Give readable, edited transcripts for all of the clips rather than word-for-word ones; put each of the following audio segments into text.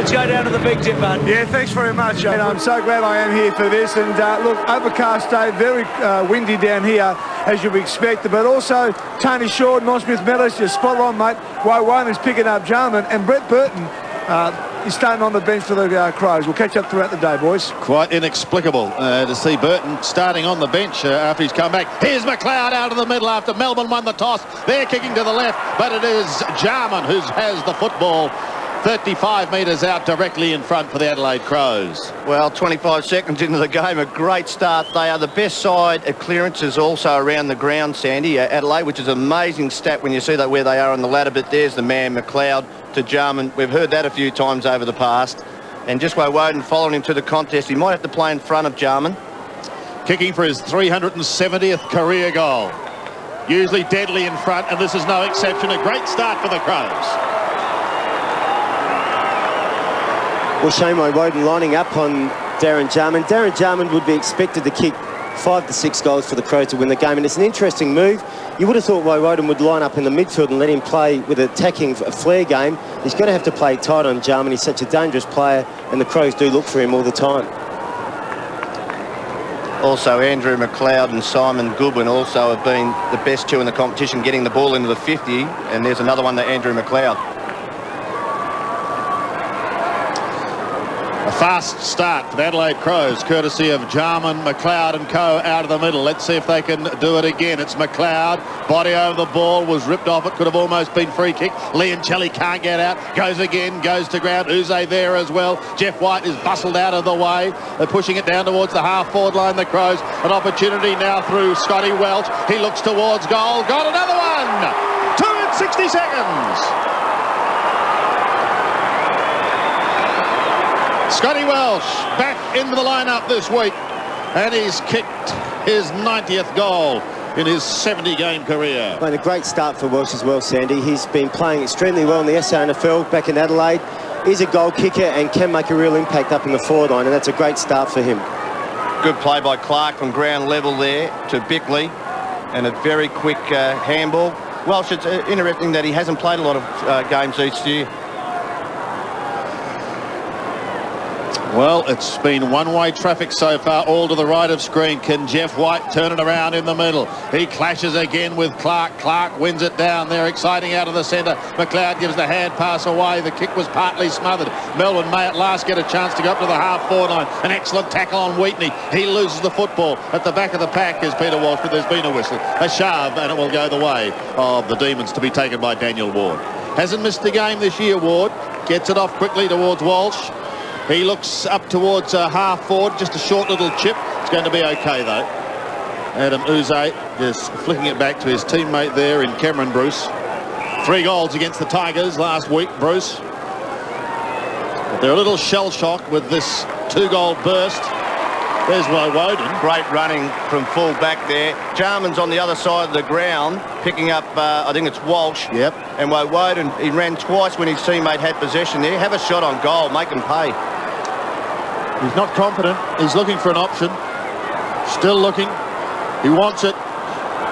Let's go down to the big tip, bud. Yeah, thanks very much. And I'm so glad I am here for this. And look, overcast day, very windy down here, as you'd expect. But also, Tony Shaw, Northsmith Meadows, you're spot on, mate. Wowan is picking up Jarman, and Brett Burton is starting on the bench for the Crows. We'll catch up throughout the day, boys. Quite inexplicable to see Burton starting on the bench after he's come back. Here's McLeod out of the middle after Melbourne won the toss. They're kicking to the left, but it is Jarman who has the football 35 metres out directly in front for the Adelaide Crows. Well, 25 seconds into the game, a great start. They are the best side at clearances also around the ground, Sandy, Adelaide, which is an amazing stat when you see that where they are on the ladder. But there's the man, McLeod to Jarman. We've heard that a few times over the past. And just where Woden following him to the contest, he might have to play in front of Jarman. Kicking for his 370th career goal. Usually deadly in front, and this is no exception. A great start for the Crows. Well, Shane Woden lining up on Darren Jarman. Darren Jarman would be expected to kick 5 to 6 goals for the Crows to win the game, and it's an interesting move. You would have thought Woden would line up in the midfield and let him play with an attacking flair game. He's going to have to play tight on Jarman. He's such a dangerous player, and the Crows do look for him all the time. Also, Andrew McLeod and Simon Goodwin also have been the best two in the competition, getting the ball into the 50, and there's another one, that Andrew McLeod. A fast start for the Adelaide Crows, courtesy of Jarman, McLeod and co out of the middle. Let's see if they can do it again. It's McLeod, body over the ball, was ripped off. It could have almost been free kick. Leoncelli can't get out, goes again, goes to ground. Uze there as well. Jeff White is bustled out of the way. They're pushing it down towards the half-forward line, the Crows. An opportunity now through Scotty Welch. He looks towards goal. Got another one! 2 in 60 seconds. Scotty Welsh back into the lineup this week, and he's kicked his 90th goal in his 70-game career. Well, a great start for Welsh as well, Sandy. He's been playing extremely well in the SANFL back in Adelaide. He's a goal kicker and can make a real impact up in the forward line, and that's a great start for him. Good play by Clark from ground level there to Bickley, and a very quick handball. Welsh, it's interesting that he hasn't played a lot of games each year. Well, it's been one-way traffic so far, all to the right of screen. Can Jeff White turn it around in the middle? He clashes again with Clark. Clark wins it down there, exciting out of the centre. McLeod gives the hand pass away. The kick was partly smothered. Melbourne may at last get a chance to go up to the half-forward line. An excellent tackle on Wheatley. He loses the football. At the back of the pack is Peter Walsh, but there's been a whistle. A shove, and it will go the way of the Demons, to be taken by Daniel Ward. Hasn't missed a game this year, Ward. Gets it off quickly towards Walsh. He looks up towards half forward, just a short little chip. It's going to be okay, though. Adam Uze just flicking it back to his teammate there in Cameron Bruce. 3 goals against the Tigers last week, Bruce. But they're a little shell-shocked with this 2-goal burst. There's Woden. Great running from full back there. Jarman's on the other side of the ground, picking up, I think it's Walsh. Yep. And Woden, he ran twice when his teammate had possession there. Have a shot on goal, make him pay. He's not confident. He's looking for an option. Still looking. He wants it.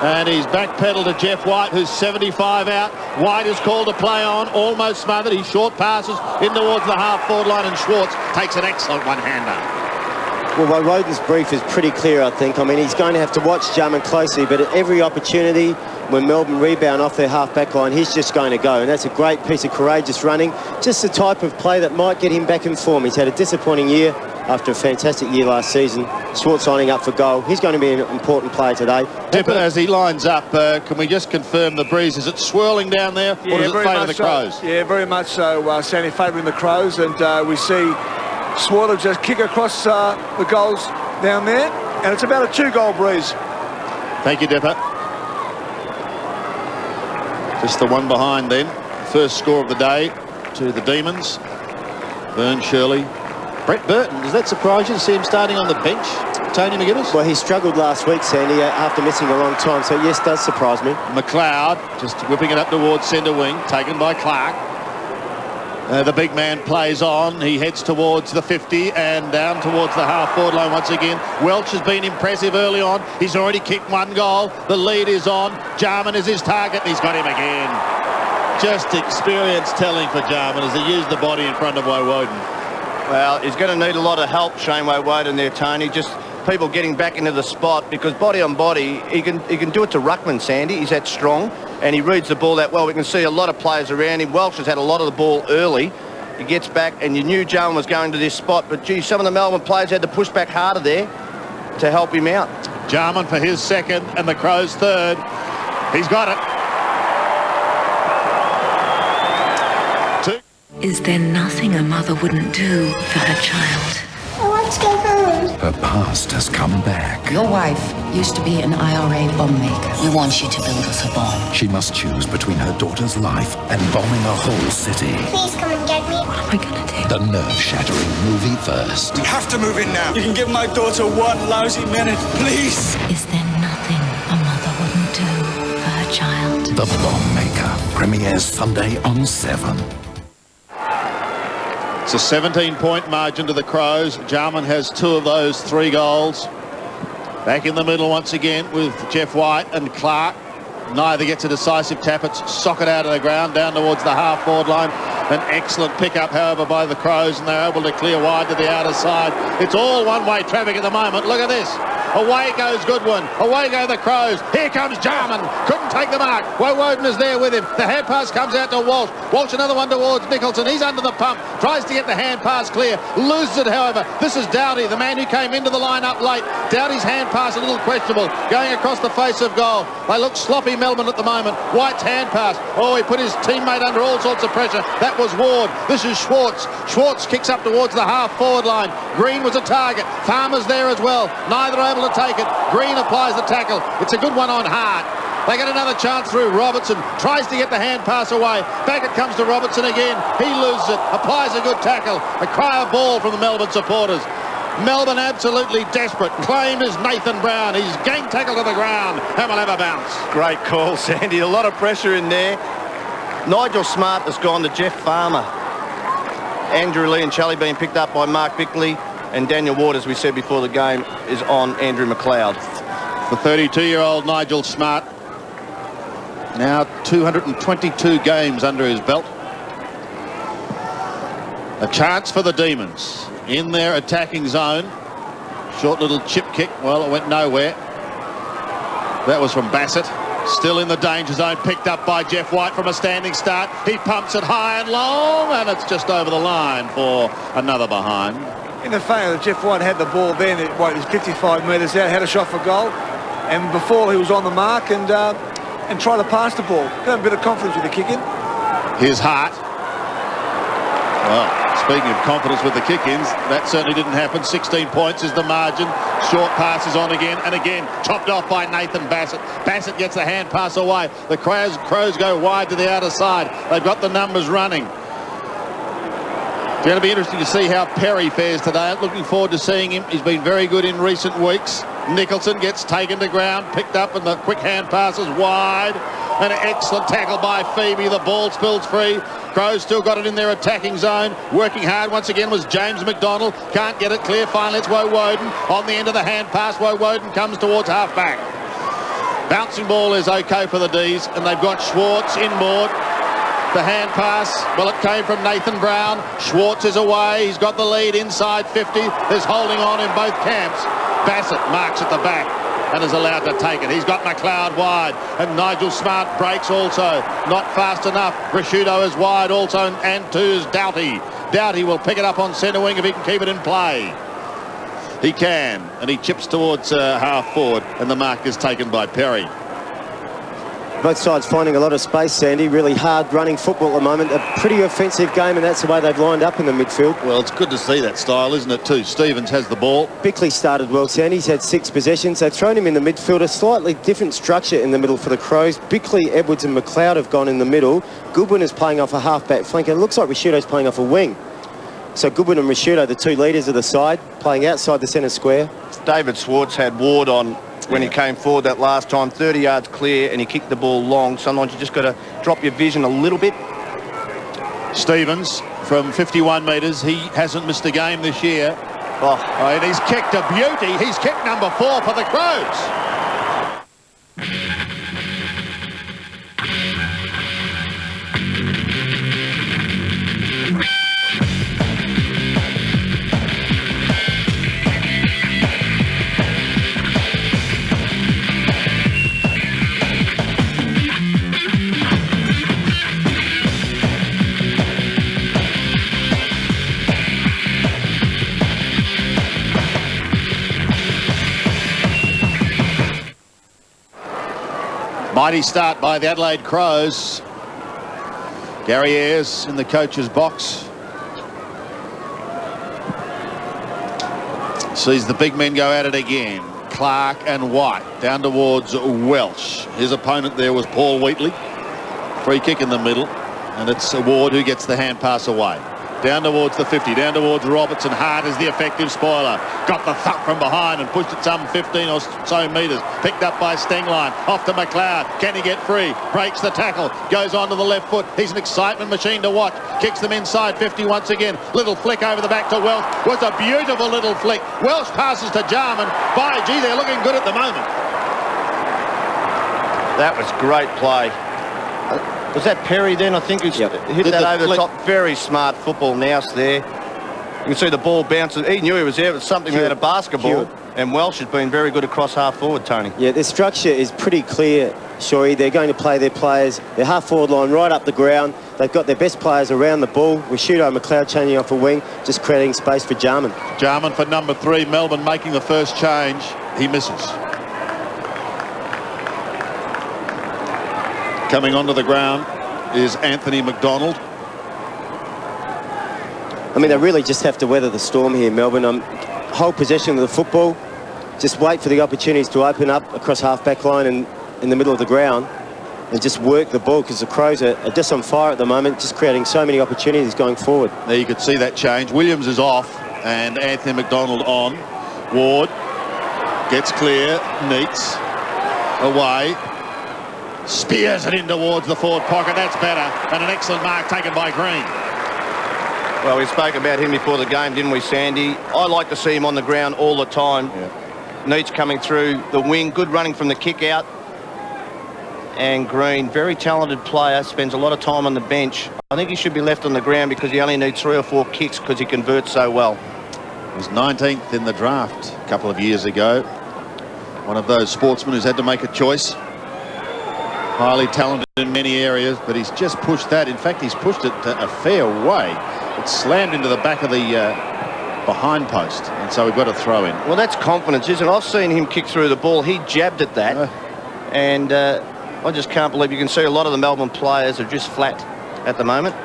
And he's backpedaled to Jeff White, who's 75 out. White is called to play on, almost smothered. He short passes in towards the half-forward line, and Schwartz takes an excellent one-hander. Well, Woden's brief is pretty clear, I think. I mean, he's going to have to watch Jarman closely, but at every opportunity when Melbourne rebound off their half-back line, he's just going to go. And that's a great piece of courageous running. Just the type of play that might get him back in form. He's had a disappointing year after a fantastic year last season. Schwartz lining up for goal. He's going to be an important player today. Dipper, as he lines up, can we just confirm the breeze? Is it swirling down there, or does it favour the Crows? Yeah, very much so, Sandy, favouring the Crows. And we see Swarter just kick across the goals down there. And it's about a 2-goal breeze. Thank you, Dipper. Just the one behind then. First score of the day to the Demons. Vern Shirley. Brett Burton, does that surprise you to see him starting on the bench, Tony McGuinness? Well, he struggled last week, Sandy, after missing a long time, so yes, does surprise me. McLeod just whipping it up towards centre wing, taken by Clark. The big man plays on. He heads towards the 50 and down towards the half-forward line once again. Welch has been impressive early on. He's already kicked 1 goal. The lead is on. Jarman is his target, and he's got him again. Just experience telling for Jarman as he used the body in front of Woden. Well, he's going to need a lot of help, Shane Woden there, Tony. Just people getting back into the spot, because body on body, he can do it to ruckman, Sandy. He's that strong, and he reads the ball that well. We can see a lot of players around him. Welsh has had a lot of the ball early. He gets back, and you knew Jarman was going to this spot, but gee, some of the Melbourne players had to push back harder there to help him out. Jarman for his second and the Crows third. He's got it. Is there nothing a mother wouldn't do for her child? I want to go home. Her past has come back. Your wife used to be an IRA bomb maker. We want you to build us a bomb. She must choose between her daughter's life and bombing a whole city. Please come and get me. What am I gonna do? The nerve-shattering movie first. We have to move in now. You can give my daughter one lousy minute, please. Is there nothing a mother wouldn't do for her child? The Bomb Maker premieres Sunday on 7. It's a 17-point margin to the Crows. Jarman has 2 of those 3 goals. Back in the middle once again with Jeff White and Clark. Neither gets a decisive tap. It's socket out of the ground down towards the half-forward line. An excellent pick-up, however, by the Crows, and they're able to clear wide to the outer side. It's all one-way traffic at the moment. Look at this. Away goes Goodwin. Away go the Crows. Here comes Jarman. Couldn't take the mark. Woden is there with him. The hand pass comes out to Walsh. Walsh another one towards Nicholson. He's under the pump. Tries to get the hand pass clear. Loses it, however. This is Doughty, the man who came into the line up late. Doughty's hand pass a little questionable. Going across the face of goal. They look sloppy, Melbourne, at the moment. White's hand pass. Oh, he put his teammate under all sorts of pressure. That was Ward. This is Schwartz. Schwartz kicks up towards the half-forward line. Green was a target. Farmer's there as well. Neither able to take it. Green applies the tackle. It's a good one on Hart. They get another chance through. Robertson tries to get the hand pass away. Back it comes to Robertson again. He loses it. Applies a good tackle. A cry of ball from the Melbourne supporters. Melbourne absolutely desperate. Claimed is Nathan Brown. He's gang tackled to the ground and will have a bounce. Great call, Sandy. A lot of pressure in there. Nigel Smart has gone to Jeff Farmer. Andrew Lee and Charlie being picked up by Mark Bickley, and Daniel Ward, as we said before the game, is on Andrew McLeod. The 32-year-old Nigel Smart, now 222 games under his belt. A chance for the Demons in their attacking zone. Short little chip kick. Well, it went nowhere. That was from Bassett. Still in the danger zone, picked up by Jeff White from a standing start. He pumps it high and long, and it's just over the line for another behind. In the fact that Jeff White had the ball then, it was 55 metres out, had a shot for goal, and before he was on the mark and tried to pass the ball. Got a bit of confidence with the kick-in. Here's Hart. Well, speaking of confidence with the kick-ins, that certainly didn't happen. 16 points is the margin. Short pass is on again, and again chopped off by Nathan Bassett. Bassett gets the hand pass away. The Crows go wide to the outer side. They've got the numbers running. It's going to be interesting to see how Perry fares today. I'm looking forward to seeing him. He's been very good in recent weeks. Nicholson gets taken to ground, picked up, and the quick hand passes wide. And an excellent tackle by Phoebe. The ball spills free. Crows still got it in their attacking zone. Working hard once again was James McDonald. Can't get it clear. Finally, it's Woden. On the end of the hand pass, Woden comes towards half-back. Bouncing ball is okay for the D's, and they've got Schwartz inboard. The hand pass, well, it came from Nathan Brown. Schwartz is away. He's got the lead inside 50. There's holding on in both camps. Bassett marks at the back and is allowed to take it. He's got McLeod wide, and Nigel Smart breaks also. Not fast enough. Prosciutto is wide also, and two's Doughty. Doughty will pick it up on centre wing if he can keep it in play. He can, and he chips towards half forward, and the mark is taken by Perry. Both sides finding a lot of space, Sandy. Really hard running football at the moment. A pretty offensive game, and that's the way they've lined up in the midfield. Well, it's good to see that style, isn't it, too? Stevens has the ball. Bickley started well, Sandy. He's had 6 possessions. They've thrown him in the midfield. A slightly different structure in the middle for the Crows. Bickley, Edwards and McLeod have gone in the middle. Goodwin is playing off a half-back flank. It looks like Prosciutto's playing off a wing. So Goodwin and Prosciutto, the 2 leaders of the side, playing outside the centre square. David Schwartz had Ward on when he came forward that last time, 30 yards clear, and he kicked the ball long. Sometimes you just got to drop your vision a little bit. Stevens from 51 metres. He hasn't missed a game this year. Oh, and he's kicked a beauty. He's kicked number 4 for the Crows. Mighty start by the Adelaide Crows. Gary Ayres in the coach's box. Sees the big men go at it again. Clark and White down towards Welsh. His opponent there was Paul Wheatley. Free kick in the middle, and it's Ward who gets the hand pass away. Down towards the 50, down towards Robertson. Hart is the effective spoiler. Got the thump from behind and pushed it some 15 or so metres. Picked up by Stengline. Off to McLeod. Can he get free? Breaks the tackle. Goes on to the left foot. He's an excitement machine to watch. Kicks them inside 50 once again. Little flick over the back to Welsh. Was a beautiful little flick. Welsh passes to Jarman. By gee, they're looking good at the moment. That was great play. Was that Perry then? I think he's hit that over the top. Very smart football nous there. You can see the ball bounces. He knew he was there. It was something about a basketball. And Welsh has been very good across half forward, Tony. Yeah, their structure is pretty clear, Shorey. They're going to play their players, their half forward line right up the ground. They've got their best players around the ball. Rashudo McLeod changing off a wing, just creating space for Jarman. Jarman for number 3. Melbourne making the first change. He misses. Coming onto the ground is Anthony McDonald. I mean, they really just have to weather the storm here, Melbourne. Hold possession of the football. Just wait for the opportunities to open up across half-back line and in the middle of the ground and just work the ball, because the Crows are just on fire at the moment, just creating so many opportunities going forward. There you could see that change. Williams is off and Anthony McDonald on. Ward gets clear. Neats away. Spears it in towards the forward pocket. That's better. And an excellent mark taken by Green. Well, we spoke about him before the game, didn't we, Sandy? I like to see him on the ground all the time. Yeah. Neats coming through the wing. Good running from the kick out. And Green, very talented player, spends a lot of time on the bench. I think he should be left on the ground because he only needs 3 or 4 kicks because he converts so well. He was 19th in the draft a couple of years ago. One of those sportsmen who's had to make a choice. Highly talented in many areas, but he's just pushed that. In fact, he's pushed it a fair way. It slammed into the back of the behind post, and so we've got to throw in. Well, that's confidence, isn't it? I've seen him kick through the ball. He jabbed at that, and I just can't believe. You can see a lot of the Melbourne players are just flat at the moment.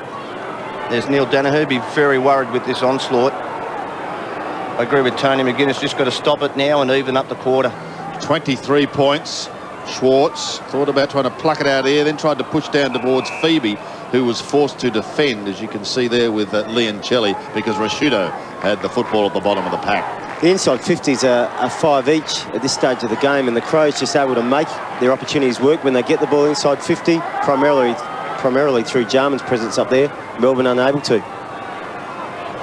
There's Neil Danaher, be very worried with this onslaught. I agree with Tony McGuinness, just got to stop it now and even up the quarter. 23 points. Schwartz thought about trying to pluck it out here, then tried to push down towards Phoebe, who was forced to defend, as you can see there with Leoncelli, because Rashudo had the football at the bottom of the pack. The inside 50s are 5 each at this stage of the game, and the Crows just able to make their opportunities work when they get the ball inside 50, primarily through Jarman's presence up there. Melbourne unable to.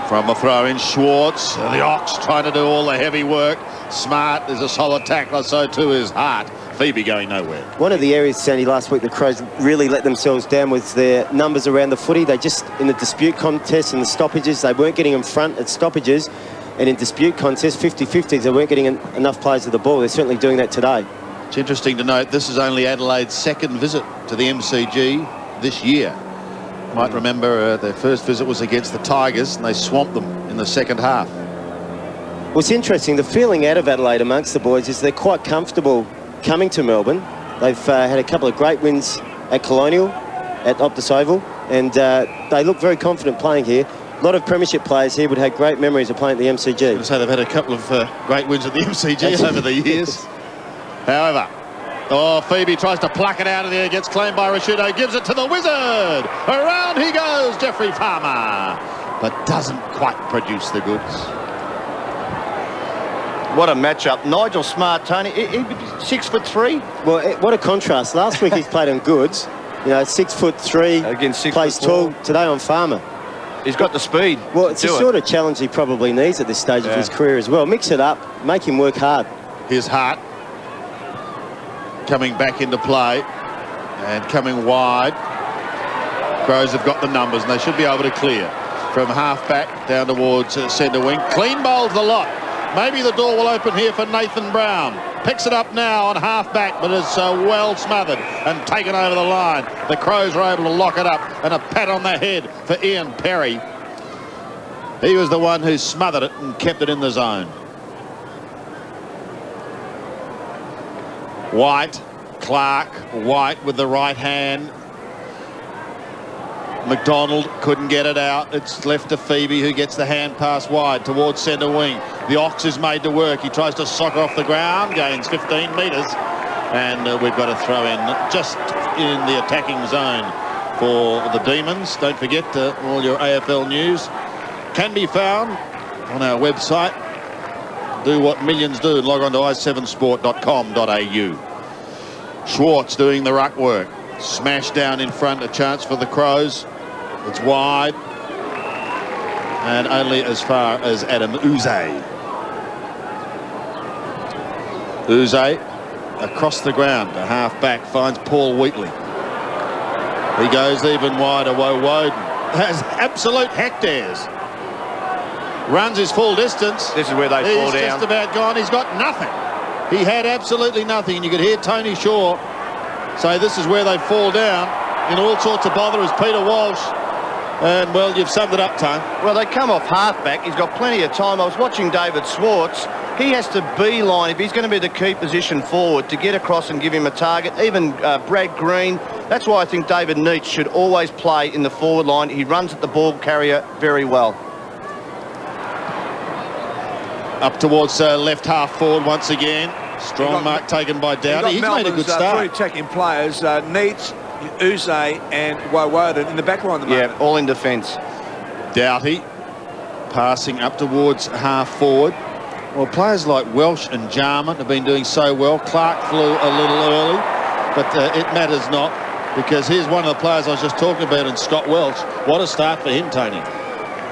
From the throw-in, Schwartz, the Ox trying to do all the heavy work. Smart is a solid tackler, so too is Hart. Phoebe going nowhere. One of the areas, Sandy, last week the Crows really let themselves down with their numbers around the footy. They just, in the dispute contest and the stoppages, they weren't getting in front at stoppages. And in dispute contests, 50-50s, they weren't getting enough plays of the ball. They're certainly doing that today. It's interesting to note this is only Adelaide's second visit to the MCG this year. You might remember their first visit was against the Tigers, and they swamped them in the second half. What's interesting, the feeling out of Adelaide amongst the boys is they're quite comfortable coming to Melbourne. They've had a couple of great wins at Colonial, at Optus Oval, and they look very confident playing here. A lot of premiership players here would have great memories of playing at the MCG. I was going to say they've had a couple of great wins at the MCG over the years. However, Phoebe tries to pluck it out of there, gets claimed by Rashudo, gives it to the Wizard. Around he goes, Jeffrey Farmer, but doesn't quite produce the goods. What a matchup. Nigel Smart, Tony, 6'3". Well, what a contrast. Last week he's played on goods. You know, 6'3", against 6'4". Plays tall. Today on Farmer. He's got the speed. Well, it's the sort of challenge he probably needs at this stage of his career as well. Mix it up, make him work hard. Here's Hart coming back into play and coming wide. Crows have got the numbers and they should be able to clear from half-back down towards centre wing. Clean bowls the lot. Maybe the door will open here for Nathan Brown. Picks it up now on half-back, but is well smothered and taken over the line. The Crows are able to lock it up, and a pat on the head for Ian Perry. He was the one who smothered it and kept it in the zone. White, Clark, White with the right hand. McDonald couldn't get it out. It's left to Phoebe, who gets the hand pass wide towards centre wing. The Ox is made to work. He tries to soccer off the ground, gains 15 metres. And we've got to throw in just in the attacking zone for the Demons. Don't forget all your AFL news can be found on our website. Do what millions do and log on to i7sport.com.au. Schwartz doing the ruck work. Smash down in front, a chance for the Crows. It's wide. And only as far as Adam Uze. Uze across the ground, a half-back, finds Paul Wheatley. He goes even wider. Woden has absolute hectares. Runs his full distance. This is where they fall down. He's just about gone. He's got nothing. He had absolutely nothing. And you could hear Tony Shaw say this is where they fall down in all sorts of bother as Peter Walsh. And, well, you've summed it up, Tone. Well, they come off half-back. He's got plenty of time. I was watching David Schwartz. He has to beeline, if he's going to be the key position forward, to get across and give him a target. Even Brad Green. That's why I think David Neitz should always play in the forward line. He runs at the ball carrier very well. Up towards left half forward once again. Strong mark taken by Doughty. He's made a good start. Three attacking players, Neitz, Uze and Woden in the back line at the moment. Yeah, all in defence. Doughty passing up towards half forward. Well, players like Welsh and Jarman have been doing so well. Clark flew a little early, but it matters not, because here's one of the players I was just talking about in Scott Welsh. What a start for him, Tony.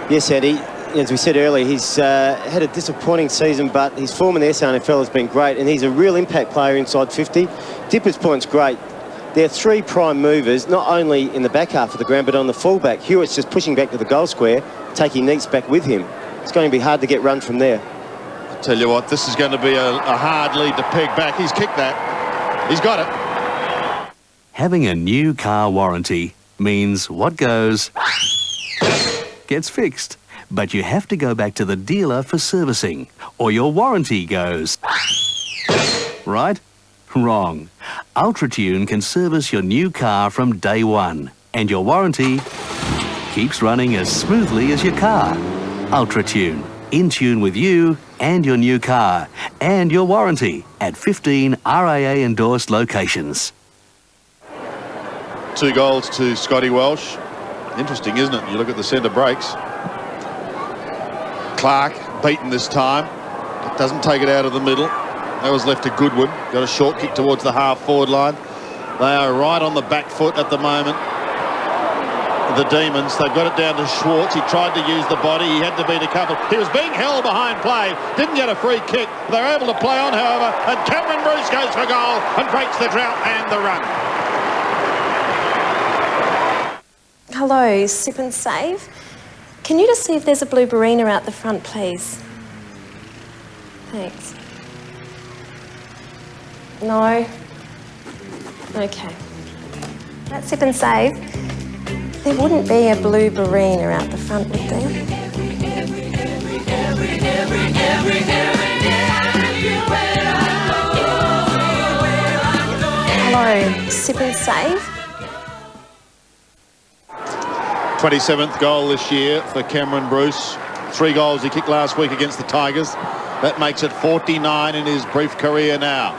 Yes, Eddie. As we said earlier, he's had a disappointing season, but his form in the SANFL has been great, and he's a real impact player inside 50. Dipper's point's great. There are three prime movers, not only in the back half of the ground, but on the fullback. Hewitt's just pushing back to the goal square, taking Neitz back with him. It's going to be hard to get run from there. I tell you what, this is going to be a hard lead to peg back. He's kicked that. He's got it. Having a new car warranty means what goes gets fixed. But you have to go back to the dealer for servicing, or your warranty goes. Right? Wrong. UltraTune can service your new car from day one, and your warranty keeps running as smoothly as your car. UltraTune, in tune with you and your new car, and your warranty at 15 RAA-endorsed locations. 2 goals to Scotty Welsh. Interesting, isn't it? You look at the centre breaks. Clark beaten this time. Doesn't take it out of the middle. That was left to Goodwin. Got a short kick towards the half-forward line. They are right on the back foot at the moment. The Demons, they've got it down to Schwartz. He tried to use the body. He had to beat a couple. He was being held behind play. Didn't get a free kick. They were able to play on, however, and Cameron Bruce goes for goal and breaks the drought and the run. Hello, Sip and Save. Can you just see if there's a blue Barina out the front, please? Thanks. No? Okay. That's Sip and Save. There wouldn't be a blue Barina out the front, would there? Hello, Sip and Save. 27th goal this year for Cameron Bruce. 3 goals he kicked last week against the Tigers. That makes it 49 in his brief career now.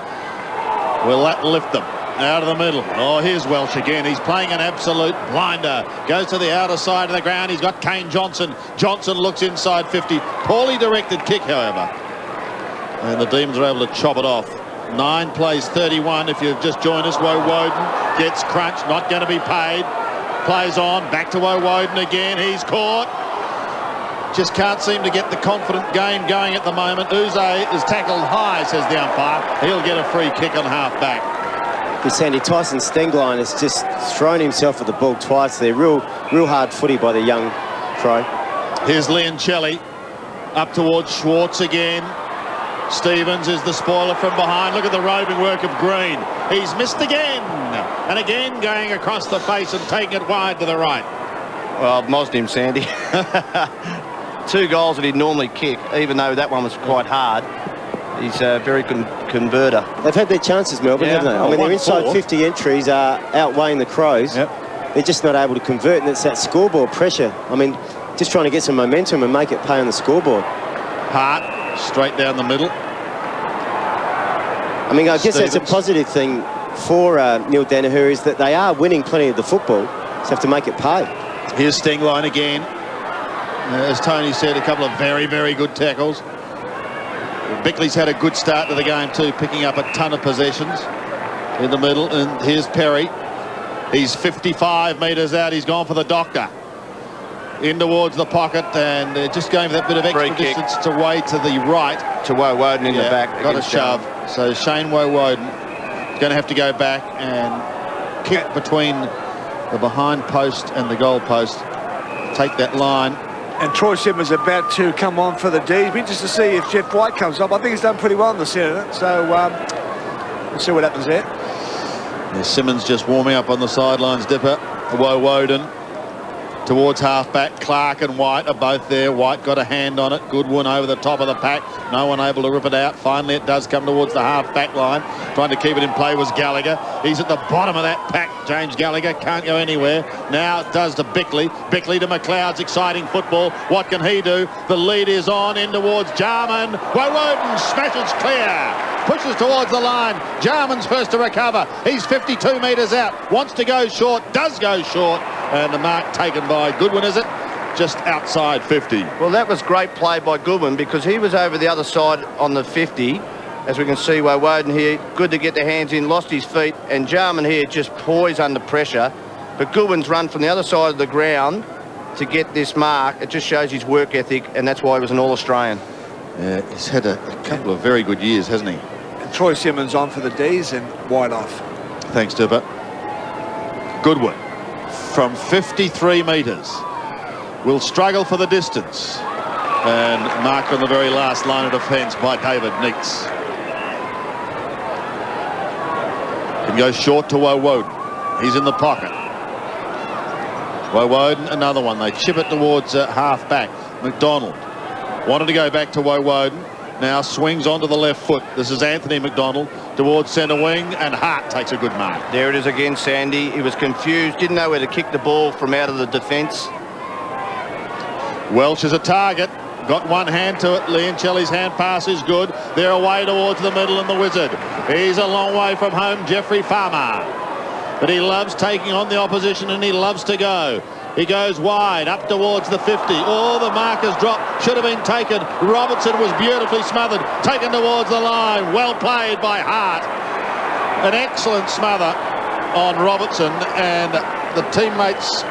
Will that lift them? Out of the middle. Oh, here's Welsh again. He's playing an absolute blinder. Goes to the outer side of the ground. He's got Kane Johnson. Johnson looks inside 50. Poorly directed kick, however. And the Demons are able to chop it off. 9 plays 31. If you've just joined us, Woden gets crunched. Not going to be paid. Plays on, back to Woden again. He's caught. Just can't seem to get the confident game going at the moment. Uze is tackled high, says the umpire. He'll get a free kick on half-back. Sandy, Tyson Stengline has just thrown himself at the ball twice there. Real hard footy by the young Crow. Here's Leoncelli up towards Schwartz again. Stevens is the spoiler from behind. Look at the roving work of Green. He's missed again. And again going across the face and taking it wide to the right. Well, I've mozzed him, Sandy. 2 goals that he'd normally kick, even though that one was quite hard. He's a very good converter. They've had their chances, Melbourne, haven't they? I mean, their inside 50 entries are outweighing the Crows. They're just not able to convert, and it's that scoreboard pressure. I mean, just trying to get some momentum and make it pay on the scoreboard. Hart, straight down the middle. I mean, I guess that's a positive thing for Neil Danaher, is that they are winning plenty of the football. Just have to make it pay. Here's Stingline again. As Tony said, a couple of very, very good tackles. Bickley's had a good start to the game too, picking up a ton of possessions in the middle. And here's Perry. He's 55 metres out. He's gone for the doctor. In towards the pocket, and just going for that bit of extra distance to way to the right. To Woden in the back. Got a shove. So Shane Woden going to have to go back and kick between the behind post and the goal post. Take that line. And Troy Simmons about to come on for the D's. Be interested to see if Jeff White comes up. I think he's done pretty well in the centre, so we'll see what happens there. Yeah, Simmons just warming up on the sidelines, Dipper. Woden towards half-back. Clark and White are both there. White got a hand on it. Goodwin over the top of the pack. No one able to rip it out. Finally, it does come towards the half-back line. Trying to keep it in play was Gallagher. He's at the bottom of that pack. James Gallagher can't go anywhere. Now it does to Bickley. Bickley to McLeod's exciting football. What can he do? The lead is on in towards Jarman. Woden smashes clear. Pushes towards the line. Jarman's first to recover. He's 52 metres out. Wants to go short. Does go short. And the mark taken by Goodwin, is it? Just outside 50. Well, that was great play by Goodwin, because he was over the other side on the 50. As we can see, Woden here, good to get the hands in, lost his feet. And Jarman here just poised under pressure. But Goodwin's run from the other side of the ground to get this mark. It just shows his work ethic, and that's why he was an All-Australian. Yeah, he's had a couple of very good years, hasn't he? And Troy Simmons on for the D's and White off. Thanks, Dipper. Goodwin from 53 metres will struggle for the distance, and marked on the very last line of defence by David Neitz. Can go short to Woden. He's in the pocket. Woden, another one. They chip it towards half back. McDonald wanted to go back to Woden. Now swings onto the left foot. This is Anthony McDonald towards centre wing, and Hart takes a good mark. There it is again, Sandy. He was confused, didn't know where to kick the ball from out of the defence. Welch is a target. Got one hand to it. Leoncelli's hand pass is good. They're away towards the middle, and the Wizard. He's a long way from home, Jeffrey Farmer. But he loves taking on the opposition, and he loves to go. He goes wide, up towards the 50. Oh, the marker's dropped. Should have been taken. Robertson was beautifully smothered. Taken towards the line. Well played by Hart. An excellent smother on Robertson, and the teammates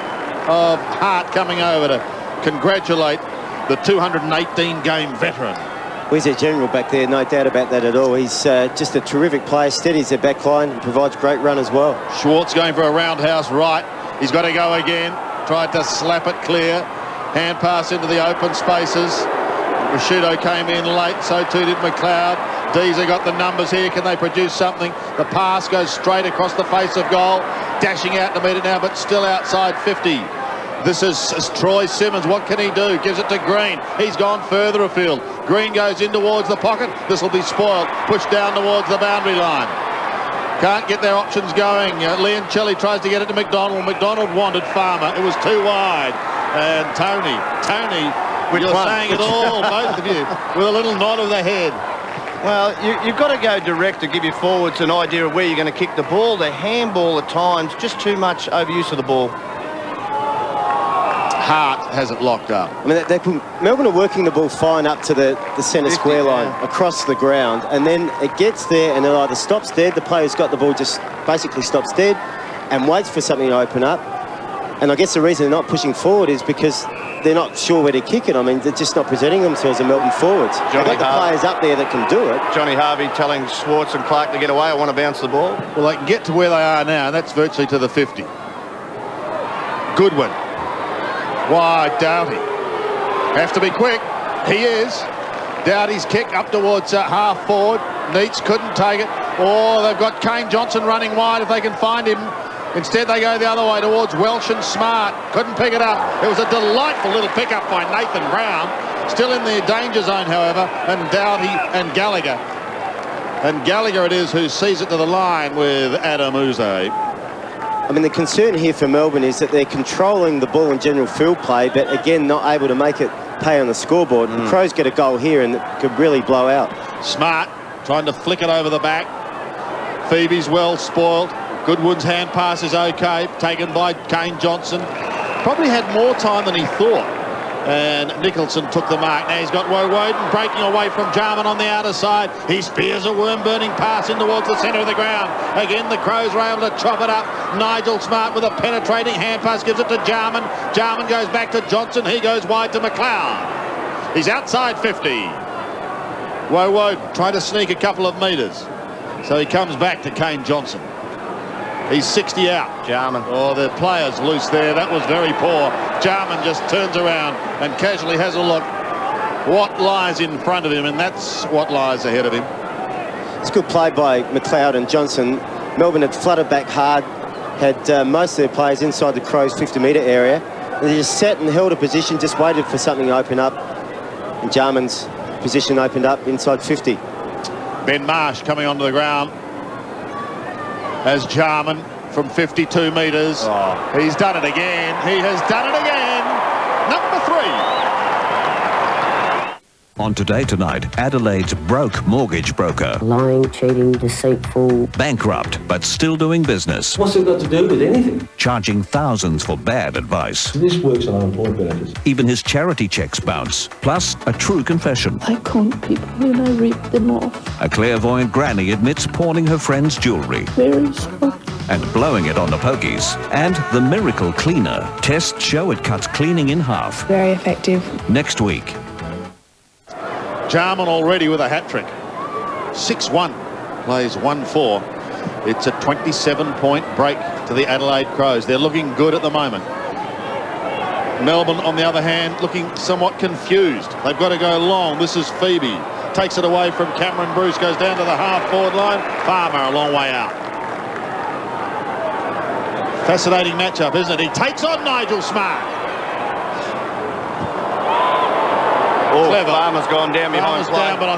of Hart coming over to congratulate the 218-game veteran. Well, he's a general back there, no doubt about that at all. He's just a terrific player, steadies their back line and provides great run as well. Schwartz going for a roundhouse right. He's got to go again. Tried to slap it clear. Hand pass into the open spaces. Rashido came in late, so too did McLeod. Deezer got the numbers here. Can they produce something? The pass goes straight across the face of goal. Dashing out to meet it now, but still outside 50. This is Troy Simmons. What can he do? Gives it to Green. He's gone further afield. Green goes in towards the pocket. This will be spoiled. Pushed down towards the boundary line. Can't get their options going. Leoncelli tries to get it to McDonald. McDonald wanted Farmer. It was too wide. And Tony, you're saying it all, both of you, with a little nod of the head. Well, you've got to go direct to give your forwards an idea of where you're going to kick the ball. The handball at times, just too much overuse of the ball. Hart has it locked up. I mean, Melbourne are working the ball fine up to the centre square line, across the ground, and then it gets there and it either stops dead, the player's got the ball, just basically stops dead and waits for something to open up. And I guess the reason they're not pushing forward is because they're not sure where to kick it. I mean, they're just not presenting themselves as Melbourne forwards. They've got the players up there that can do it. Johnny Harvey telling Schwartz and Clark to get away. I want to bounce the ball. Well, they can get to where they are now, and that's virtually to the 50. Goodwin. Wide, Doughty. Have to be quick. He is. Doughty's kick up towards half forward. Neitz couldn't take it. Oh, they've got Kane Johnson running wide if they can find him. Instead, they go the other way towards Welsh and Smart. Couldn't pick it up. It was a delightful little pickup by Nathan Brown. Still in the danger zone, however, and Doughty and Gallagher And Gallagher it is who sees it to the line with Adam Uze. I mean, the concern here for Melbourne is that they're controlling the ball in general field play, but again, not able to make it pay on the scoreboard. The Crows get a goal here and it could really blow out. Smart trying to flick it over the back. Phoebe's well spoiled. Goodwin's hand pass is okay, taken by Kane Johnson. Probably had more time than he thought. And Nicholson took the mark. Now he's got Woden breaking away from Jarman on the outer side. He spears a worm-burning pass in towards the centre of the ground. Again, the Crows are able to chop it up. Nigel Smart with a penetrating hand pass gives it to Jarman. Jarman goes back to Johnson. He goes wide to McLeod. He's outside 50. Woden trying to sneak a couple of metres. So he comes back to Kane Johnson. He's 60 out. Jarman. Oh, the player's loose there. That was very poor. Jarman just turns around and casually has a look what lies in front of him, and that's what lies ahead of him. It's good play by McLeod and Johnson. Melbourne had flooded back hard, had most of their players inside the Crows' 50-metre area. And they just sat and held a position, just waited for something to open up. And Jarman's position opened up inside 50. Ben Marsh coming onto the ground as Jarman from 52 metres. Oh. He's done it again. He has done it again. Number 3. On Today Tonight, Adelaide's broke mortgage broker. Lying, cheating, deceitful. Bankrupt, but still doing business. What's it got to do with anything? Charging thousands for bad advice. This works on unemployment benefits. Even his charity checks bounce. Plus, a true confession. I con people and I rip them off. A clairvoyant granny admits pawning her friend's jewellery. Very strong. And blowing it on the pokies. And the miracle cleaner. Tests show it cuts cleaning in half. Very effective. Next week. Jarman already with a hat-trick. 6-1, plays 1-4. It's a 27-point break to the Adelaide Crows. They're looking good at the moment. Melbourne, on the other hand, looking somewhat confused. They've got to go long. This is Phoebe. Takes it away from Cameron Bruce, goes down to the half-forward line. Farmer a long way out. Fascinating matchup, isn't it? He takes on Nigel Smart. Oh, Farmer's gone down behind play. Down, but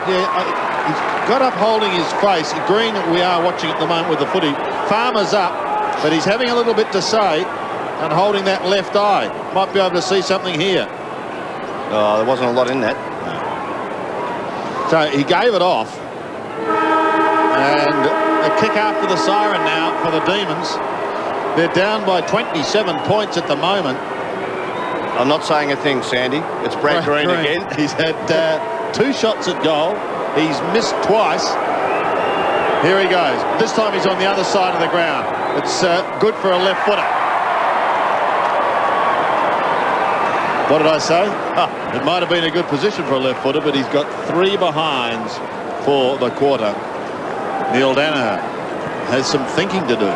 he's got up holding his face. Green, we are watching at the moment with the footy. Farmer's up, but he's having a little bit to say and holding that left eye. Might be able to see something here. Oh, there wasn't a lot in that. So he gave it off. And a kick after the siren now for the Demons. They're down by 27 points at the moment. I'm not saying a thing, Sandy. It's Brad Green again. He's had 2 shots at goal. He's missed twice. Here he goes. This time he's on the other side of the ground. It's good for a left footer. What did I say? It might have been a good position for a left footer, but he's got 3 behinds for the quarter. Neil Danaher has some thinking to do.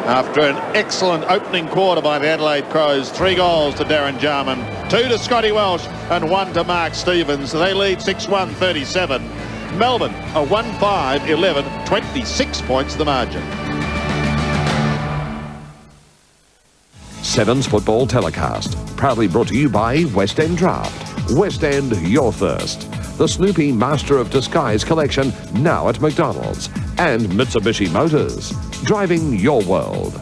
After an excellent opening quarter by the Adelaide Crows, 3 goals to Darren Jarman, 2 to Scotty Welsh and 1 to Mark Stevens. They lead 6-1-37. Melbourne a 1-5-11, 26 points the margin. Sevens Football Telecast, proudly brought to you by West End Draft. West End, your thirst. The Snoopy Master of Disguise collection, now at McDonald's. And Mitsubishi Motors, driving your world.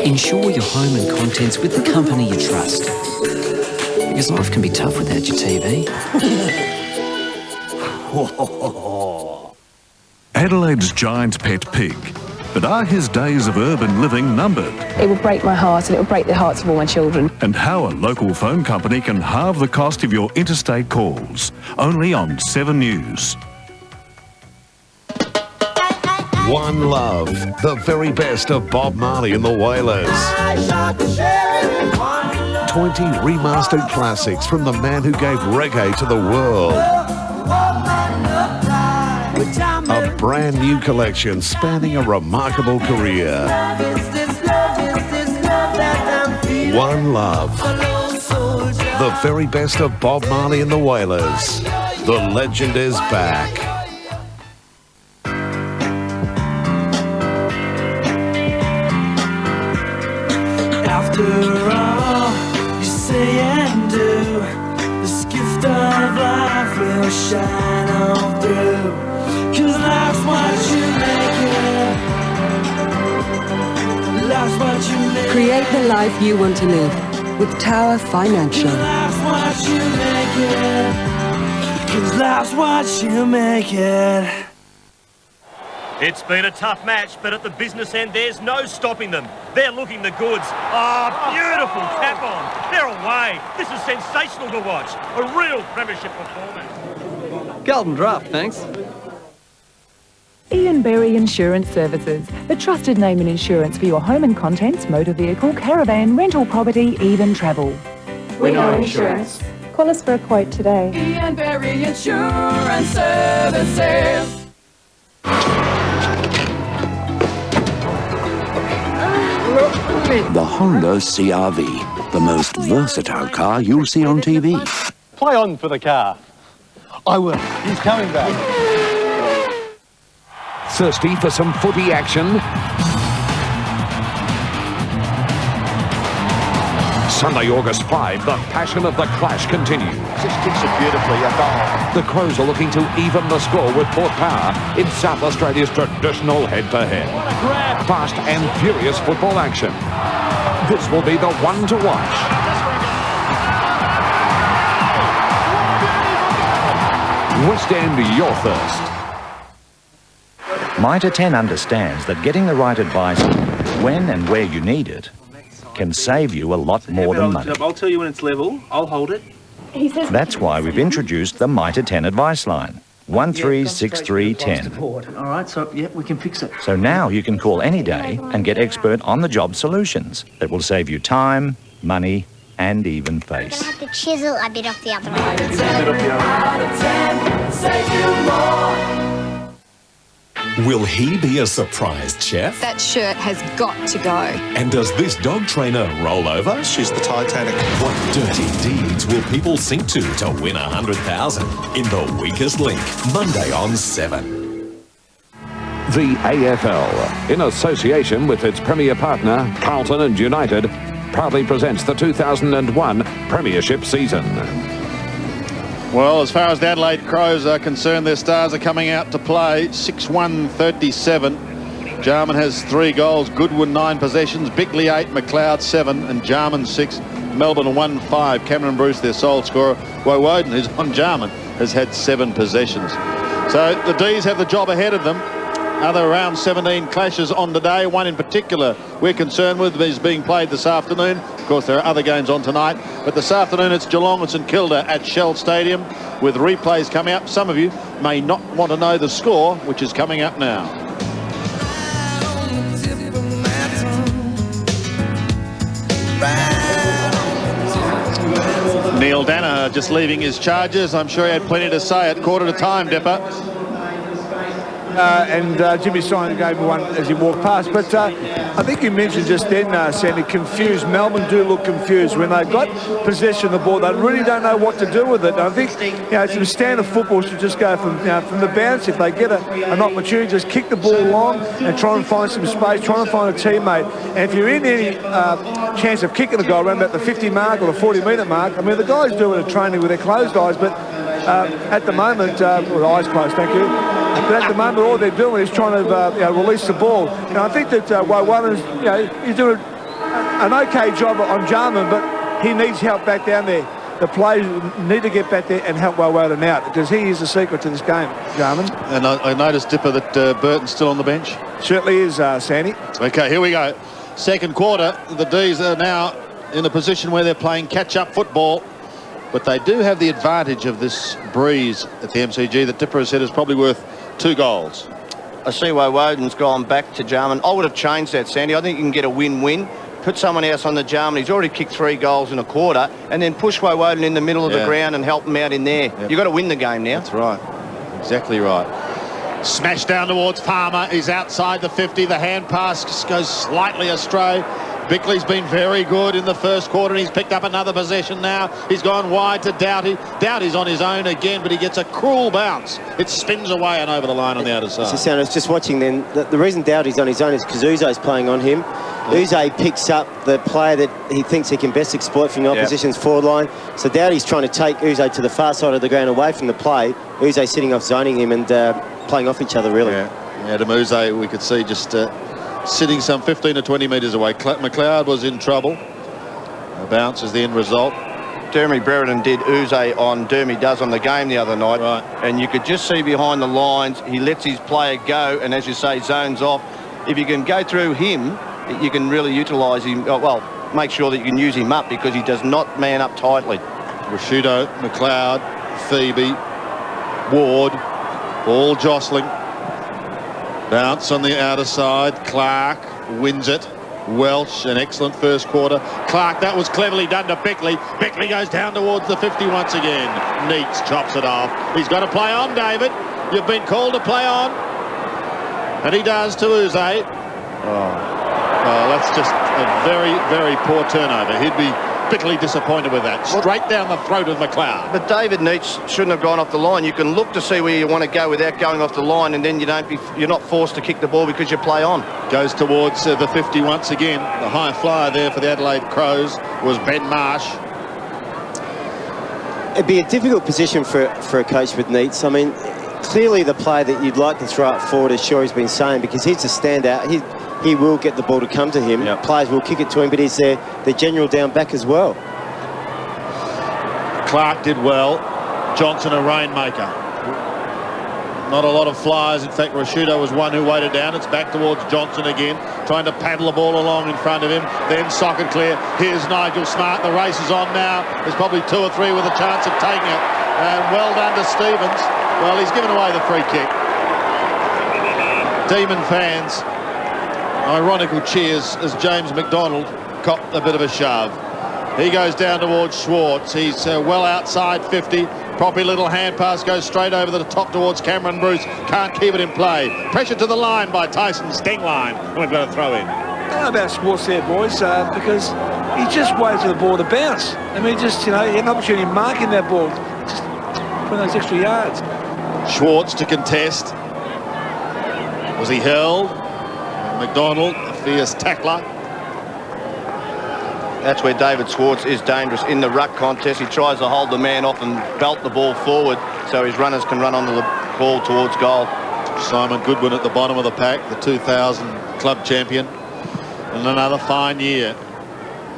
Insure your home and contents with the company you trust. Because life can be tough without your TV. Adelaide's giant pet pig. But are his days of urban living numbered? It will break my heart and it will break the hearts of all my children. And how a local phone company can halve the cost of your interstate calls. Only on 7 News. One Love, the very best of Bob Marley and the Wailers. 20 remastered classics from the man who gave reggae to the world. A brand new collection spanning a remarkable career. One Love, the very best of Bob Marley and the Wailers. The legend is back. After all, you say and will shine on through. 'Cause life's what you make it. Life's what you make it. Create the life you want to live with Tower Financial. 'Cause life's what you make it. 'Cause life's what you make it. It's been a tough match, but at the business end, there's no stopping them. They're looking the goods. Oh, beautiful tap on. They're away. This is sensational to watch. A real premiership performance. Golden draft, thanks. Ian Berry Insurance Services, the trusted name in insurance for your home and contents, motor vehicle, caravan, rental property, even travel. We know insurance. Call us for a quote today. Ian Berry Insurance Services. The Honda CR-V, the most versatile car you'll see on TV. Play on for the car. I will. He's coming back. Thirsty for some footy action? Sunday, August 5, the passion of the clash continues. Just kicks it beautifully, a goal. The Crows are looking to even the score with Port Power in South Australia's traditional head-to-head. Fast and furious football action. This will be the one to watch. West End, your thirst. Mitre 10 understands that getting the right advice when and where you need it can save you a lot more than money. I'll tell you when it's level. I'll hold it. That's why we've introduced the Mitre 10 advice line. 136310. All right, so, yeah, we can fix it. So now you can call any day and get expert on-the-job solutions that will save you time, money, and even face. I have to chisel a bit off the other one. Will he be a surprised chef? That shirt has got to go. And does this dog trainer roll over? She's the Titanic. What dirty deeds will people sink to win 100,000 in The Weakest Link, Monday on 7. The AFL, in association with its premier partner, Carlton and United, proudly presents the 2001 Premiership season. Well, as far as the Adelaide Crows are concerned, their stars are coming out to play. 6-1-37. Jarman has 3 goals, Goodwin 9 possessions, Bickley 8, McLeod 7, and Jarman 6. Melbourne 1-5. Cameron Bruce, their sole scorer. Woden, who's on Jarman, has had 7 possessions. So the D's have the job ahead of them. Other round 17 clashes on today. One in particular we're concerned with is being played this afternoon. Of course, there are other games on tonight. But this afternoon, it's Geelong and St Kilda at Shell Stadium with replays coming up. Some of you may not want to know the score, which is coming up now. Neil Danaher just leaving his charges. I'm sure he had plenty to say at quarter to time, Dipper. And Jimmy Simon gave me one as he walked past. But I think you mentioned just then, Sandy, confused. Melbourne do look confused. When they've got possession of the ball, they really don't know what to do with it. And I think, some standard football should just go from the bounce. If they get an opportunity, just kick the ball long and try and find some space, try and find a teammate. And if you're in any chance of kicking a goal around about the 50 mark or the 40-metre mark, I mean, the guys do it at training with their closed eyes, but at the moment, with eyes closed, thank you. But at the moment, all they're doing is trying to release the ball. And I think that Woden's, he's doing an okay job on Jarman, but he needs help back down there. The players need to get back there and help Woden out, because he is the secret to this game, Jarman. And I noticed, Dipper, that Burton's still on the bench. Certainly is, Sandy. Okay, here we go. Second quarter, the D's are now in a position where they're playing catch-up football. But they do have the advantage of this breeze at the MCG that Dipper has said is probably worth 2 goals. I see why Woden's gone back to Jarman. I would have changed that, Sandy. I think you can get a win-win. Put someone else on the Jarman. He's already kicked 3 goals in a quarter, and then push Woden in the middle of the ground and help him out in there. You've got to win the game now. That's right. Exactly right. Smash down towards Palmer. He's outside the 50. The hand pass goes slightly astray. Bickley's been very good in the first quarter, and he's picked up another possession now. He's gone wide to Doughty. Doughty's on his own again, but he gets a cruel bounce. It spins away and over the line on the outer side. I was just watching then. The reason Doughty's on his own is because Uzo's playing on him. Uze picks up the player that he thinks he can best exploit from the opposition's forward line. So Dowdy's trying to take Uze to the far side of the ground away from the play. Uze sitting off zoning him and playing off each other, really. Adam Uze, we could see just sitting some 15 or 20 metres away. McLeod was in trouble. A bounce is the end result. Dermy Brereton did Uze on Dermy Does on the game the other night. And you could just see behind the lines, he lets his player go, and as you say, zones off. If you can go through him, you can really utilise him, well, make sure that you can use him up because he does not man up tightly. Rashudo, McLeod, Phoebe, Ward, all jostling. Bounce on the outer side. Clark wins it. Welsh, an excellent first quarter. Clark, that was cleverly done to Bickley. Bickley goes down towards the 50 once again. Neats chops it off. He's got to play on, David. You've been called to play on. And he does to Uze. Oh, that's just a very, very poor turnover. He'd be bitterly disappointed with that. Straight down the throat of McLeod. But David Neitz shouldn't have gone off the line. You can look to see where you want to go without going off the line, and then you're not forced to kick the ball because you play on. Goes towards the 50 once again. The high flyer there for the Adelaide Crows was Ben Marsh. It'd be a difficult position for a coach with Neitz. I mean, clearly the player that you'd like to throw up forward, as Shore's been saying, because he's a standout. He will get the ball to come to him. Players will kick it to him, but he's the general down back as well. Clark did well. Johnson a rainmaker. Not a lot of flyers. In fact, Rashudo was one who waited down. It's back towards Johnson again, trying to paddle the ball along in front of him. Then socket clear. Here's Nigel Smart. The race is on now. There's probably 2 or 3 with a chance of taking it. And well done to Stevens. Well, he's given away the free kick. Demon fans, ironical cheers as James McDonald copped a bit of a shove. He goes down towards Schwartz. He's well outside 50. Proppy little hand pass goes straight over the top towards Cameron Bruce. Can't keep it in play. Pressure to the line by Tyson Stengline. And we've got to throw in. How about Schwartz there, boys? Because he just waited for the ball to bounce. I mean, just, he had an opportunity of marking that ball. Just putting those extra yards. Schwartz to contest. Was he held? McDonald, a fierce tackler. That's where David Schwartz is dangerous in the ruck contest. He tries to hold the man off and belt the ball forward so his runners can run onto the ball towards goal. Simon Goodwin at the bottom of the pack, the 2000 club champion. And another fine year.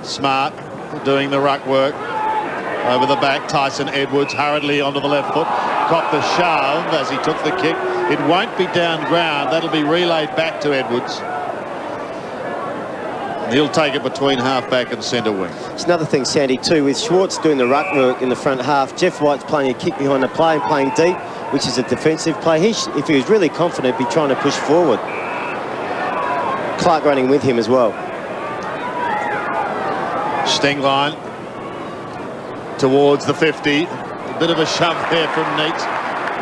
Smart doing the ruck work. Over the back, Tyson Edwards hurriedly onto the left foot. Copped the shove as he took the kick. It won't be down ground. That'll be relayed back to Edwards. He'll take it between half-back and centre wing. It's another thing, Sandy, too, with Schwartz doing the ruck work in the front half. Jeff White's playing a kick behind the play and playing deep, which is a defensive play. If he was really confident, he'd be trying to push forward. Clark running with him as well. Stengline towards the 50. A bit of a shove there from Neitz.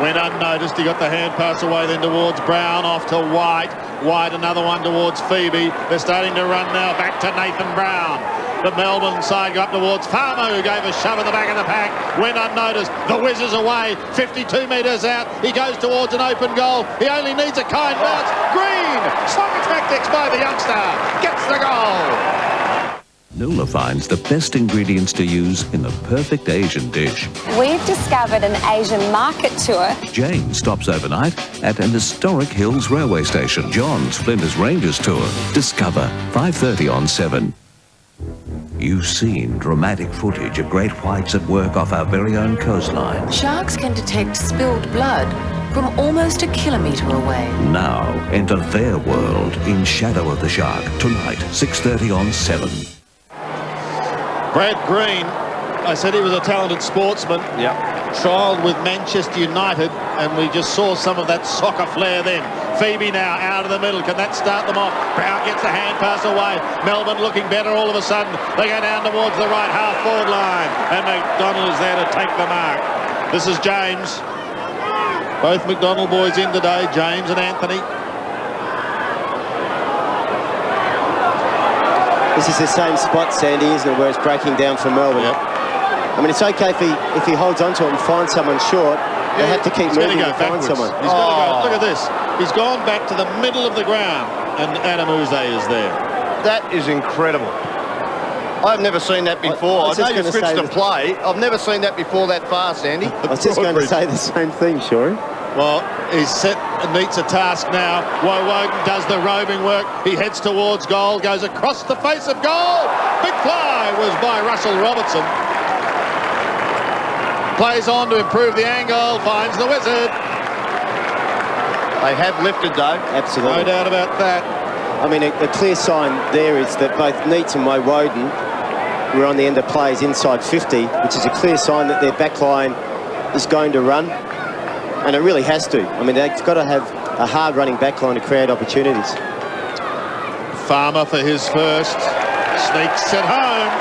Went unnoticed. He got the hand pass away, then towards Brown, off to White. White, another one towards Phoebe. They're starting to run now back to Nathan Brown. The Melbourne side go up towards Farmer, who gave a shove at the back of the pack. Went unnoticed. The whiz is away. 52 metres out. He goes towards an open goal. He only needs a kind bounce. Green! Soccer tactics by the youngster. Gets the goal. Nula finds the best ingredients to use in the perfect Asian dish. We've discovered an Asian market tour. Jane stops overnight at an historic Hills railway station. John's Flinders Rangers tour. Discover 5:30 on 7. You've seen dramatic footage of great whites at work off our very own coastline. Sharks can detect spilled blood from almost a kilometre away. Now enter their world in Shadow of the Shark. Tonight, 6:30 on 7. Brad Green, I said he was a talented sportsman. Trialled with Manchester United, and we just saw some of that soccer flair then. Phoebe now out of the middle. Can that start them off? Brown gets the hand pass away. Melbourne looking better all of a sudden. They go down towards the right half forward line, and McDonald is there to take the mark. This is James. Both McDonald boys in today, James and Anthony. This is the same spot, Sandy, isn't it, where it's breaking down for Melbourne. I mean, it's okay if he holds on to it and finds someone short. They have to keep moving to find someone. He's got to go. Look at this. He's gone back to the middle of the ground, and Adam Uze is there. That is incredible. I've never seen that before. I know you're switched to play. I've never seen that before that far, Sandy. I was just going to say the same thing, Shorey. Well, he's set and meets a task now. Woden does the roving work. He heads towards goal, goes across the face of goal. Big fly was by Russell Robertson. Plays on to improve the angle, finds the wizard. They have lifted, though. Absolutely. No doubt about that. I mean, a clear sign there is that both Neitz and Woden were on the end of plays inside 50, which is a clear sign that their back line is going to run. And it really has to. I mean, they've got to have a hard-running back line to create opportunities. Farmer for his first. Sneaks it home.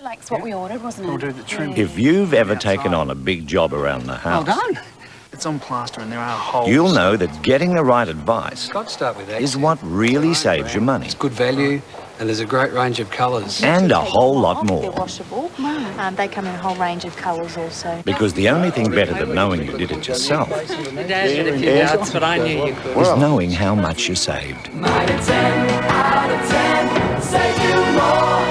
Likes what we ordered, wasn't it? If you've ever taken on a big job around the house, Well done. It's on plaster and there are holes. you'll know that getting the right advice Got to start with that. is what really saves you money. It's good value and there's a great range of colours. And a whole lot They're more. washable. They come in a whole range of colours also. Because the only thing better than knowing you did it yourself That's what I knew you could. is knowing how much you saved. 9 out of 10, out of 10, save you more.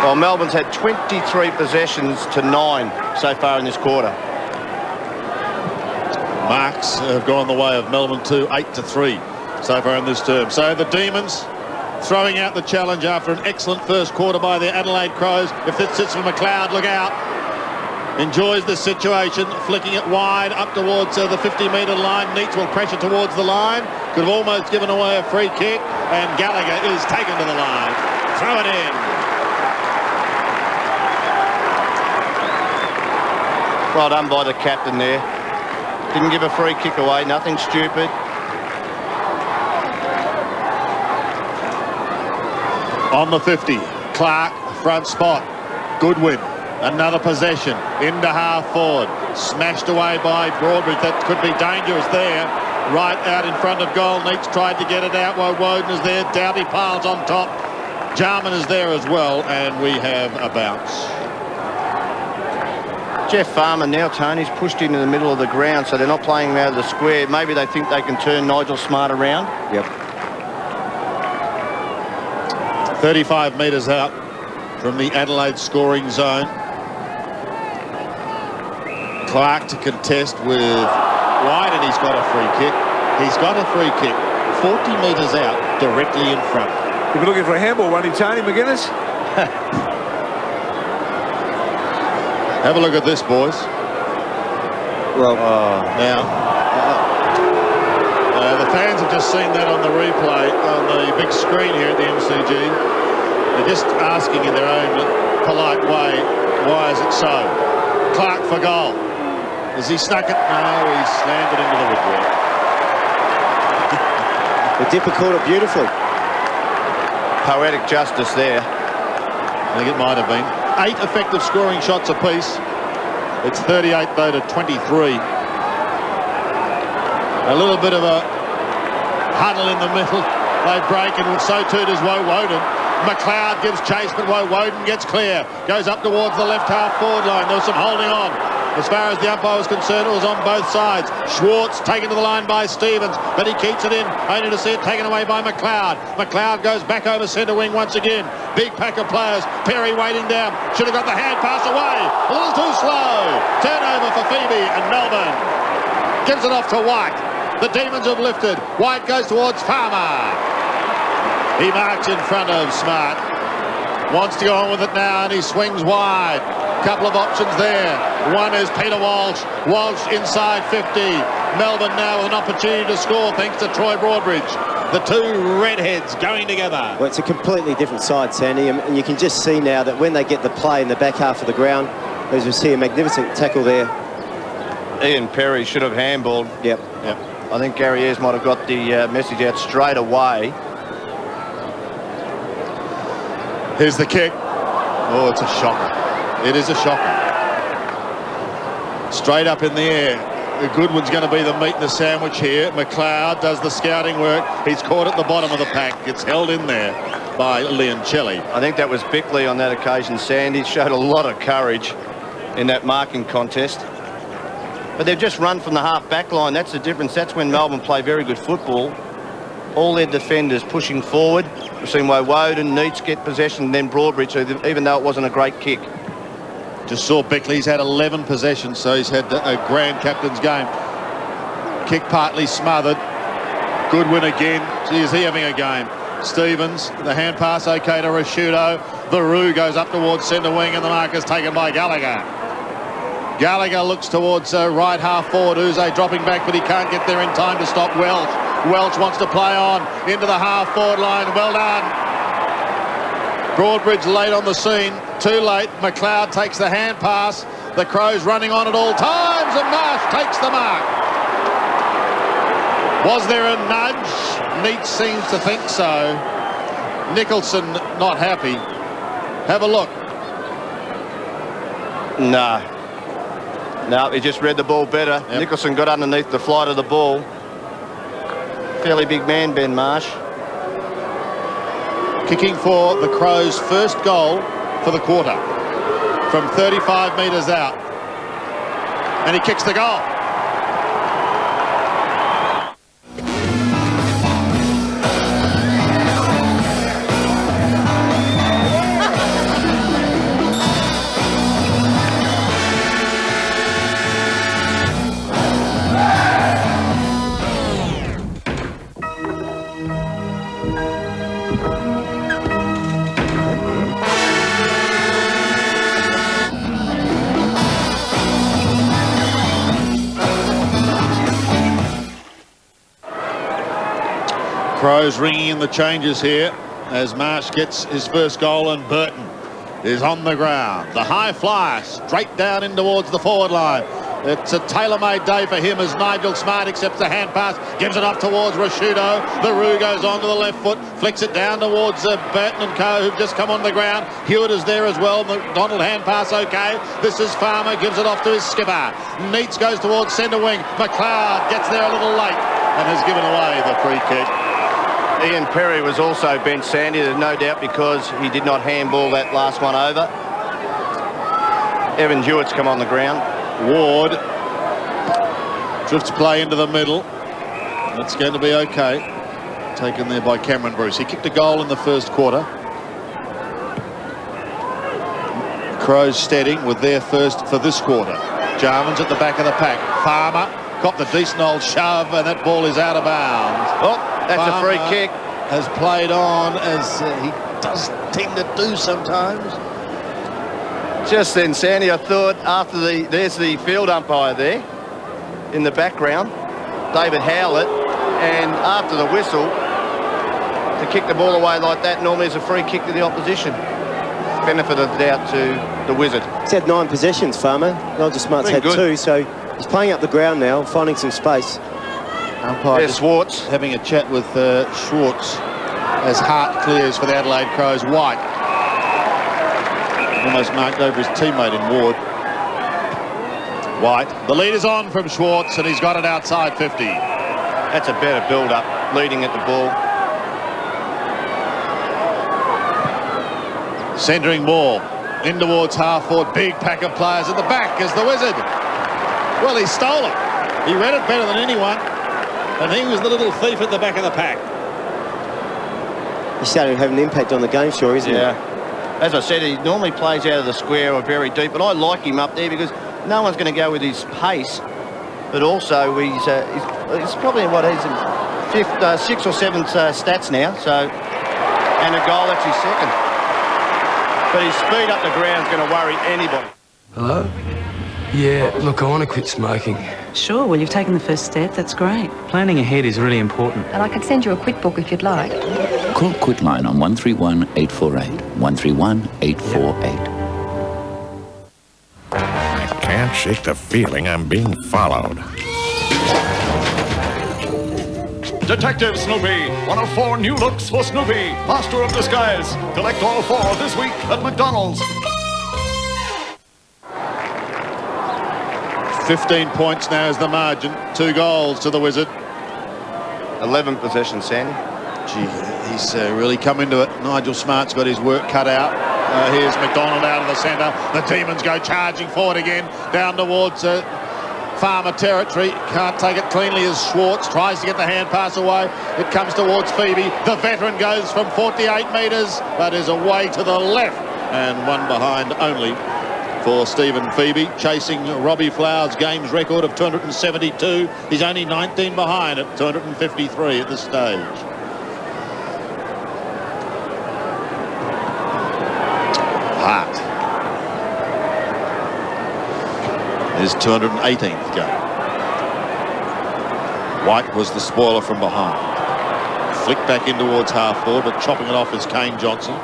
Well, Melbourne's had 23 possessions to 9 so far in this quarter. Marks have gone the way of Melbourne 2, 8-3 so far in this term. So the Demons throwing out the challenge after an excellent first quarter by the Adelaide Crows. If this sits for McLeod, look out. Enjoys the situation, flicking it wide up towards the 50-metre line. Neitz will pressure towards the line. Could have almost given away a free kick. And Gallagher is taken to the line. Throw it in. Well done by the captain there. Didn't give a free kick away, nothing stupid. On the 50, Clark, front spot. Goodwin, another possession, into half forward. Smashed away by Broadbridge. That could be dangerous there. Right out in front of goal. Neitz tried to get it out while Woden is there. Doughty piles on top. Jarman is there as well, and we have a bounce. Jeff Farmer now, Tony's pushed into the middle of the ground, so they're not playing him out of the square. Maybe they think they can turn Nigel Smart around. Yep. 35 metres out from the Adelaide scoring zone. Clark to contest with White, and he's got a free kick. He's got a free kick 40 metres out, directly in front. You've been looking for a handball, won't he, Tony McGuinness? Have a look at this, boys. Well, now, the fans have just seen that on the replay, on the big screen here at the MCG. They're just asking in their own polite way, why is it so? Clark for goal. Has he snuck it? No, he slammed it into the woodwork. the Dipper caught it beautifully. Poetic justice there. I think it might have been. 8 effective scoring shots apiece. It's 38 though to 23. A little bit of a huddle in the middle. They break, and so too does Woden. McLeod gives chase, but Woden gets clear. Goes up towards the left half forward line. There was some holding on. As far as the umpire was concerned, it was on both sides. Schwartz taken to the line by Stevens, but he keeps it in, only to see it taken away by McLeod. McLeod goes back over centre wing once again. Big pack of players. Perry waiting down. Should have got the hand pass away. A little too slow. Turnover for Phoebe, and Melbourne gives it off to White. The Demons have lifted. White goes towards Farmer. He marks in front of Smart. Wants to go on with it now, and he swings wide. Couple of options there. One is Peter Walsh. Walsh inside 50. Melbourne now with an opportunity to score thanks to Troy Broadbridge. The two redheads going together. Well, it's a completely different side, Sandy, and you can just see now that when they get the play in the back half of the ground, as we see a magnificent tackle there. Ian Perry should have handballed. Yep. I think Gary Ayres might have got the message out straight away. Here's the kick. Oh, it's a shocker. It is a shocker. Straight up in the air. The Goodwin's going to be the meat in the sandwich here. McLeod does the scouting work. He's caught at the bottom of the pack. It's held in there by Leoncelli. I think that was Bickley on that occasion, Sandy. Showed a lot of courage in that marking contest. But they've just run from the half-back line. That's the difference. That's when Melbourne play very good football. All their defenders pushing forward. We've seen Woden, Neitz get possession, and then Broadbridge, even though it wasn't a great kick. Just saw Beckley's had 11 possessions, so he's had a grand captain's game. Kick partly smothered. Good win again. Gee, is he having a game? Stevens, the hand pass okay to Rashudo. The Roo goes up towards centre wing, and the mark is taken by Gallagher. Gallagher looks towards right half forward. Uze dropping back, but he can't get there in time to stop Welch. Welch wants to play on into the half forward line. Well done. Broadbridge late on the scene. Too late. McLeod takes the hand pass. The Crows running on at all times, and Marsh takes the mark. Was there a nudge? Neitz seems to think so. Nicholson not happy. Have a look. No, he just read the ball better. Yep. Nicholson got underneath the flight of the ball. Fairly big man, Ben Marsh. Kicking for the Crows' first goal for the quarter from 35 metres out. And he kicks the goal. Crows ringing in the changes here as Marsh gets his first goal, and Burton is on the ground. The high flyer straight down in towards the forward line. It's a tailor-made day for him as Nigel Smart accepts the hand pass, gives it off towards Rashudo. The Roo goes on to the left foot, flicks it down towards Burton and co, who've just come on the ground. Hewitt is there as well. McDonald hand pass okay. This is Farmer, gives it off to his skipper. Neitz goes towards centre wing. McLeod gets there a little late and has given away the free kick. Ian Perry was also benched, Sandy, there's no doubt, because he did not handball that last one over. Evan Hewitt's come on the ground. Ward drifts play into the middle. That's going to be okay. Taken there by Cameron Bruce. He kicked a goal in the first quarter. Crows steadying with their first for this quarter. Jarman's at the back of the pack. Farmer got the decent old shove, and that ball is out of bounds. Oh, that's Farmer a free kick. Has played on as he does tend to do sometimes. Just then, Sandy, I thought after there's the field umpire there in the background, David Howlett, and after the whistle, to kick the ball away like that normally is a free kick to the opposition. Benefit of the doubt to the Wizard. He's had 9 possessions, Farmer. Nigel Smart's had good. 2, so he's playing up the ground now, finding some space. Umpire There's Schwartz. Having a chat with Schwartz as Hart clears for the Adelaide Crows. White almost marked over his teammate in Ward. White. The lead is on from Schwartz, and he's got it outside 50. That's a better build-up, leading at the ball. Centering ball in towards half forward. Big pack of players at the back as the Wizard. Well, he stole it. He read it better than anyone, and he was the little thief at the back of the pack. He's starting to have an impact on the game, sure, isn't he? Yeah. As I said, he normally plays out of the square or very deep, but I like him up there because no one's going to go with his pace, but also he's probably what he's in fifth, 6 or 7 stats now, so, and a goal, that's his second. But his speed up the ground is going to worry anybody. Hello? Yeah, look, I want to quit smoking. Sure, well, you've taken the first step. That's great. Planning ahead is really important. And I could send you a quit book if you'd like. Call Quitline on 131 848. 131 848. I can't shake the feeling I'm being followed. Detective Snoopy, one of 4 new looks for Snoopy, Master of Disguise. Collect all 4 this week at McDonald's. 15 points now is the margin. 2 goals to the Wizard. 11 possessions, Sandy. Gee, he's really come into it. Nigel Smart's got his work cut out. Here's McDonald out of the centre. The Demons go charging forward again, down towards Farmer territory. Can't take it cleanly as Schwartz tries to get the hand pass away. It comes towards Phoebe. The veteran goes from 48 metres, but is away to the left. And one behind only for Stephen Phoebe, chasing Robbie Flowers' games record of 272. He's only 19 behind at 253 at this stage. Hart. His 218th game. White was the spoiler from behind. Flicked back in towards half forward, but chopping it off is Kane Johnson.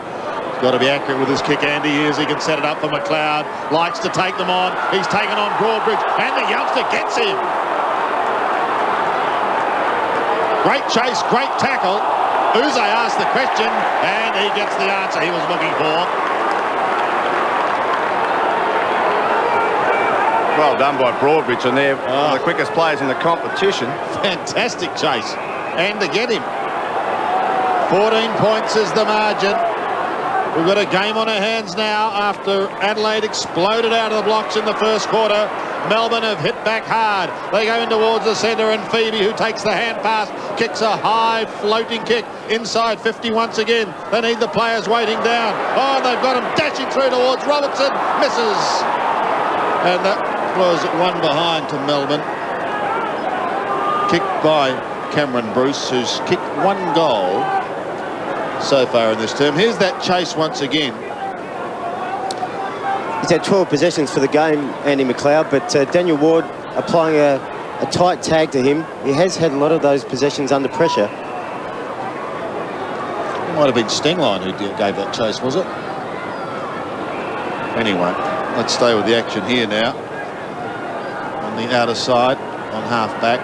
Got to be accurate with his kick, Andy. He can set it up for McLeod. Likes to take them on. He's taken on Broadbridge, and the youngster gets him. Great chase, great tackle. Uze asked the question, and he gets the answer he was looking for. Well done by Broadbridge, and they're one of the quickest players in the competition. Fantastic chase, and to get him. 14 points is the margin. We've got a game on our hands now after Adelaide exploded out of the blocks in the first quarter. Melbourne have hit back hard. They go in towards the centre, and Phoebe, who takes the hand pass, kicks a high floating kick inside 50 once again. They need the players waiting down. Oh, and they've got him dashing through towards Robertson. Misses. And that was one behind to Melbourne. Kicked by Cameron Bruce, who's kicked one goal so far in this term. Here's that chase once again. He's had 12 possessions for the game, Andy McLeod, but Daniel Ward applying a tight tag to him. He has had a lot of those possessions under pressure. It might have been Stengline who gave that chase, was it? Anyway, let's stay with the action here now. On the outer side, on half-back.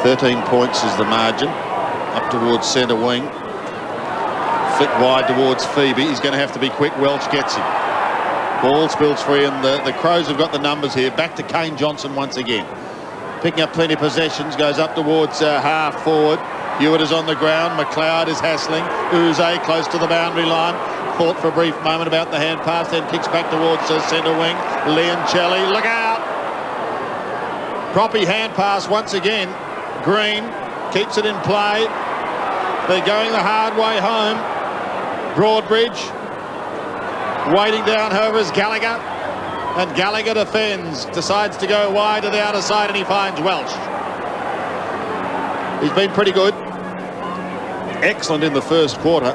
13 points is the margin. Up towards centre wing. Flick wide towards Phoebe. He's going to have to be quick. Welch gets him. Ball spills free, and the Crows have got the numbers here. Back to Kane Johnson once again. Picking up plenty of possessions. Goes up towards half forward. Hewitt is on the ground. McLeod is hassling. Uze close to the boundary line. Thought for a brief moment about the hand pass, then kicks back towards centre wing. Leoncelli, look out! Proppy hand pass once again. Green keeps it in play. They're going the hard way home. Broadbridge waiting down, however, is Gallagher, and Gallagher defends, decides to go wide to the outer side, and he finds Welch. He's been pretty good, excellent in the first quarter,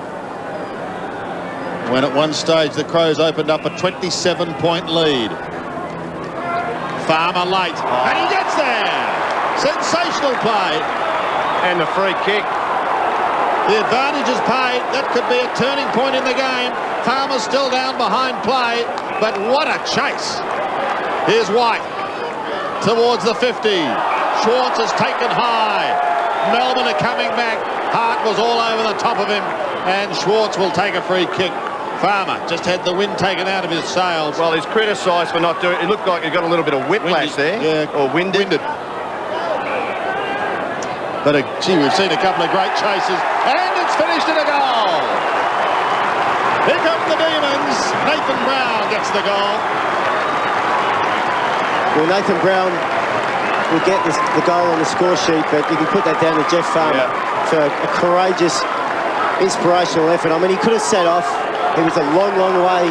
when at one stage the Crows opened up a 27-point lead. Farmer late, and he gets there. Sensational play. And the free kick. The advantage is paid. That could be a turning point in the game. Farmer's still down behind play, but what a chase. Here's White towards the 50. Schwartz is taken high. Melbourne are coming back. Hart was all over the top of him, and Schwartz will take a free kick. Farmer just had the wind taken out of his sails. Well, he's criticised for not doing it. It looked like he got a little bit of whiplash there. Yeah, or winded. But gee, we've seen a couple of great chases, and it's finished in a goal. Here come the Demons. Nathan Brown gets the goal. Well, Nathan Brown will get the goal on the score sheet, but you can put that down to Jeff Farmer for a courageous, inspirational effort. I mean, he could have set off. He was a long, long way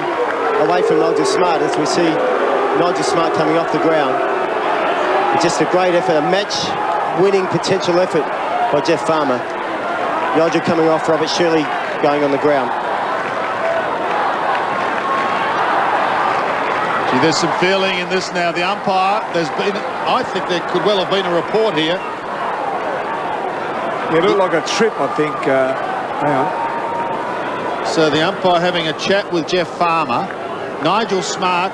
away from Nigel Smart, as we see Nigel Smart coming off the ground. Just a great effort, a match-winning potential effort by Jeff Farmer. Nigel coming off, Robert Shirley going on the ground. Gee, there's some feeling in this now. The umpire, I think there could well have been a report here. Yeah, it looked like a trip, I think. Hang on. So the umpire having a chat with Jeff Farmer. Nigel Smart,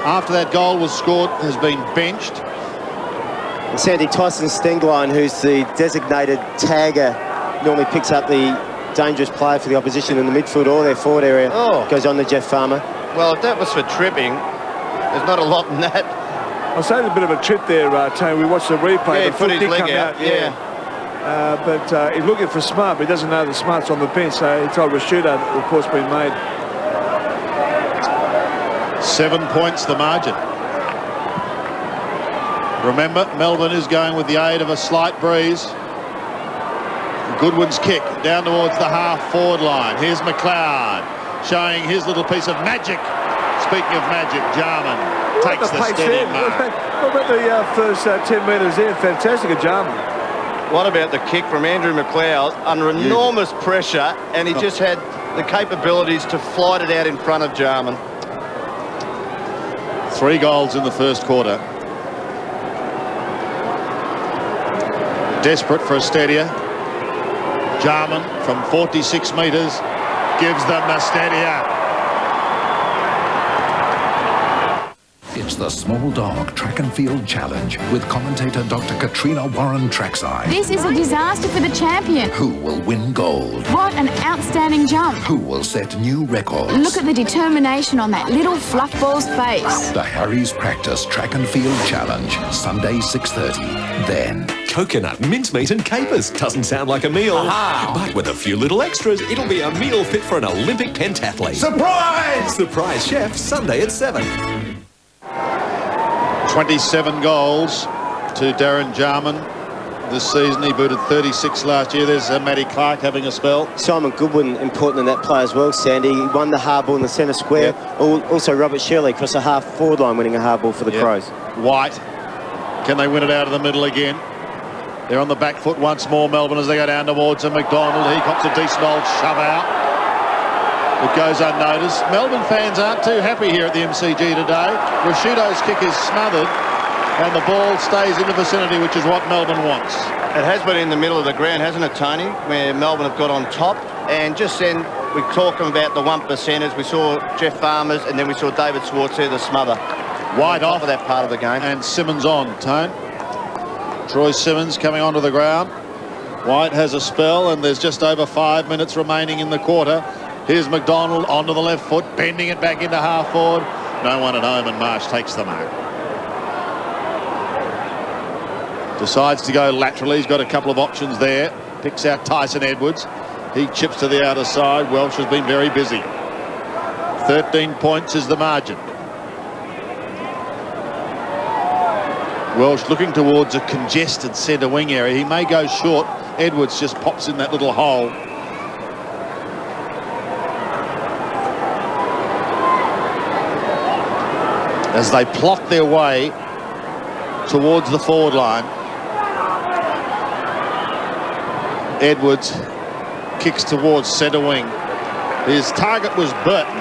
after that goal was scored, has been benched. And Sandy Tyson Stengline, who's the designated tagger, normally picks up the dangerous player for the opposition in the midfield or their forward area. Goes on to Jeff Farmer. Well, if that was for tripping, there's not a lot in that. I'll say there's a bit of a trip there, Tony. We watched the replay. Yeah, the he put his leg out. But he's looking for Smart, but he doesn't know the Smart's on the bench, so he told Rashuda the report's been made. 7 points the margin. Remember, Melbourne is going with the aid of a slight breeze. Goodwin's kick down towards the half-forward line. Here's McLeod showing his little piece of magic. Speaking of magic, Jarman takes the steady mark. What about the first 10 metres there? Fantastic at Jarman. What about the kick from Andrew McLeod under enormous pressure, and he just had the capabilities to flight it out in front of Jarman. 3 goals in the first quarter. Desperate for a steadier. Jarman from 46 metres gives them the steadier. It's the Small Dog Track and Field Challenge with commentator Dr. Katrina Warren Trackside. This is a disaster for the champion. Who will win gold? What an outstanding jump. Who will set new records? Look at the determination on that little fluffball's face. The Harry's Practice Track and Field Challenge, Sunday 6:30. Then coconut, mincemeat and capers. Doesn't sound like a meal. Aha. But with a few little extras, it'll be a meal fit for an Olympic pentathlete. Surprise! Surprise Chef, Sunday at 7. 27 goals to Darren Jarman this season. He booted 36 last year. There's Matty Clark having a spell. Simon Goodwin important in that play as well, Sandy. He won the hard ball in the centre square. Yep. Also Robert Shirley across the half-forward line winning a hard ball for the Crows. White, can they win it out of the middle again? They're on the back foot once more, Melbourne, as they go down towards a McDonald. He cops a decent old shove out. It goes unnoticed. Melbourne fans aren't too happy here at the MCG today. Rashido's kick is smothered and the ball stays in the vicinity, which is what Melbourne wants. It has been in the middle of the ground, hasn't it, Tony, where Melbourne have got on top. And just then, we're talking about the 1%ers. We saw Jeff Farmers and then we saw David Swartz there, the smother. White off of that part of the game. And Simmons on, Tone. Troy Simmons coming onto the ground. White has a spell and there's just over 5 minutes remaining in the quarter. Here's McDonald onto the left foot, bending it back into half forward. No one at home and Marsh takes the mark. Decides to go laterally. He's got a couple of options there. Picks out Tyson Edwards. He chips to the outer side. Welsh has been very busy. 13 points is the margin. Welsh looking towards a congested centre wing area. He may go short. Edwards just pops in that little hole. As they plot their way towards the forward line. Edwards kicks towards centre wing. His target was Burton.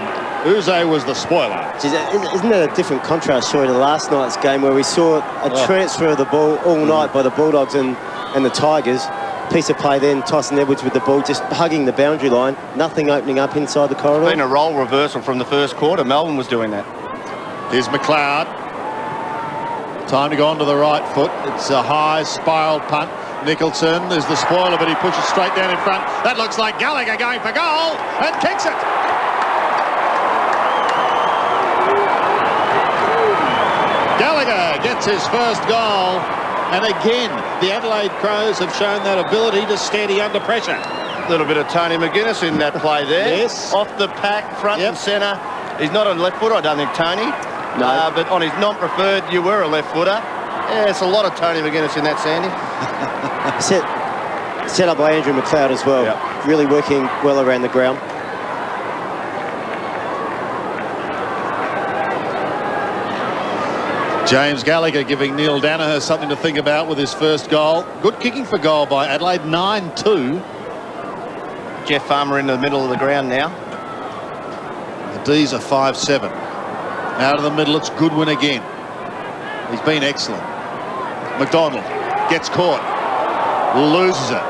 Uze was the spoiler. Isn't that a different contrast, Troy, to last night's game where we saw a transfer of the ball all night by the Bulldogs and the Tigers? Piece of play then, Tyson Edwards with the ball, just hugging the boundary line. Nothing opening up inside the corridor. Been a role reversal from the first quarter. Melbourne was doing that. Here's McLeod. Time to go onto the right foot. It's a high spiral punt. Nicholson is the spoiler, but he pushes straight down in front. That looks like Gallagher going for goal and kicks it. Gallagher gets his first goal. And again, the Adelaide Crows have shown that ability to steady under pressure. A little bit of Tony McGuinness in that play there. Yes. Off the pack, front and centre. He's not a left footer, I don't think, Tony. No. But on his non-preferred, you were a left footer. Yeah, it's a lot of Tony McGuinness in that, Sandy. Set up by Andrew McLeod as well. Yep. Really working well around the ground. James Gallagher giving Neil Danaher something to think about with his first goal. Good kicking for goal by Adelaide, 9-2. Jeff Farmer in the middle of the ground now. The D's are 5-7. Out of the middle, it's Goodwin again. He's been excellent. McDonald gets caught. Loses it.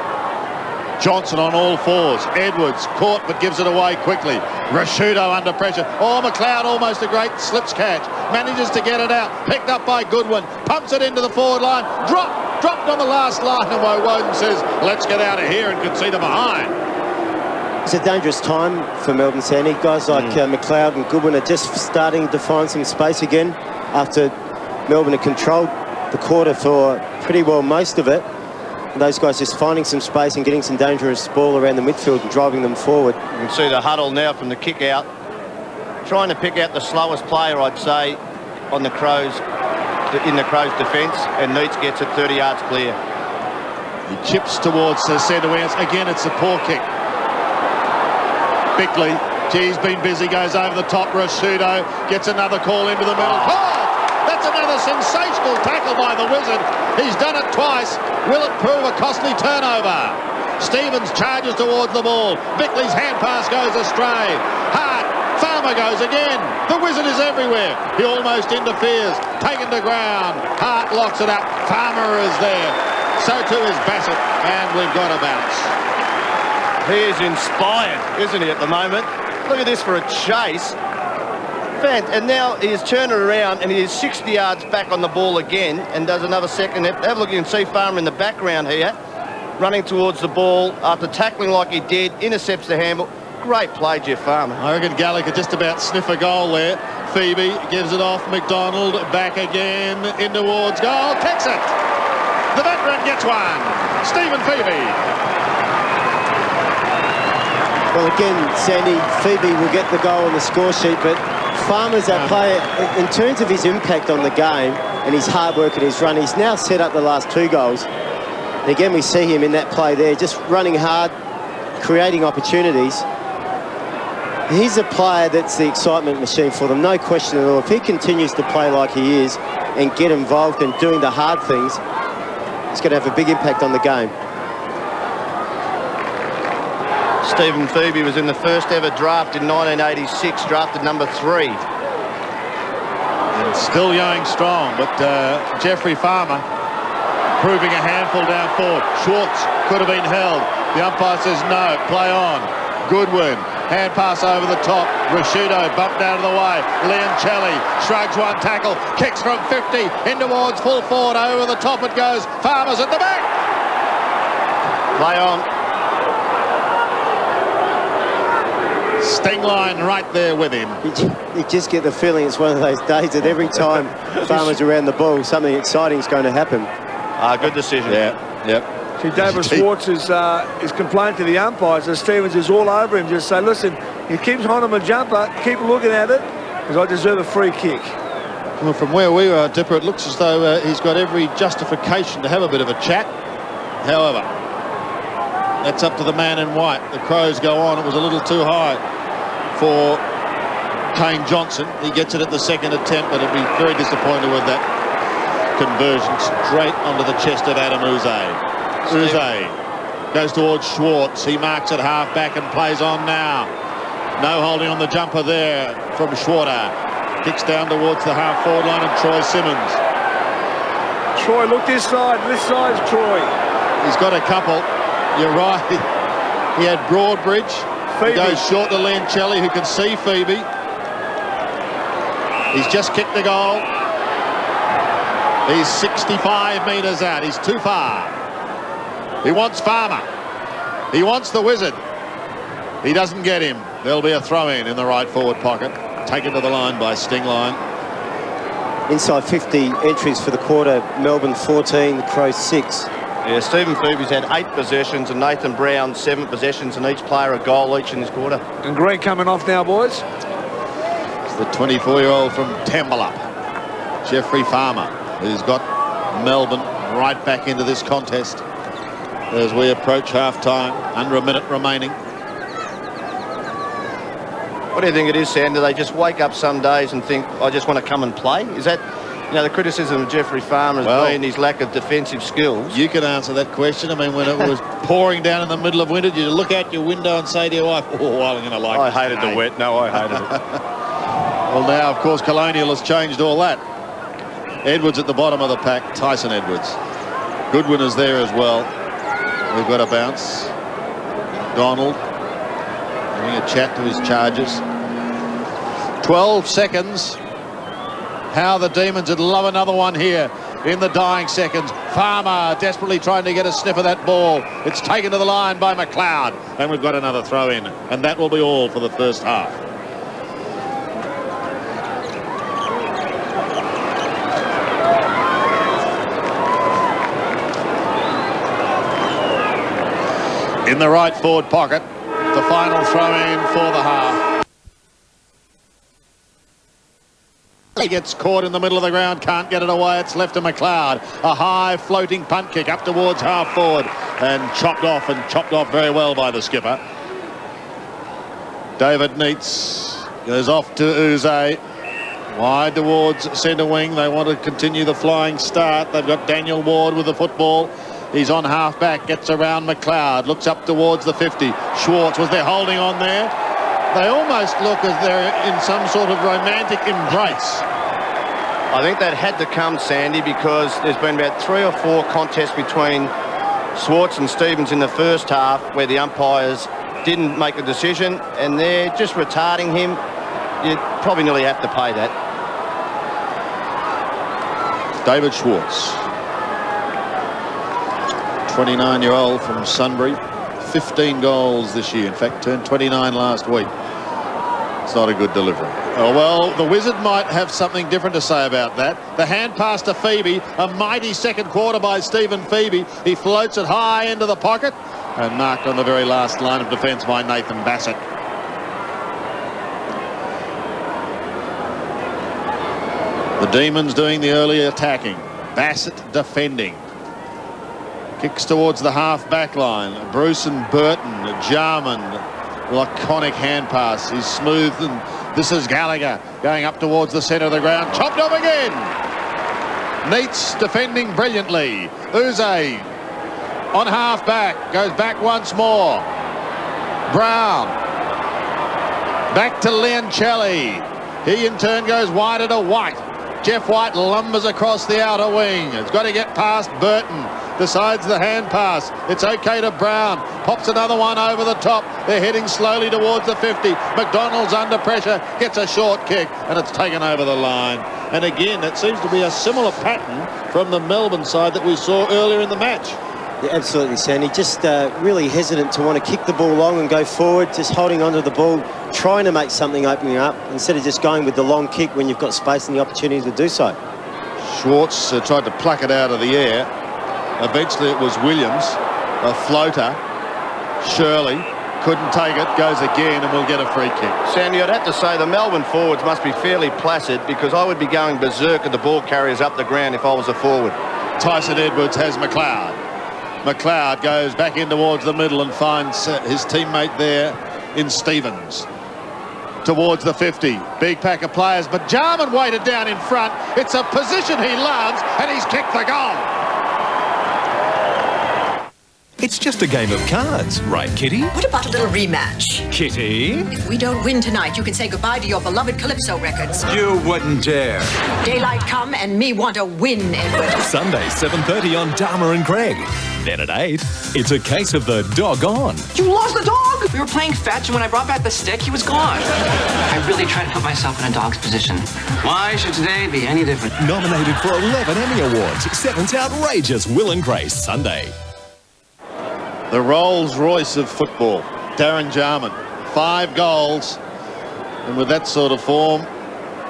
Johnson on all fours. Edwards caught but gives it away quickly. Rashudo under pressure. Oh, McLeod almost a great slips catch. Manages to get it out. Picked up by Goodwin. Pumps it into the forward line. Dropped on the last line. And Woden says, let's get out of here and concede a behind. It's a dangerous time for Melbourne, Sandy. Guys like McLeod and Goodwin are just starting to find some space again after Melbourne had controlled the quarter for pretty well most of it. And those guys just finding some space and getting some dangerous ball around the midfield and driving them forward. You can see the huddle now from the kick out. trying to pick out the slowest player, I'd say, on the Crows, in the Crows' defence, and Neitz gets it 30 yards clear. He chips towards the centre wings. Again, it's a poor kick. Bickley, he's been busy, goes over the top. Rashudo gets another call into the middle. Oh! That's another sensational tackle by the Wizard. He's done it twice. Will it prove a costly turnover? Stevens charges towards the ball. Bickley's hand pass goes astray. Hart, Farmer goes again. The Wizard is everywhere. He almost interferes. Taken to ground. Hart locks it up. Farmer is there. So too is Bassett. And we've got a bounce. He is inspired, isn't he, at the moment? Look at this for a chase. And now he is turning around and he is 60 yards back on the ball again and does another second. Have a look, you can see Farmer in the background here, running towards the ball after tackling like he did, intercepts the handball. Great play, Jeff Farmer. I reckon Gallagher just about sniff a goal there. Phoebe gives it off. McDonald back again in towards goal. Takes it. The veteran gets one. Stephen Phoebe. Well, again, Sandy, Phoebe will get the goal on the score sheet, but Farmer's that player, in terms of his impact on the game and his hard work and his run, he's now set up the last 2 goals. And again, we see him in that play there, just running hard, creating opportunities. He's a player that's the excitement machine for them, no question at all. If he continues to play like he is and get involved in doing the hard things, it's going to have a big impact on the game. Stephen Phoebe was in the first ever draft in 1986, drafted number 3. And still going strong, but Jeffrey Farmer proving a handful down forward. Schwartz could have been held. The umpire says no, play on. Goodwin, hand pass over the top. Rashudo bumped out of the way. Leoncelli shrugs one tackle, kicks from 50 in towards full forward. Over the top it goes. Farmer's at the back. Play on. Stingline right there with him. You just get the feeling it's one of those days that every time Farmer's around the ball, something exciting is going to happen. Good decision. Yeah, yep. See, David Schwartz is complaining to the umpires, and Stevens is all over him, just say, listen, he keeps on him a jumper, keep looking at it, because I deserve a free kick. Well, from where we are, Dipper, it looks as though he's got every justification to have a bit of a chat. However, that's up to the man in white. The Crows go on. It was a little too high for Kane Johnson. He gets it at the second attempt, but he'll be very disappointed with that conversion straight onto the chest of Adam Uze. Uze goes towards Schwartz. He marks it half back and plays on now. No holding on the jumper there from Schwarter. Kicks down towards the half-forward line of Troy Simmons. Troy, look this side. This side's Troy. He's got a couple. You're right. He had Broadbridge. He goes short to Leoncelli, who can see Phoebe. He's just kicked the goal. He's 65 metres out. He's too far. He wants Farmer. He wants the Wizard. He doesn't get him. There'll be a throw-in in the right forward pocket. Taken to the line by Stingline. Inside 50 entries for the quarter. Melbourne 14, the Crows 6. Yeah, Stephen Phoebe's had 8 possessions and Nathan Brown 7 possessions, and each player a goal each in this quarter. And Green coming off now, boys. It's the 24-year-old from Tambalup, Jeffrey Farmer, who's got Melbourne right back into this contest as we approach half-time, under a minute remaining. What do you think it is, Sam? Do they just wake up some days and think, I just want to come and play? Is that, you know, the criticism of Jeffrey Farmer has been his lack of defensive skills? You can answer that question. I mean, when it was pouring down in the middle of winter, you look out your window and say to your wife, oh, I'm going to like I hated the wet. No, I hated it. Well, now, of course, Colonial has changed all that. Edwards at the bottom of the pack, Tyson Edwards. Goodwin is there as well. We've got a bounce. Donald having a chat to his charges. 12 seconds. How the Demons would love another one here in the dying seconds. Farmer desperately trying to get a sniff of that ball. It's taken to the line by McLeod. And we've got another throw in. And that will be all for the first half. In the right forward pocket, the final throw in for the half. He gets caught in the middle of the ground, can't get it away. It's left to McLeod. A high floating punt kick up towards half forward and chopped off very well by the skipper. David Neitz goes off to Uze. Wide towards centre wing. They want to continue the flying start. They've got Daniel Ward with the football. He's on half back, gets around McLeod, looks up towards the 50. Schwartz, was there holding on there? They almost look as they're in some sort of romantic embrace. I think that had to come, Sandy, because there's been about 3 or 4 contests between Schwartz and Stevens in the first half where the umpires didn't make a decision, and they're just retarding him. You probably nearly have to pay that. David Schwartz, 29-year-old from Sunbury, 15 goals this year. In fact, turned 29 last week. It's not a good delivery. Oh, well, the Wizard might have something different to say about that. The hand pass to Phoebe, a mighty second quarter by Stephen Phoebe. He floats it high into the pocket and marked on the very last line of defence by Nathan Bassett. The Demons doing the early attacking. Bassett defending. Kicks towards the half-back line. Bruce and Burton, Jarman, laconic hand pass. He's smooth, and this is Gallagher going up towards the centre of the ground. Chopped off again. Neitz defending brilliantly. Uze on half-back, goes back once more. Brown. Back to Leoncelli. He in turn goes wider to White. Jeff White lumbers across the outer wing. It's got to get past Burton. Decides the hand pass. It's okay to Brown. Pops another one over the top. They're heading slowly towards the 50. McDonald's under pressure. Gets a short kick and it's taken over the line. And again, it seems to be a similar pattern from the Melbourne side that we saw earlier in the match. Yeah, absolutely, Sandy. Just really hesitant to want to kick the ball long and go forward, just holding onto the ball, trying to make something opening up instead of just going with the long kick when you've got space and the opportunity to do so. Schwartz tried to pluck it out of the air. Eventually it was Williams, a floater. Shirley couldn't take it, goes again, and we'll get a free kick. Sandy, I'd have to say the Melbourne forwards must be fairly placid, because I would be going berserk at the ball carriers up the ground if I was a forward. Tyson Edwards has McLeod. McLeod goes back in towards the middle and finds his teammate there in Stevens. Towards the 50. Big pack of players, but Jarman weighted down in front. It's a position he loves, and he's kicked the goal. It's just a game of cards, right, Kitty? What about a little rematch? Kitty? If we don't win tonight, you can say goodbye to your beloved Calypso records. You wouldn't dare. Daylight come and me want to win, Edward. Sunday, 7:30 on Dharma and Greg. Then at 8, it's a case of the doggone. You lost the dog! We were playing fetch, and when I brought back the stick, he was gone. I really tried to put myself in a dog's position. Why should today be any different? Nominated for 11 Emmy Awards. 7's outrageous Will and Grace Sunday. The Rolls-Royce of football, Darren Jarman, 5 goals, and with that sort of form,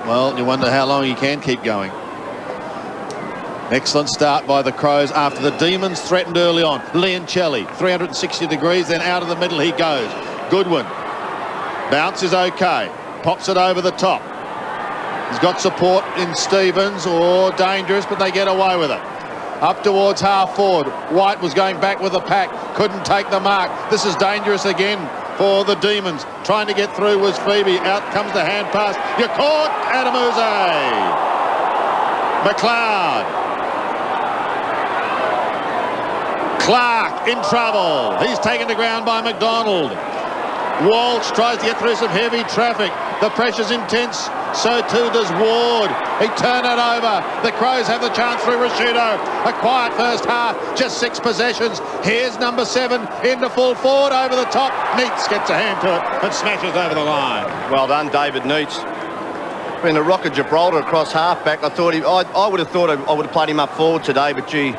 well, you wonder how long he can keep going. Excellent start by the Crows after the Demons threatened early on. Leoncelli, 360 degrees, then out of the middle he goes. Goodwin, bounce is okay, pops it over the top. He's got support in Stevens, or dangerous, but they get away with it. Up towards half forward. White was going back with the pack. Couldn't take the mark. This is dangerous again for the Demons. Trying to get through was Phoebe. Out comes the hand pass. You're caught, Adam Uze. McLeod. Clark in trouble. He's taken to ground by McDonald. Walsh tries to get through some heavy traffic. The pressure's intense. So too does Ward. He turned it over. The Crows have the chance through Rashido. A quiet first half. Just 6 possessions. Here's number 7 into full forward over the top. Neitz gets a hand to it and smashes over the line. Well done, David Neitz. Been the Rock of Gibraltar across half-back. I thought I would have thought I would have played him up forward today, but gee,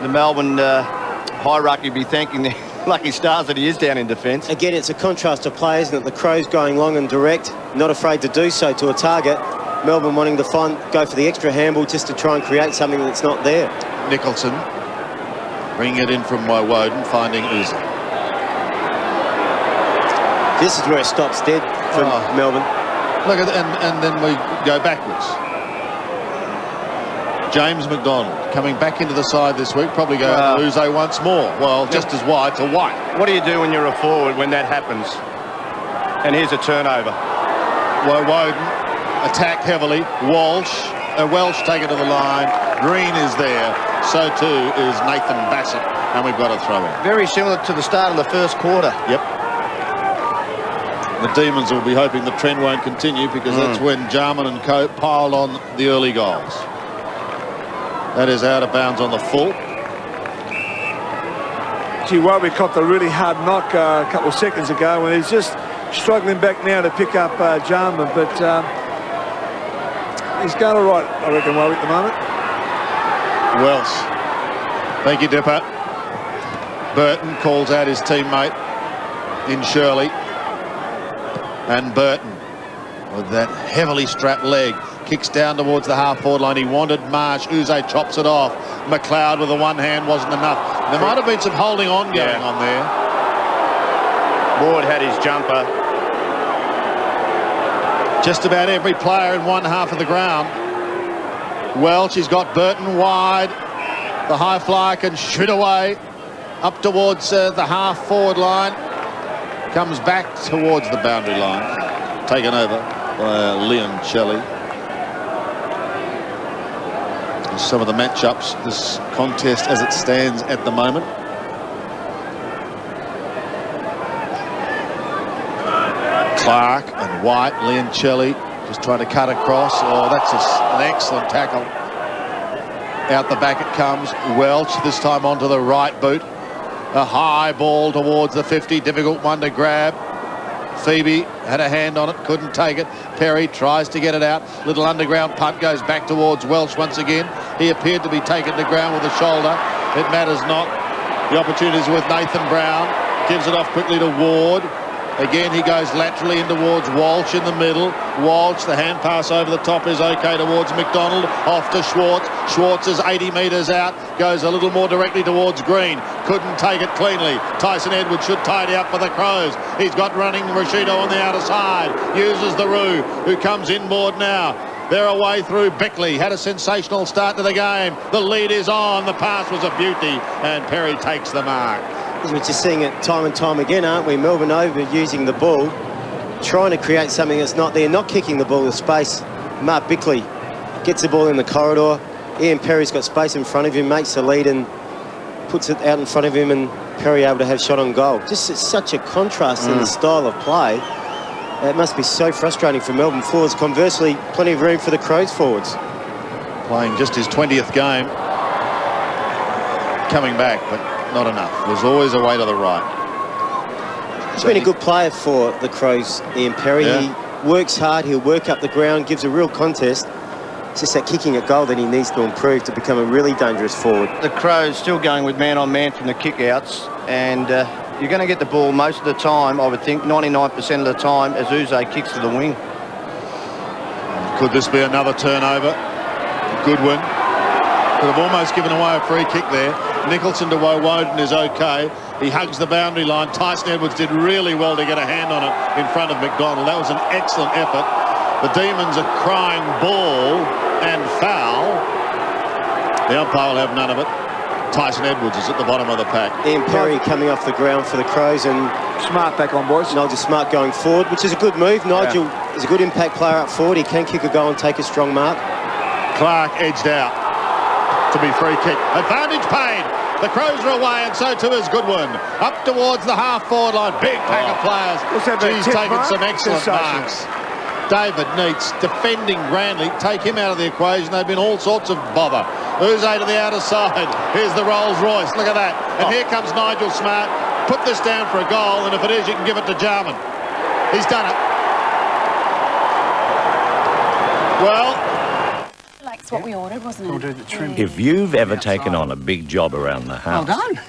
the Melbourne hierarchy would be thanking the lucky stars that he is down in defence. Again, it's a contrast of play, isn't it? The Crows going long and direct, not afraid to do so to a target. Melbourne wanting to go for the extra handball just to try and create something that's not there. Nicholson bringing it in from Woden, finding Uze. This is where it stops dead from Melbourne. Look at and then we go backwards. James McDonald coming back into the side this week, probably going to Uzo once more. Well, just as wide to White. What do you do when you're a forward when that happens? And here's a turnover. Woden attack heavily. Welsh taken to the line. Green is there. So too is Nathan Bassett. And we've got a throw in. Very similar to the start of the first quarter. Yep. The Demons will be hoping the trend won't continue because that's when Jarman and co piled on the early goals. That is out of bounds on the full. Gee, Warwick copped a really hard knock a couple of seconds ago, and he's just struggling back now to pick up Jarman, but he's going all right, I reckon, Warwick, at the moment. Welsh. Thank you, Dipper. Burton calls out his teammate in Shirley. And Burton, with that heavily strapped leg, kicks down towards the half-forward line. He wanted Marsh. Uze chops it off. McLeod with the one hand wasn't enough. There might have been some holding on going on there. Ward had his jumper. Just about every player in one half of the ground. Welch, he's got Burton wide. The high flyer can shoot away up towards the half-forward line. Comes back towards the boundary line. Taken over by Leon Shelley. Some of the matchups, this contest as it stands at the moment. Clark and White, Leoncelli just trying to cut across. Oh, that's an excellent tackle. Out the back it comes. Welch this time onto the right boot. A high ball towards the 50, difficult one to grab. Phoebe had a hand on it, couldn't take it. Perry tries to get it out. Little underground punt goes back towards Welsh once again. He appeared to be taken to ground with a shoulder. It matters not. The opportunity is with Nathan Brown. Gives it off quickly to Ward. Again, he goes laterally in towards Walsh in the middle. Walsh, the hand pass over the top is okay towards McDonald. Off to Schwartz. Schwartz is 80 metres out. Goes a little more directly towards Green. Couldn't take it cleanly. Tyson Edwards should tidy up for the Crows. He's got running Rashido on the outer side. Uses the Roo, who comes inboard now. They're away through Bickley. Had a sensational start to the game. The lead is on. The pass was a beauty. And Perry takes the mark. We're just seeing it time and time again, aren't we? Melbourne overusing the ball, trying to create something that's not there, not kicking the ball to space. Mark Bickley gets the ball in the corridor. Ian Perry's got space in front of him, makes the lead and puts it out in front of him, and Perry able to have shot on goal. Just it's such a contrast in the style of play. It must be so frustrating for Melbourne forwards. Conversely, plenty of room for the Crows forwards. Playing just his 20th game. Coming back, but not enough. There's always a way to the right. He's been a good player for the Crows, Ian Perry. Yeah. He works hard, he'll work up the ground, gives a real contest. It's just that kicking at goal that he needs to improve to become a really dangerous forward. The Crows still going with man-on-man from the kick-outs, and you're going to get the ball most of the time, I would think, 99% of the time, as Uze kicks to the wing. Could this be another turnover? Goodwin could have almost given away a free kick there. Nicholson to Woden is okay. He hugs the boundary line. Tyson Edwards did really well to get a hand on it in front of McDonald. That was an excellent effort. The Demons are crying ball and foul. The umpire will have none of it. Tyson Edwards is at the bottom of the pack. Ian Perry coming off the ground for the Crows, and Smart back on, boys. Nigel Smart going forward, which is a good move. Nigel is a good impact player up forward. He can kick a goal and take a strong mark. Clark edged out to be free kick. Advantage paid. The Crows are away, and so too is Goodwin. Up towards the half-forward line. Big pack of players. He's taken some excellent marks. David Neitz defending grandly. Take him out of the equation. They've been all sorts of bother. Uze to the outer side. Here's the Rolls Royce. Look at that. And here comes Nigel Smart. Put this down for a goal, and if it is, you can give it to Jarman. He's done it. Well, That's what we ordered, wasn't it? Ordered the trim. If you've ever taken on a big job around the house, Well done.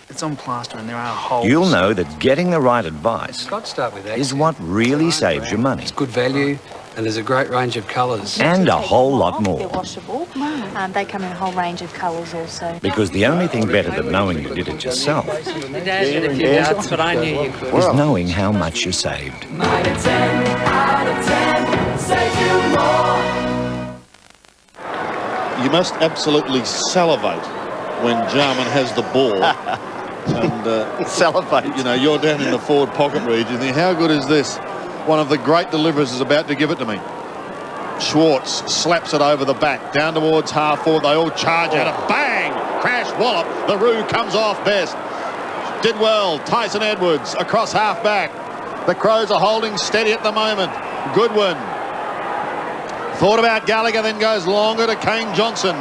It's on plaster and there are holes. you'll know that getting the right advice Got to start with that. is what really saves your money. It's good value and there's a great range of colours. And a whole lot They're more. washable. They come in a whole range of colours also. Because the only thing better than knowing you did it yourself That's what I knew you could. is knowing how much you saved. 9 and 10 out of 10. say do more. You must absolutely salivate when Jarman has the ball. And salivate. You know, you're down in the forward pocket region. You think, how good is this? One of the great deliverers is about to give it to me. Schwartz slaps it over the back, down towards half forward. They all charge at it. Bang! Crash, wallop. The Roo comes off best. Did well. Tyson Edwards across half back. The Crows are holding steady at the moment. Goodwin. Thought about Gallagher, then goes longer to Kane Johnson.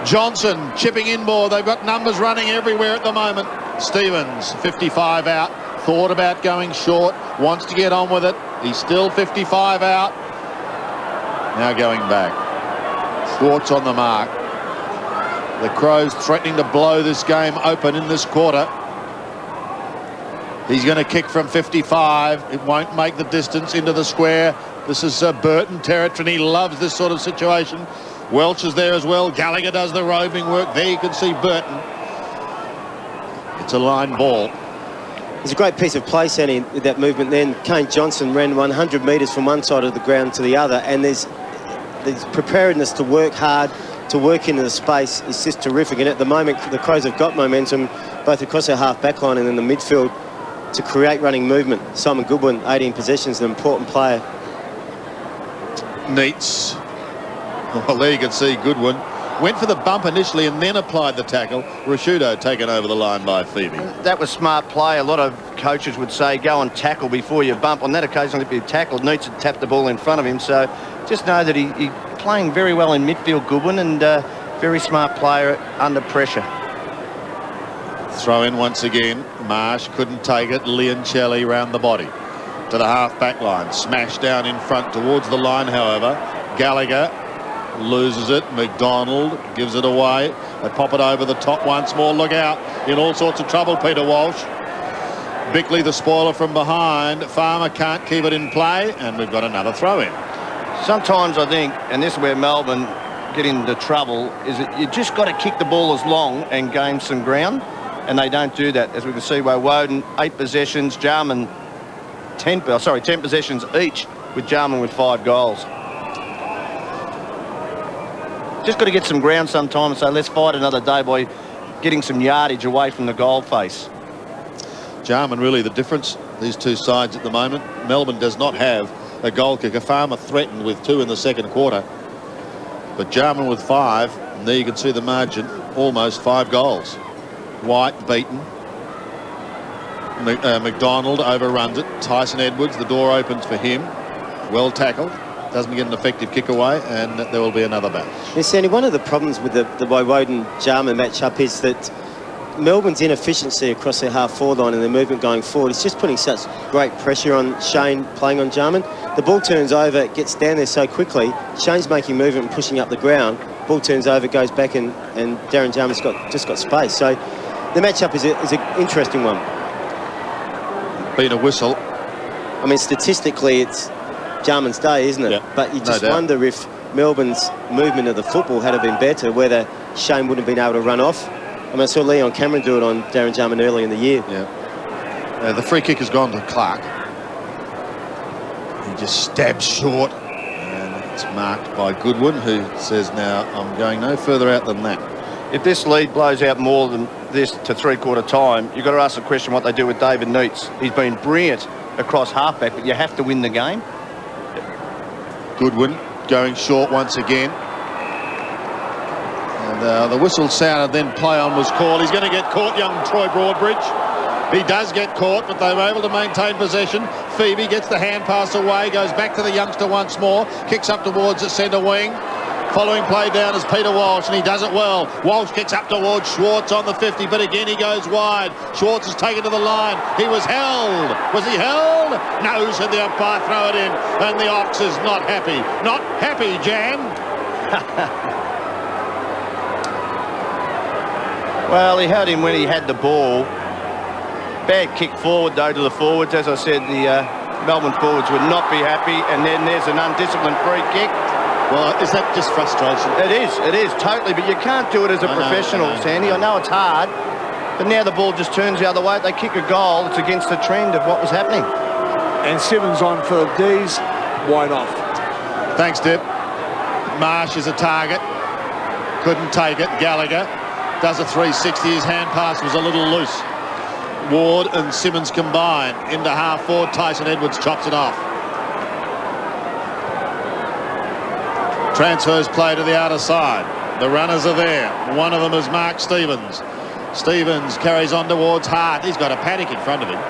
Johnson chipping inboard. They've got numbers running everywhere at the moment. Stevens, 55 out. Thought about going short. Wants to get on with it. He's still 55 out. Now going back. Schwartz on the mark. The Crows threatening to blow this game open in this quarter. He's going to kick from 55. It won't make the distance into the square. This is Burton territory, and he loves this sort of situation. Welch is there as well. Gallagher does the roving work. There you can see Burton. It's a line ball. It's a great piece of play, Sandy, with that movement then. Kane Johnson ran 100 metres from one side of the ground to the other, and there's preparedness to work hard, to work into the space is just terrific. And at the moment, the Crows have got momentum both across their half-back line and in the midfield to create running movement. Simon Goodwin, 18 possessions, an important player. Neats. Well, there you can see Goodwin. Went for the bump initially and then applied the tackle. Rashudo taken over the line by Phoebe. That was smart play. A lot of coaches would say go and tackle before you bump. On that occasion, if he tackled, needs to tap the ball in front of him. So just know that he's playing very well in midfield, Goodwin, and very smart player under pressure. Throw in once again. Marsh couldn't take it. Leoncelli round the body to the half-back line. Smashed down in front towards the line, however. Gallagher loses it. McDonald gives it away. They pop it over the top once more. Look out. In all sorts of trouble, Peter Walsh. Bickley, the spoiler from behind. Farmer can't keep it in play, and we've got another throw-in. Sometimes I think, and this is where Melbourne get into trouble, is that you just got to kick the ball as long and gain some ground, and they don't do that. As we can see by Woden, 8 possessions, Jarman 10 possessions each, with Jarman with 5 goals. Just got to get some ground sometimes, so let's fight another day by getting some yardage away from the goal face. Jarman really the difference, these two sides at the moment. Melbourne does not have a goal kicker. Farmer threatened with 2 in the second quarter, but Jarman with 5, and there you can see the margin, almost 5 goals. White beaten. McDonald overruns it. Tyson Edwards, the door opens for him. Well tackled. Doesn't get an effective kick away, and there will be another back. Yeah, Sandy, one of the problems with the Woden-Jarman match-up is that Melbourne's inefficiency across their half-forward line and their movement going forward is just putting such great pressure on Shane playing on Jarman. The ball turns over, it gets down there so quickly. Shane's making movement and pushing up the ground. Ball turns over, goes back, and Darren Jarman's just got space. So the match-up is an interesting one. Been a whistle. I mean, statistically, it's Jarman's day, isn't it? Yep, but you just no doubt. wonder if Melbourne's movement of the football had been better, whether Shane wouldn't have been able to run off. I mean, I saw Leon Cameron do it on Darren Jarman early in the year. Yeah. The free kick has gone to Clark. He just stabs short, and it's marked by Goodwin, who says, now, I'm going no further out than that. If this lead blows out more than this to three-quarter time, you've got to ask the question what they do with David Neitz. He's been brilliant across halfback, but you have to win the game. Goodwin going short once again. And the whistle sounded, then play on was called. He's going to get caught, young Troy Broadbridge. He does get caught, but they were able to maintain possession. Phoebe gets the hand pass away, goes back to the youngster once more, kicks up towards the centre wing. Following play down is Peter Walsh, and he does it well. Walsh kicks up towards Schwartz on the 50, but again he goes wide. Schwartz is taken to the line. He was held. Was he held? No, said the umpire, throw it in. And the Ox is not happy. Not happy, Jan. Well, he held him when he had the ball. Bad kick forward, though, to the forwards. As I said, the Melbourne forwards would not be happy. And then there's an undisciplined free kick. Well, is that just frustration? It is, totally. But you can't do it as a professional, Sandy. I know it's hard. But now the ball just turns the other way. They kick a goal. It's against the trend of what was happening. And Simmons on for the D's. wide off. Thanks, Dip. Marsh is a target. Couldn't take it. Gallagher does a 360. His hand pass was a little loose. Ward and Simmons combine into half forward. Tyson Edwards chops it off. Transfers play to the outer side. The runners are there. One of them is Mark Stevens. Stevens carries on towards Hart. He's got a paddock in front of him.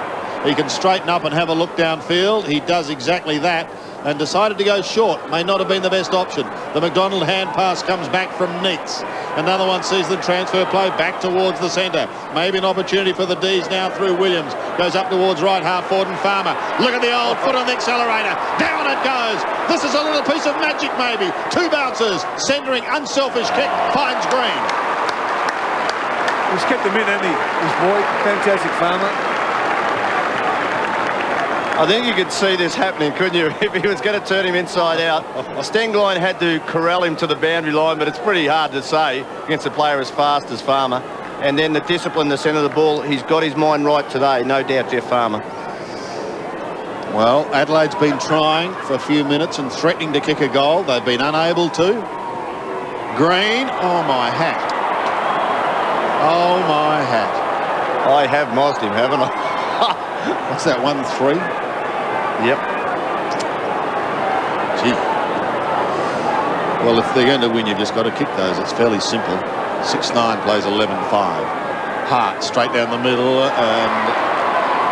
He can straighten up and have a look downfield. He does exactly that and decided to go short. May not have been the best option. The McDonald hand pass comes back from Neitz. Another one sees the transfer play back towards the centre. Maybe an opportunity for the D's now through Williams. Goes up towards right half forward and Farmer. Look at the old foot on the accelerator. Down it goes. This is a little piece of magic maybe. Two bounces. Centering, unselfish kick. Finds Green. He's kept him in, hasn't he? This boy. Fantastic Farmer. I think you could see this happening, couldn't you? If he was going to turn him inside out. Stenglein had to corral him to the boundary line, but it's pretty hard to say against a player as fast as Farmer. And then the discipline, the centre of the ball, he's got his mind right today, no doubt, Jeff Farmer. Well, Adelaide's been trying for a few minutes and threatening to kick a goal. They've been unable to. Green, oh my hat. Oh my hat. I have mossed him, haven't I? What's that, 1-3? Yep. Gee. Well, if they're going to win, you've just got to kick those. It's fairly simple. 6-9 plays 11-5. Hart straight down the middle and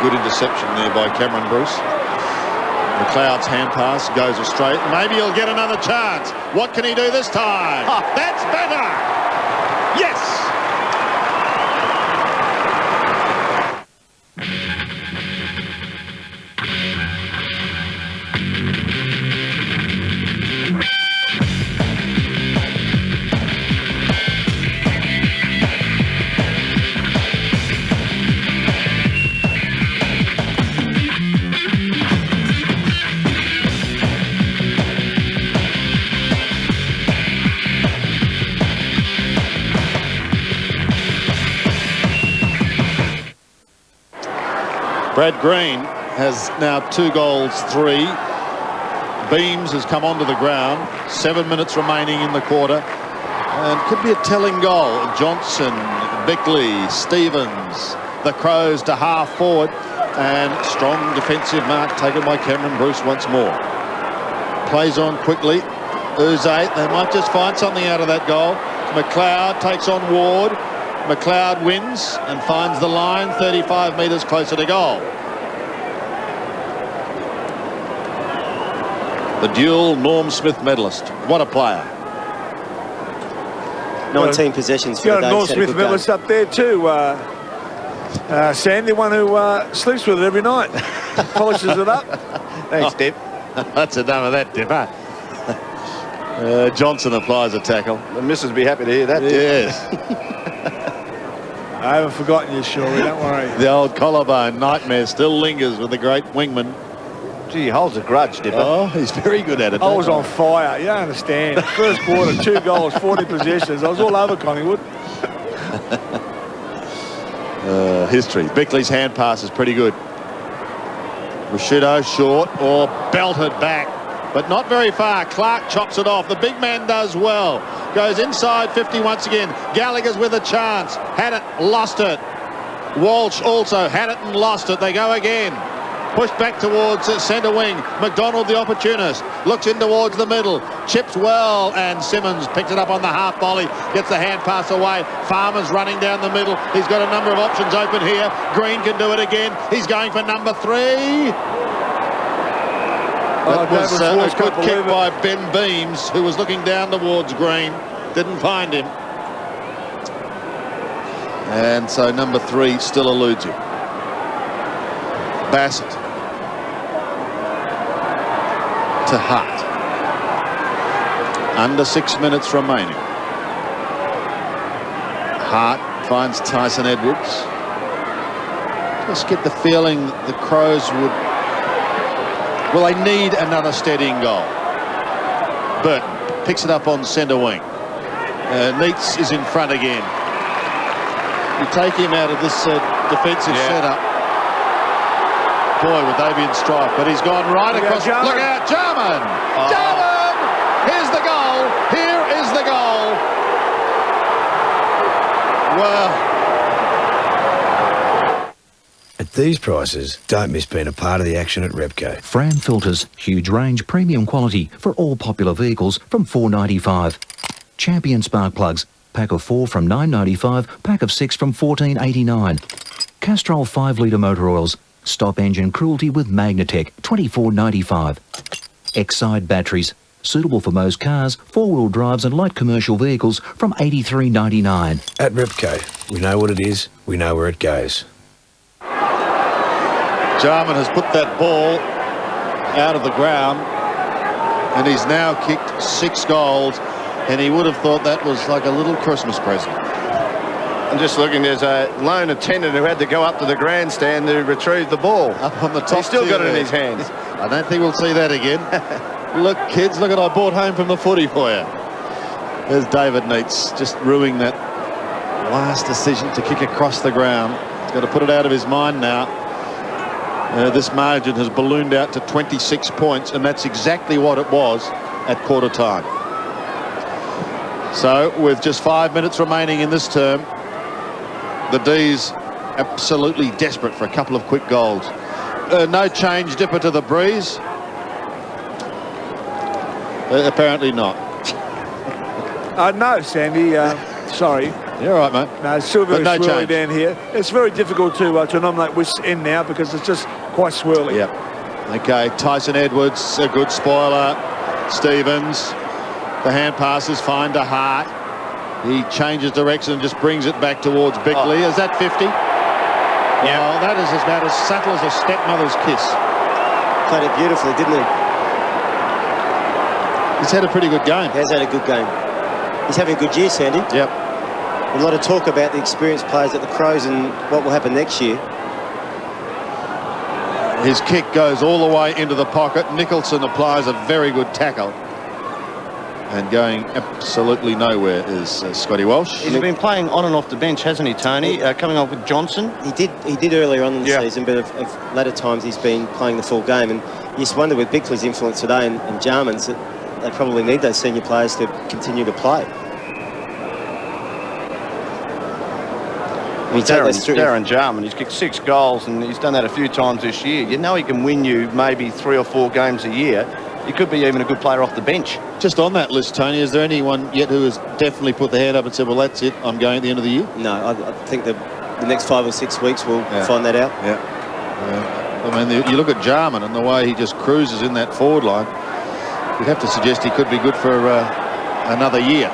good interception there by Cameron Bruce. McLeod's hand pass goes astray. Maybe he'll get another chance. What can he do this time? That's better. Yes. Brad Green has now 2 goals, 3. Beams has come onto the ground. 7 minutes remaining in the quarter. And could be a telling goal. Johnson, Bickley, Stevens, the Crows to half forward. And strong defensive mark taken by Cameron Bruce once more. Plays on quickly. Uze, they might just find something out of that goal. McLeod takes on Ward. McLeod wins and finds the line 35 metres closer to goal. The dual Norm Smith medalist. What a player. 19 possessions for the day. Norm Smith medalist up there too. Sam, the one who sleeps with it every night. Polishes it up. Thanks, Dip. That's enough of that, Dip, huh? Johnson applies a tackle. The missus will be happy to hear that. Yes. I haven't forgotten you, Shirley, don't worry. The old collarbone nightmare still lingers with the great wingman. Gee, he holds a grudge, Dipper. Oh, he's very good at it. I was on fire. You don't understand. First quarter, 2 goals, 40 possessions. I was all over Collingwood. History. Bickley's hand pass is pretty good. Rashido short or belted back, but not very far. Clark chops it off. The big man does well. Goes inside 50 once again. Gallagher's with a chance. Had it, lost it. Walsh also had it and lost it. They go again. Pushed back towards centre wing. McDonald, the opportunist, looks in towards the middle. Chips well, and Simmons picks it up on the half volley. Gets the hand pass away. Farmer's running down the middle. He's got a number of options open here. Green can do it again. He's going for number 3. That was a good kick by Ben Beams, who was looking down towards Green. Didn't find him. And so number 3 still eludes him. Bassett to Hart. Under 6 minutes remaining. Hart finds Tyson Edwards. Just get the feeling the Crows would... Well, they need another steadying goal. Burton picks it up on centre wing. Neitz is in front again. You take him out of this defensive setup. Boy, would they be in strife. But he's gone right across. Jarman. Look out, Jarman! Oh. Jarman! Here's the goal. Here is the goal. Well, at these prices, don't miss being a part of the action at Repco. Fram filters, huge range, premium quality for all popular vehicles from $4.95. Champion spark plugs, pack of 4 from $9.95, pack of 6 from $14.89. Castrol 5-litre motor oils, stop engine cruelty with Magnatech, $24.95. X-Side batteries, suitable for most cars, 4-wheel drives and light commercial vehicles from $83.99. At Repco, we know what it is, we know where it goes. Jarman has put that ball out of the ground and he's now kicked 6 goals, and he would have thought that was like a little Christmas present. I'm just looking, there's a lone attendant who had to go up to the grandstand to retrieve the ball. Up on the top. He's still got it in there. his hands. I don't think we'll see that again. Look, kids, look at I brought home from the footy for you. There's David Neitz just ruining that last decision to kick across the ground. He's got to put it out of his mind now. This margin has ballooned out to 26 points, and that's exactly what it was at quarter time. So with just 5 minutes remaining in this term, the D's absolutely desperate for a couple of quick goals. No change dipper to the breeze. Apparently not. No, Sandy. Sorry. You're all right, mate. No, it's still very no swirly change down here. It's very difficult to nominate which end now because it's just quite swirly. Yep. Okay, Tyson Edwards, a good spoiler. Stevens, the hand passes fine to Hart. He changes direction and just brings it back towards Bickley. Is that 50? Yeah. Oh, that is about as subtle as a stepmother's kiss. Played it beautifully, didn't he? He's had a pretty good game. He has had a good game. He's having a good year, Sandy. Yep. A lot of talk about the experienced players at the Crows and what will happen next year. His kick goes all the way into the pocket. Nicholson applies a very good tackle. And going absolutely nowhere is Scotty Walsh. He's been playing on and off the bench, hasn't he, Tony? Coming off with Johnson. He did earlier on in the season, but of later times he's been playing the full game. And you just wonder with Bickley's influence today and Jarman's that they probably need those senior players to continue to play. Darren Jarman, he's kicked 6 goals and he's done that a few times this year. You know he can win you maybe 3 or 4 games a year. He could be even a good player off the bench. Just on that list, Tony, is there anyone yet who has definitely put their hand up and said, well, that's it, I'm going at the end of the year? No, I think the next 5 or 6 weeks we'll find that out. Yeah. I mean, you look at Jarman and the way he just cruises in that forward line, you'd have to suggest he could be good for another year.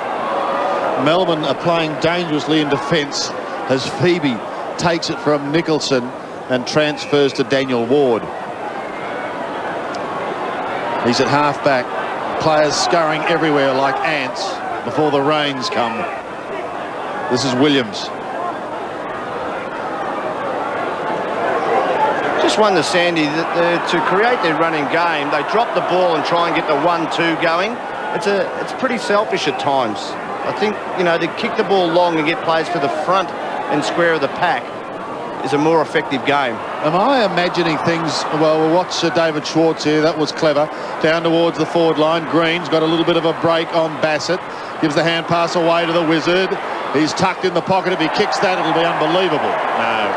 Melbourne are playing dangerously in defence as Phoebe takes it from Nicholson and transfers to Daniel Ward. He's at half-back. Players scurrying everywhere like ants before the rains come. This is Williams. Just wonder, Sandy, that to create their running game, they drop the ball and try and get the 1-2 going. It's pretty selfish at times. I think, you know, to kick the ball long and get players to the front and square of the pack is a more effective game. Am I imagining things? Well, we'll watch David Schwartz here. That was clever. Down towards the forward line. Green's got a little bit of a break on Bassett. Gives the hand pass away to the Wizard. He's tucked in the pocket. If he kicks that, it'll be unbelievable. No.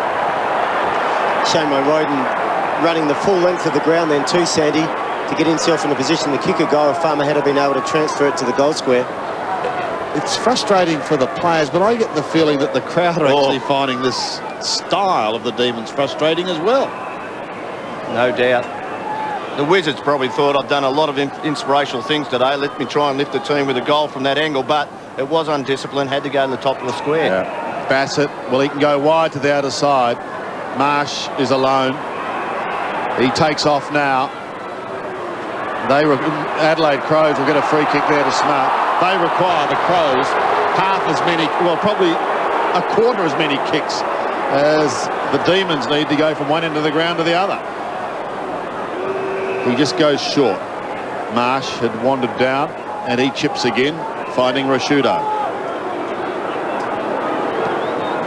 Shane Roden running the full length of the ground then too, Sandy, to get himself in a position to kick a goal if Farmer had been able to transfer it to the goal square. It's frustrating for the players, but I get the feeling that the crowd are actually finding this style of the Demons frustrating as well. No doubt. The Wizards probably thought, I've done a lot of inspirational things today. Let me try and lift the team with a goal from that angle, but it was undisciplined, had to go to the top of the square. Yeah. Bassett, well, he can go wide to the outer side. Marsh is alone. He takes off now. Adelaide Crows will get a free kick there to Smart. They require, the Crows, half as many, well, probably a quarter as many kicks as the Demons need to go from one end of the ground to the other. He just goes short. Marsh had wandered down and he chips again, finding Rashudo.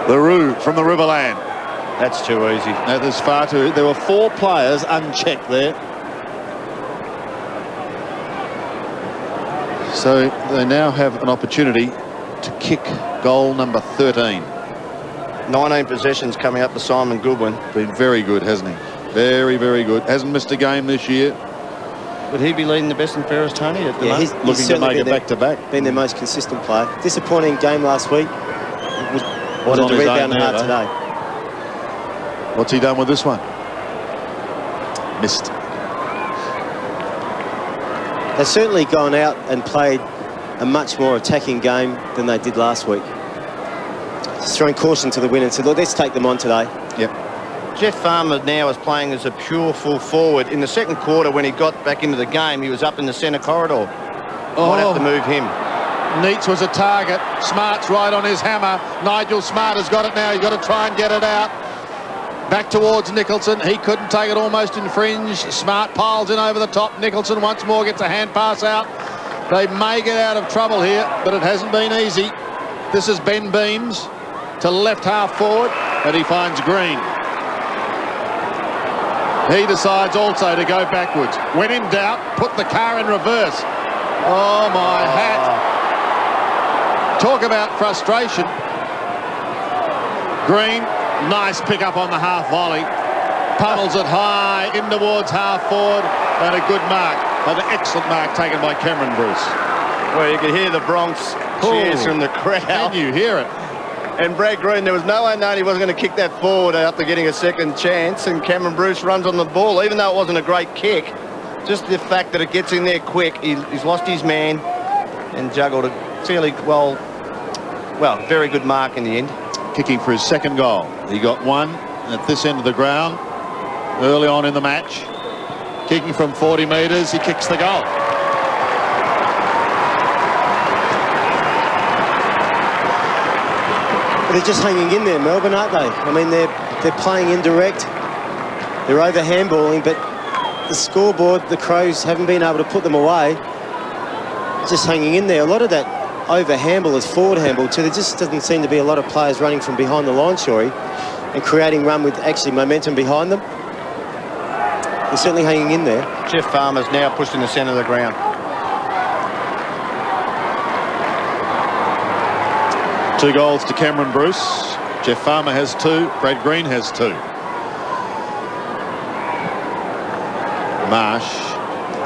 The Roo from the Riverland. That's too easy. That is far too... There were 4 players unchecked there. So they now have an opportunity to kick goal number 13. 19 possessions coming up for Simon Goodwin. Been very good, hasn't he? Very, very good. Hasn't missed a game this year. Would he be leading the best and fairest, Tony? At the Yeah, moment? he's Looking to make it been back-to-back. Been their most consistent player. Disappointing game last week. Was on a his own rebound there, hard though. today. What's he done with this one? Missed. They've certainly gone out and played a much more attacking game than they did last week. Just throwing caution to the wind and said, look, let's take them on today. Yep. Jeff Farmer now is playing as a pure full forward. In the second quarter, when he got back into the game, he was up in the centre corridor. Might have to move him. Neitz was a target. Smart's right on his hammer. Nigel Smart has got it now. He's got to try and get it out. Back towards Nicholson. He couldn't take it, almost infringed. Smart piles in over the top. Nicholson once more gets a hand pass out. They may get out of trouble here, but it hasn't been easy. This is Ben Beams to left half forward, and he finds Green. He decides also to go backwards. When in doubt, put the car in reverse. Oh, my hat. Talk about frustration. Green, nice pick up on the half volley. Pummels it high in towards half forward, and a good mark. An excellent mark taken by Cameron Bruce. Well, you could hear the Bronx cheers from the crowd. Can you hear it? And Brad Green, there was no one knowing he wasn't going to kick that forward after getting a second chance, and Cameron Bruce runs on the ball, even though it wasn't a great kick. Just the fact that it gets in there quick, he's lost his man and juggled it fairly well, very good mark in the end. Kicking for his second goal. He got one at this end of the ground early on in the match. Kicking from 40 metres, he kicks the goal. They're just hanging in there, Melbourne, aren't they? I mean, they're playing indirect. They're over handballing, but the scoreboard, the Crows haven't been able to put them away. Just hanging in there. A lot of that over handball is forward handball too. There just doesn't seem to be a lot of players running from behind the line, Shorey, and creating run with actually momentum behind them. They're certainly hanging in there. Jeff Farmer's now pushed in the centre of the ground. Two goals to Cameron Bruce. Jeff Farmer has 2. Brad Green has 2. Marsh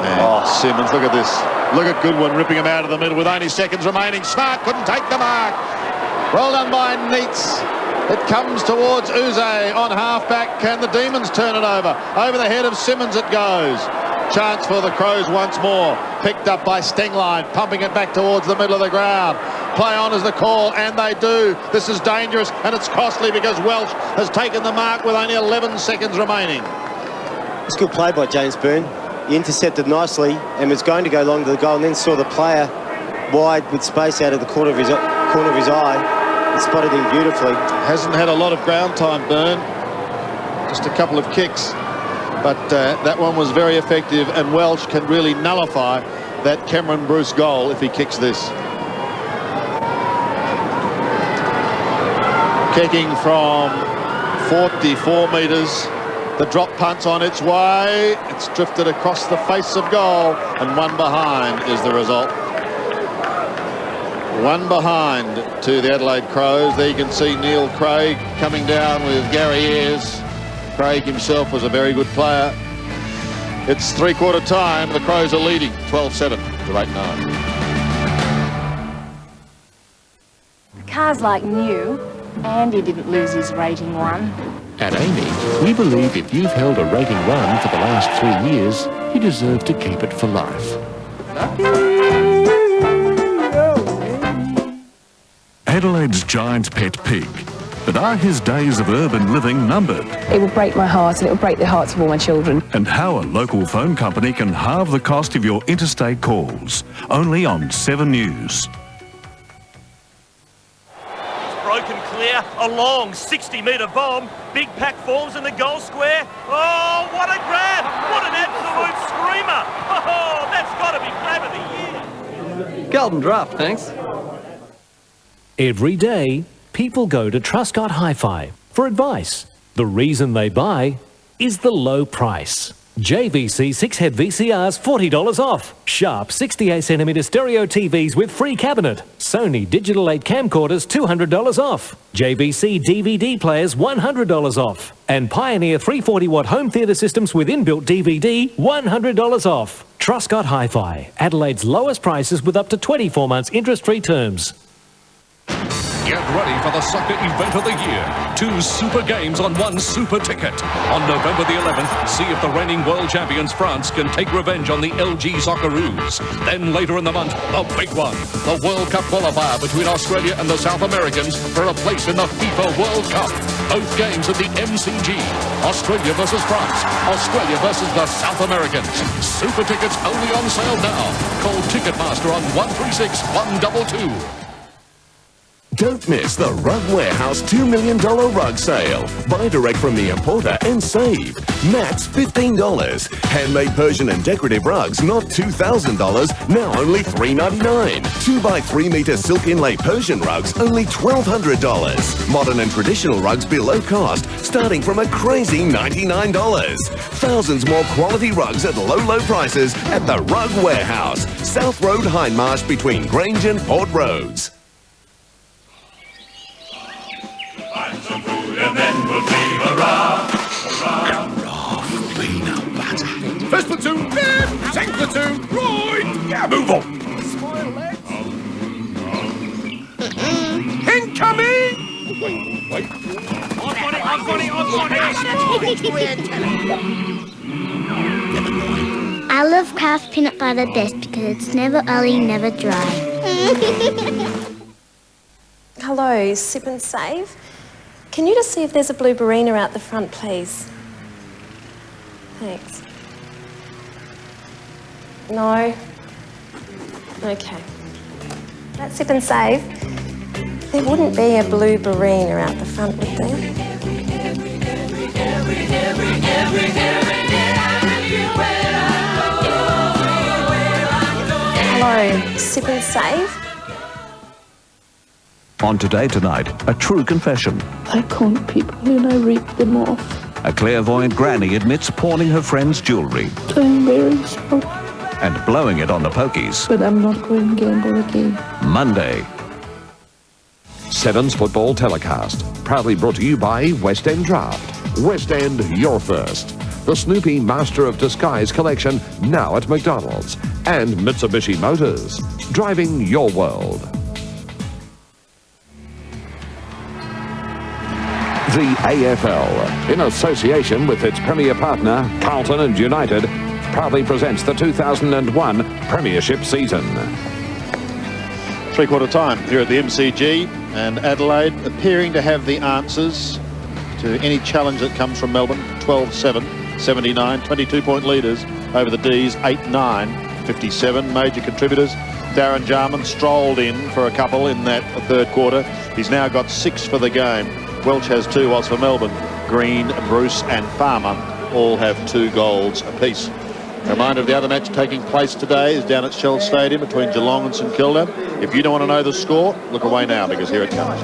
and Simmons. Look at this. Look at Goodwin ripping him out of the middle with only seconds remaining. Smart couldn't take the mark. Well done by Neitz. It comes towards Uze on half-back. Can the Demons turn it over? Over the head of Simmons it goes. Chance for the Crows once more. Picked up by Stengline, pumping it back towards the middle of the ground. Play on is the call, and they do. This is dangerous, and it's costly because Welsh has taken the mark with only 11 seconds remaining. It's good play by James Byrne. He intercepted nicely and was going to go long to the goal, and then saw the player wide with space out of the corner of his eye and spotted him beautifully. Hasn't had a lot of ground time, Byrne. Just a couple of kicks. But that one was very effective, and Welsh can really nullify that Cameron Bruce goal if he kicks this. Kicking from 44 metres. The drop punt's on its way. It's drifted across the face of goal, and one behind is the result. One behind to the Adelaide Crows. There you can see Neil Craig coming down with Gary Ayres. Craig himself was a very good player. It's three-quarter time. The Crows are leading 12-7 to 8-9. The car's like new. Andy didn't lose his rating 1. At Amy, we believe if you've held a rating 1 for the last 3 years, you deserve to keep it for life. Adelaide's giant pet pig. But are his days of urban living numbered? It will break my heart, and it will break the hearts of all my children. And how a local phone company can halve the cost of your interstate calls. Only on 7 News. Broken clear, a long 60-metre bomb. Big pack forms in the goal square. Oh, what a grab! What an absolute screamer! Oh, that's got to be grab of the year. Golden draft, thanks. Every day, people go to Truscott Hi-Fi for advice, The reason they buy is the low price. JVC 6-head VCRs $40 off. Sharp 68cm stereo TVs with free cabinet. Sony Digital 8 camcorders $200 off. JVC DVD players $100 off. And Pioneer 340-watt home theatre systems with inbuilt DVD $100 off. Truscott Hi-Fi, Adelaide's lowest prices with up to 24 months interest-free terms. Get ready for the soccer event of the year. 2 super games on 1 super ticket. On November the 11th, see if the reigning world champions France can take revenge on the LG Socceroos. Then later in the month, the big one, the World Cup qualifier between Australia and the South Americans for a place in the FIFA World Cup. Both games at the MCG. Australia versus France. Australia versus the South Americans. Super tickets only on sale now. Call Ticketmaster on 136 122. Don't miss the Rug Warehouse $2 million rug sale. Buy direct from the importer and save. Max $15. Handmade Persian and decorative rugs, not $2,000, now only $3.99. 2x3 metre silk inlay Persian rugs, only $1,200. Modern and traditional rugs below cost, starting from a crazy $99. Thousands more quality rugs at low prices at the Rug Warehouse. South Road, Hindmarsh, between Grange and Port Roads. And then we'll be hurrah, hurrah. Peanut butter. First platoon, left. Second platoon, right. Yeah, move on. Incoming! Wait. I've got it. I love Kraft peanut butter best because it's never oily, never dry. Hello, Sip and Save. Can you just see if there's a blue Barina out the front, please? Thanks. No? Okay. That's Sip and Save. There wouldn't be a blue Barina out the front, would there? Hello, Sip and Save. On Today Tonight, a true confession. I con people and I rip them off. A clairvoyant granny admits pawning her friend's jewellery I'm very sorry, and blowing it on the pokies. but I'm not going to gamble again. Monday. Sevens football telecast, proudly brought to you by West End Draft. West End, your first. The Snoopy Master of Disguise collection, now at McDonald's. And Mitsubishi Motors, driving your world. The AFL, in association with its premier partner, Carlton and United, proudly presents the 2001 Premiership season. Three-quarter time here at the MCG, and Adelaide appearing to have the answers to any challenge that comes from Melbourne. 12-7, 79, 22-point leaders over the D's, 8-9, 57. Major contributors. Darren Jarman strolled in for a couple in that third quarter. He's now got 6 for the game. Welch has 2, whilst for Melbourne, Green, Bruce and Farmer all have 2 goals apiece. A reminder of the other match taking place today is down at Shell Stadium between Geelong and St Kilda. If you don't want to know the score, look away now, because here it comes.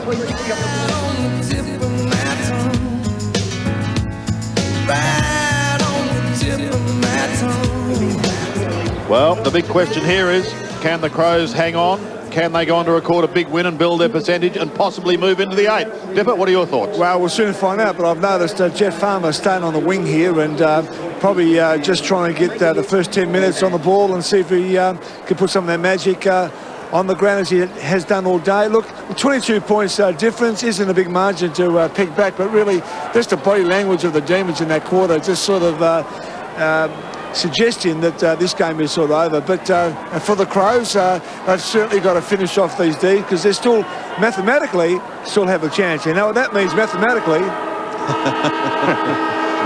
Well, the big question here is, can the Crows hang on? Can they go on to record a big win and build their percentage and possibly move into the 8? Dipper, what are your thoughts? Well, we'll soon find out, but I've noticed Jeff Farmer staying on the wing here and probably just trying to get the first 10 minutes on the ball and see if he can put some of that magic on the ground as he has done all day. Look, 22 points difference isn't a big margin to pick back, but really just the body language of the Demons in that quarter just sort of suggesting that this game is sort of over. But for the Crows, they've certainly got to finish off these D's because they're still mathematically still have a chance. You know what that means mathematically?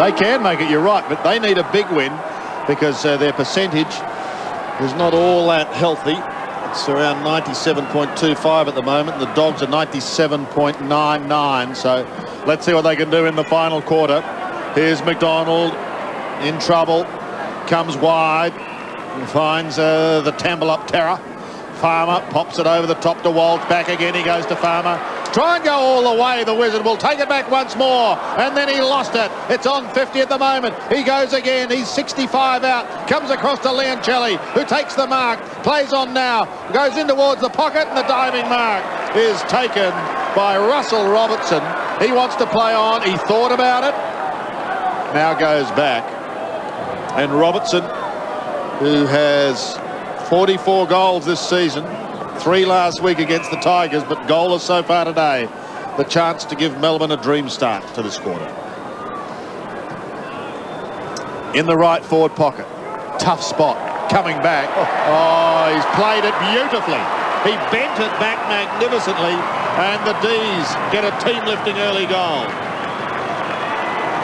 They can make it, you're right, but they need a big win because their percentage is not all that healthy. It's around 97.25 at the moment. The Dogs are 97.99. So let's see what they can do in the final quarter. Here's McDonald in trouble. Comes wide and finds the Tamble up terror. Farmer pops it over the top to Walsh. Back again, he goes to Farmer. Try and go all the way. The Wizard will take it back once more. And then he lost it. It's on 50 at the moment. He goes again. He's 65 out. Comes across to Leoncelli, who takes the mark. Plays on now. Goes in towards the pocket, and the diving mark is taken by Russell Robertson. He wants to play on. He thought about it. Now goes back. And Robertson, who has 44 goals this season, 3 last week against the Tigers, but goalless so far today. The chance to give Melbourne a dream start to this quarter. In the right forward pocket. Tough spot. Coming back. Oh, he's played it beautifully. He bent it back magnificently, and the D's get a team-lifting early goal.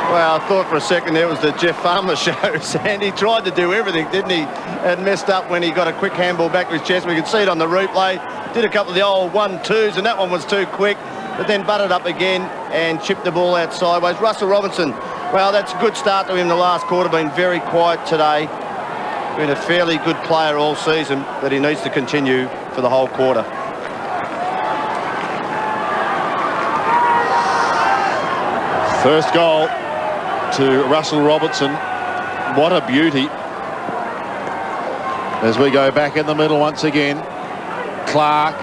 Well, I thought for a second there was the Jeff Farmer show, and he tried to do everything, didn't he? And messed up when he got a quick handball back to his chest. We could see it on the replay. Did a couple of the old 1-2s, and that one was too quick, but then butted up again and chipped the ball out sideways. Russell Robinson, well, that's a good start to him the last quarter. Been very quiet today. Been a fairly good player all season, but he needs to continue for the whole quarter. First goal to Russell Robertson. What a beauty. As we go back in the middle once again, Clark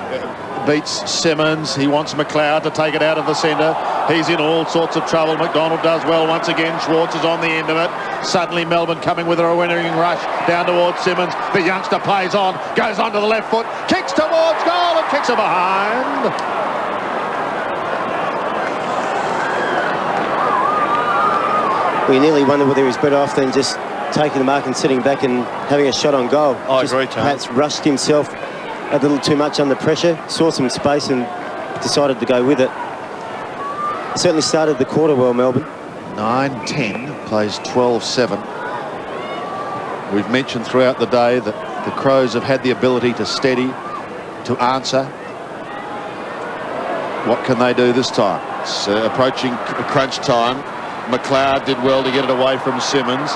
beats Simmons. He wants McLeod to take it out of the centre. He's in all sorts of trouble. McDonald does well once again. Schwartz is on the end of it. Suddenly Melbourne coming with a winning rush down towards Simmons. The youngster plays on, goes onto the left foot, kicks towards goal and kicks it behind. We nearly wonder whether he's better off than just taking the mark and sitting back and having a shot on goal. I agree, Tom. Perhaps rushed himself a little too much under pressure, saw some space and decided to go with it. Certainly started the quarter well, Melbourne. 9-10, plays 12-7. We've mentioned throughout the day that the Crows have had the ability to steady, to answer. What can they do this time? It's approaching crunch time. McLeod did well to get it away from Simmons.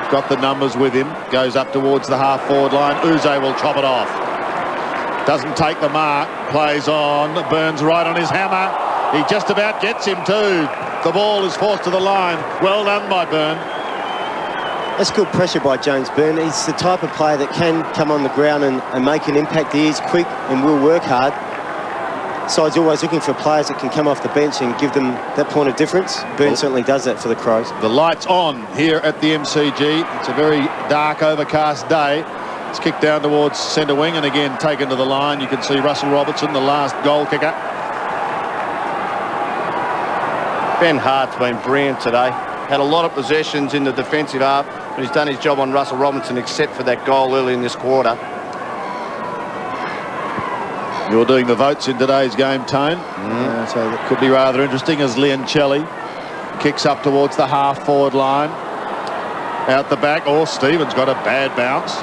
Got the numbers with him. Goes up towards the half-forward line. Uze will chop it off. Doesn't take the mark. Plays on. Burns right on his hammer. He just about gets him too. The ball is forced to the line. Well done by Byrne. That's good pressure by James Byrne. He's the type of player that can come on the ground and make an impact. He is quick and will work hard. Side's always looking for players that can come off the bench and give them that point of difference. Byrne certainly does that for the Crows. The light's on here at the MCG. It's a very dark, overcast day. It's kicked down towards centre wing and again taken to the line. You can see Russell Robertson, the last goal kicker. Ben Hart's been brilliant today. Had a lot of possessions in the defensive half, but he's done his job on Russell Robinson except for that goal early in this quarter. You're doing the votes in today's game, Tone. So that could be rather interesting as Leoncelli kicks up towards the half-forward line. Out the back. Oh, Stevens got a bad bounce.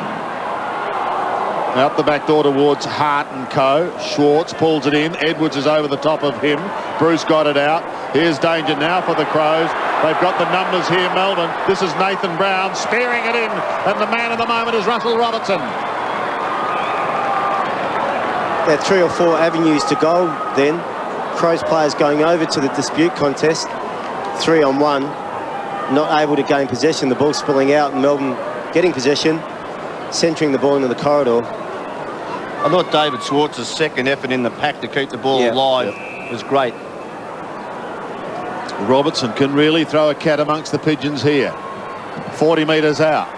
Out the back door towards Hart and co. Schwartz pulls it in. Edwards is over the top of him. Bruce got it out. Here's danger now for the Crows. They've got the numbers here, Melbourne. This is Nathan Brown spearing it in. And the man of the moment is Russell Robertson. There are 3 or 4 avenues to goal then. Crows players going over to the dispute contest. 3-on-1. Not able to gain possession. The ball spilling out and Melbourne getting possession. Centering the ball into the corridor. I thought David Schwartz's second effort in the pack to keep the ball alive was great. Robertson can really throw a cat amongst the pigeons here. 40 metres out.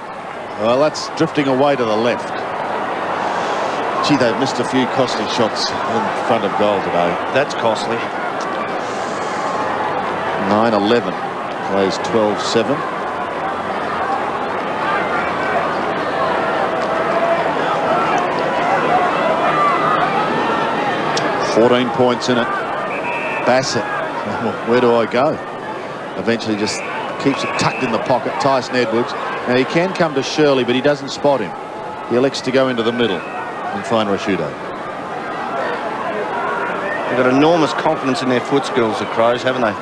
Well, that's drifting away to the left. Gee, they've missed a few costly shots in front of goal today. That's costly. 9-11. Plays 12-7. $14 points in it. Bassett. Where do I go? Eventually just keeps it tucked in the pocket. Tyson Edwards. Now he can come to Shirley, but he doesn't spot him. He elects to go into the middle and find Rashudo. They've got enormous confidence in their foot skills, the Crows, haven't they?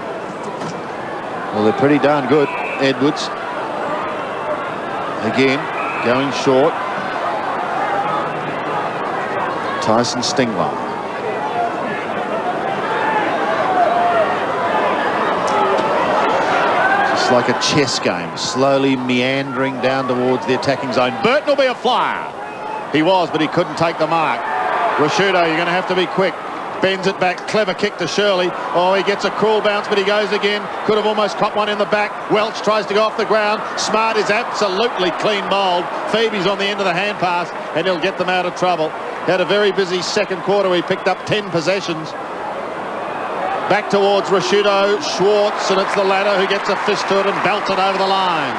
Well, they're pretty darn good. Edwards. Again, going short. Tyson Stingwell. It's like a chess game, slowly meandering down towards the attacking zone. Burton will be a flyer. He was, but he couldn't take the mark. Rashudo, you're going to have to be quick. Bends it back, clever kick to Shirley. Oh, he gets a cruel bounce, but he goes again. Could have almost caught one in the back. Welch tries to go off the ground. Smart is absolutely clean bowled. Phoebe's on the end of the hand pass, and he'll get them out of trouble. Had a very busy second quarter. He picked up 10 possessions. Back towards Rashudo, Schwartz, and it's the latter who gets a fist to it and belts it over the line.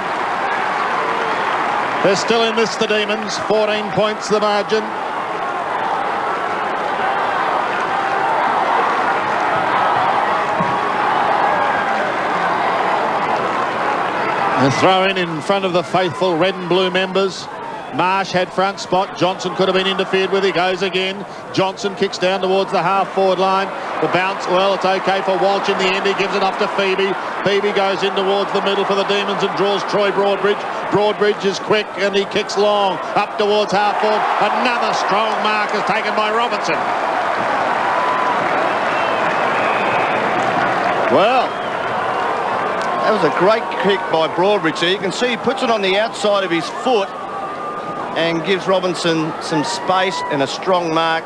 They're still in this, the Demons. 14 points the margin. A throw in front of the faithful red and blue members. Marsh had front spot. Johnson could have been interfered with. He goes again. Johnson kicks down towards the half-forward line. The bounce, well, it's okay for Walsh in the end. He gives it off to Phoebe. Phoebe goes in towards the middle for the Demons and draws Troy Broadbridge. Broadbridge is quick and he kicks long. Up towards half-forward. Another strong mark is taken by Robertson. Well, that was a great kick by Broadbridge. So you can see he puts it on the outside of his foot and gives Robinson some space and a strong mark.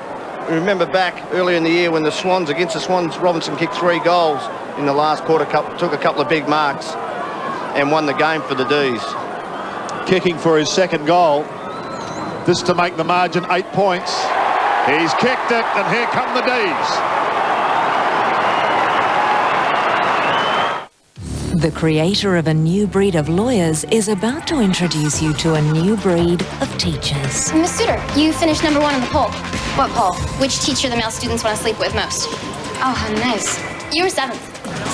Remember back earlier in the year when the Swans, against the Swans, Robinson kicked 3 goals in the last quarter, took a couple of big marks and won the game for the D's. Kicking for his second goal. This to make the margin 8 points. He's kicked it and here come the D's. The creator of a new breed of lawyers is about to introduce you to a new breed of teachers. Miss Suter, you finished #1 in the poll. What poll? Which teacher the male students want to sleep with most? Oh, how nice. You were 7th.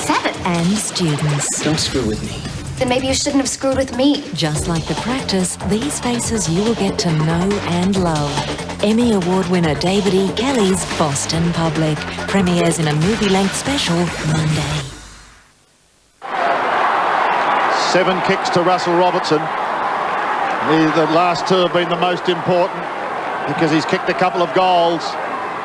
7th? And students. Don't screw with me. Then maybe you shouldn't have screwed with me. Just like the practice, these faces you will get to know and love. Emmy Award winner David E. Kelly's Boston Public premieres in a movie-length special Monday. 7 kicks to Russell Robertson. The last 2 have been the most important because he's kicked a couple of goals.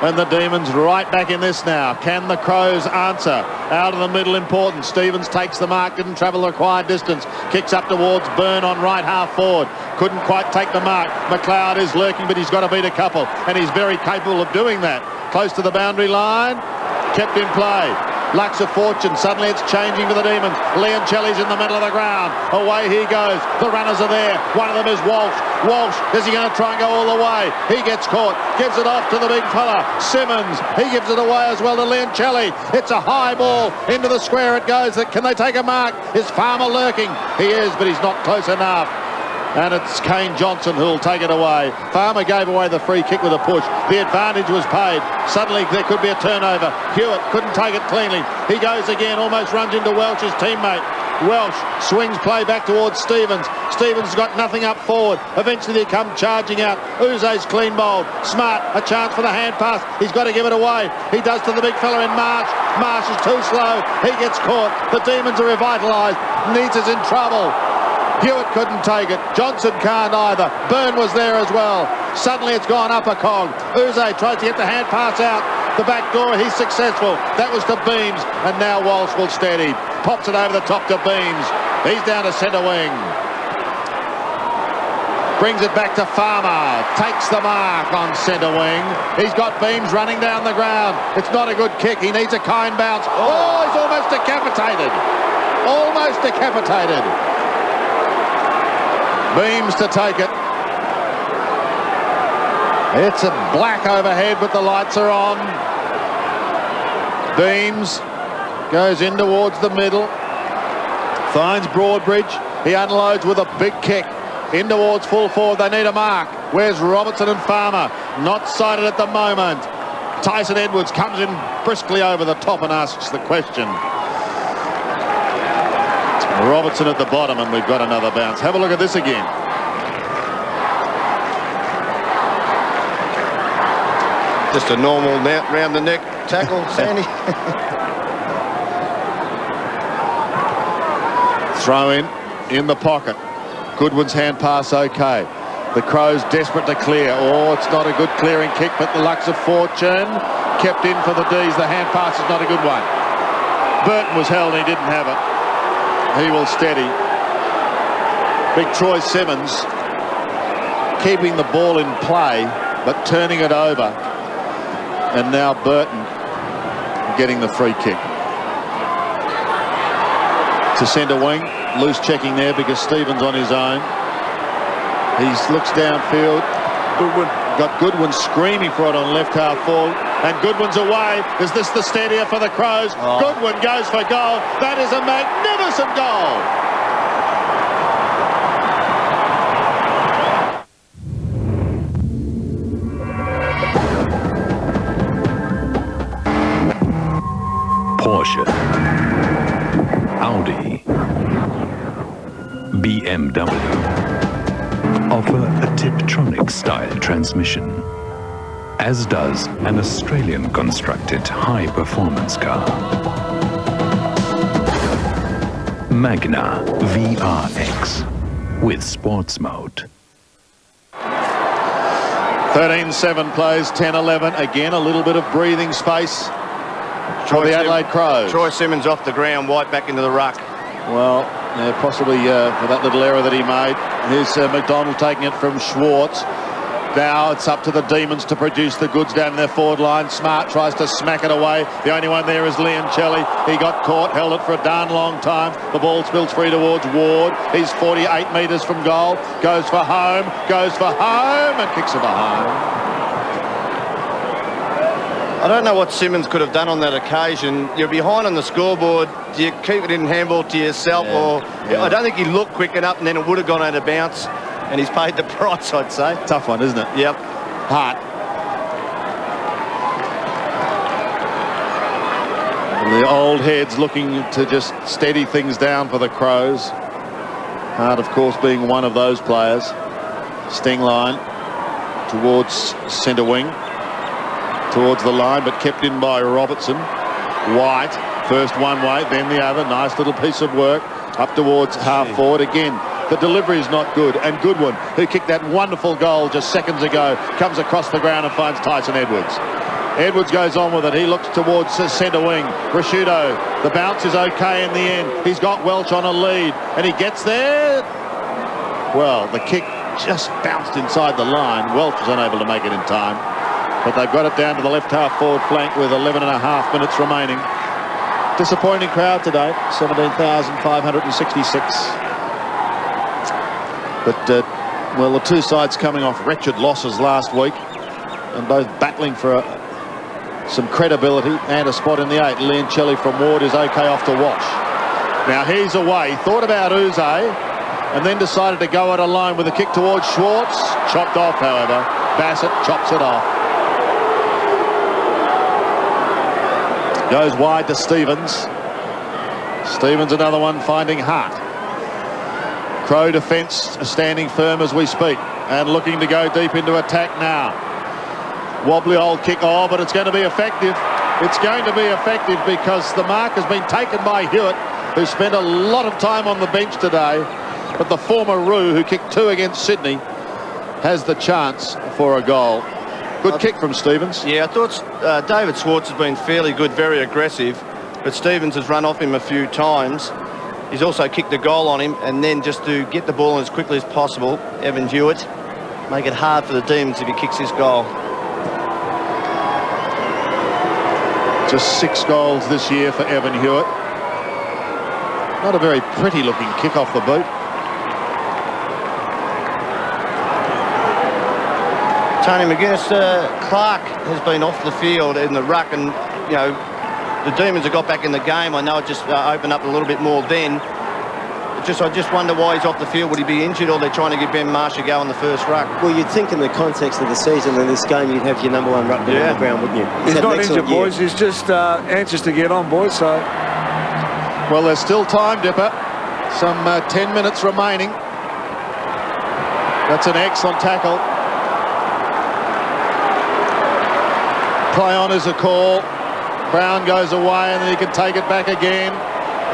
And the Demons right back in this now. Can the Crows answer? Out of the middle, important. Stevens takes the mark, didn't travel the required distance. Kicks up towards Byrne on right half forward. Couldn't quite take the mark. McLeod is lurking, but he's got to beat a couple. And he's very capable of doing that. Close to the boundary line. Kept in play. Lux of fortune. Suddenly it's changing for the Demons. Leoncelli's in the middle of the ground. Away he goes. The runners are there. One of them is Walsh. Walsh, is he going to try and go all the way? He gets caught. Gives it off to the big fella. Simmons, he gives it away as well to Leoncelli. It's a high ball. Into the square it goes. Can they take a mark? Is Farmer lurking? He is, but he's not close enough. And it's Kane Johnson who'll take it away. Farmer gave away the free kick with a push. The advantage was paid. Suddenly there could be a turnover. Hewitt couldn't take it cleanly. He goes again, almost runs into Welch's teammate. Welch swings play back towards Stevens. Stevens got nothing up forward. Eventually they come charging out. Uze's clean bowled. Smart, a chance for the hand pass. He's got to give it away. He does to the big fella in Marsh. Marsh is too slow. He gets caught. The Demons are revitalised. Needs is in trouble. Hewitt couldn't take it. Johnson can't either. Byrne was there as well. Suddenly it's gone up a cog. Uze tries to get the hand pass out. The back door, he's successful. That was to Beams, and now Walsh will steady. Pops it over the top to Beams. He's down to centre wing. Brings it back to Farmer. Takes the mark on centre wing. He's got Beams running down the ground. It's not a good kick. He needs a kind bounce. Oh, he's almost decapitated. Almost decapitated. Beams to take it. It's a black overhead, but the lights are on. Beams goes in towards the middle. Finds Broadbridge. He unloads with a big kick. In towards full forward. They need a mark. Where's Robertson and Farmer? Not sighted at the moment. Tyson Edwards comes in briskly over the top and asks the question. Robertson at the bottom, and we've got another bounce. Have a look at this again. Just a normal round the neck tackle, Sandy. Throw in the pocket. Goodwin's hand pass okay. The Crows desperate to clear. Oh, it's not a good clearing kick, but the Lux of fortune kept in for the D's. The hand pass is not a good one. Burton was held, he didn't have it. he will steady. Big Troy Simmons keeping the ball in play, but turning it over. And now Burton getting the free kick. To centre wing, loose checking there because Stevens on his own. He looks downfield. Goodwin got Goodwin screaming for it on left half forward, and Goodwin's away. Is this the steadier for the Crows? Oh. Goodwin goes for goal. That is a magnificent goal. Porsche, Audi, BMW offer a Tiptronic-style transmission, as does an Australian-constructed high-performance car. Magna VRX with sports mode. 13-7 plays, 10-11. Again, a little bit of breathing space for the Adelaide Crows. Troy Simmons off the ground, White back into the ruck. Well, yeah, possibly for that little error that he made. Here's McDonald taking it from Schwartz. Now it's up to the Demons to produce the goods down their forward line. Smart tries to smack it away. The only one there is Leoncelli. He got caught, held it for a darn long time. The ball spills free towards Ward. He's 48 metres from goal. Goes for home, and kicks it for home. I don't know what Simmons could have done on that occasion. You're behind on the scoreboard. Do you keep it in handball to yourself? I don't think he looked quick enough, and then it would have gone out of bounds. And he's paid the price, I'd say. Tough one, isn't it? Yep. Hart. The old heads looking to just steady things down for the Crows. Hart, of course, being one of those players. Sting line towards centre wing. Towards the line, but kept in by Robertson. White, first one way, then the other. Nice little piece of work. Up towards half forward again. The delivery is not good, and Goodwin, who kicked that wonderful goal just seconds ago, comes across the ground and finds Tyson Edwards. Edwards goes on with it. He looks towards centre wing. Rashudo, the bounce is okay in the end. He's got Welch on a lead, and he gets there. Well, the kick just bounced inside the line. Welch was unable to make it in time, but they've got it down to the left half forward flank with 11.5 minutes remaining. Disappointing crowd today, 17,566. But, well, the two sides coming off wretched losses last week and both battling for some credibility and a spot in the 8. Leoncelli from Ward is okay off to Walsh. Now he's away. Thought about Uze and then decided to go it alone with a kick towards Schwartz. Chopped off, however. Bassett chops it off. Goes wide to Stevens. Stevens, another one, finding Hart. Crow defence standing firm as we speak and looking to go deep into attack now. Wobbly old kick, but it's going to be effective. It's going to be effective because the mark has been taken by Hewitt, who spent a lot of time on the bench today. But the former Roo, who kicked 2 against Sydney, has the chance for a goal. Good kick from Stevens. Yeah, I thought David Schwartz has been fairly good, very aggressive, but Stevens has run off him a few times. He's also kicked a goal on him, and then just to get the ball in as quickly as possible, Evan Hewitt, make it hard for the Demons if he kicks this goal. Just 6 goals this year for Evan Hewitt. Not a very pretty looking kick off the boot. Tony McGuinness, Clark has been off the field in the ruck, and, you know, the Demons have got back in the game. I know it just opened up a little bit more then. I just wonder why he's off the field. Would he be injured, or they're trying to give Ben Marsh a go on the first ruck? Well, you'd think in the context of the season in this game, you'd have your number 1 ruckman on the ground, wouldn't you? He's not injured, boys. He's just anxious to get on, boys. So, well, there's still time, Dipper. Some 10 minutes remaining. That's an excellent tackle. Play on is a call. Brown goes away and then he can take it back again.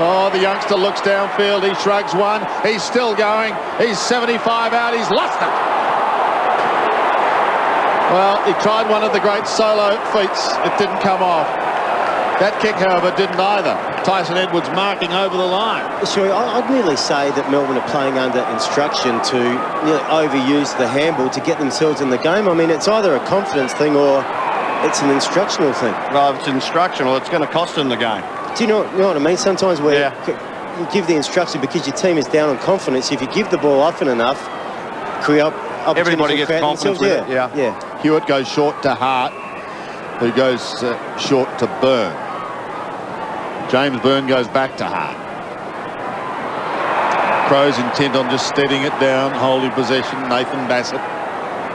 Oh, the youngster looks downfield. He shrugs one. He's still going. He's 75 out. He's lost it. Well, he tried one of the great solo feats. It didn't come off. That kick, however, didn't either. Tyson Edwards marking over the line. Sure, I'd nearly say that Melbourne are playing under instruction to nearly overuse the handball to get themselves in the game. I mean, it's either a confidence thing or it's an instructional thing. Well, if it's instructional, it's going to cost them the game. Do you know what I mean? Sometimes where you give the instruction because your team is down on confidence. If you give the ball often enough, everybody gets confidence with it. Yeah. Hewitt goes short to Hart, who goes short to Byrne. James Byrne goes back to Hart. Crows intent on just steadying it down, holding possession. Nathan Bassett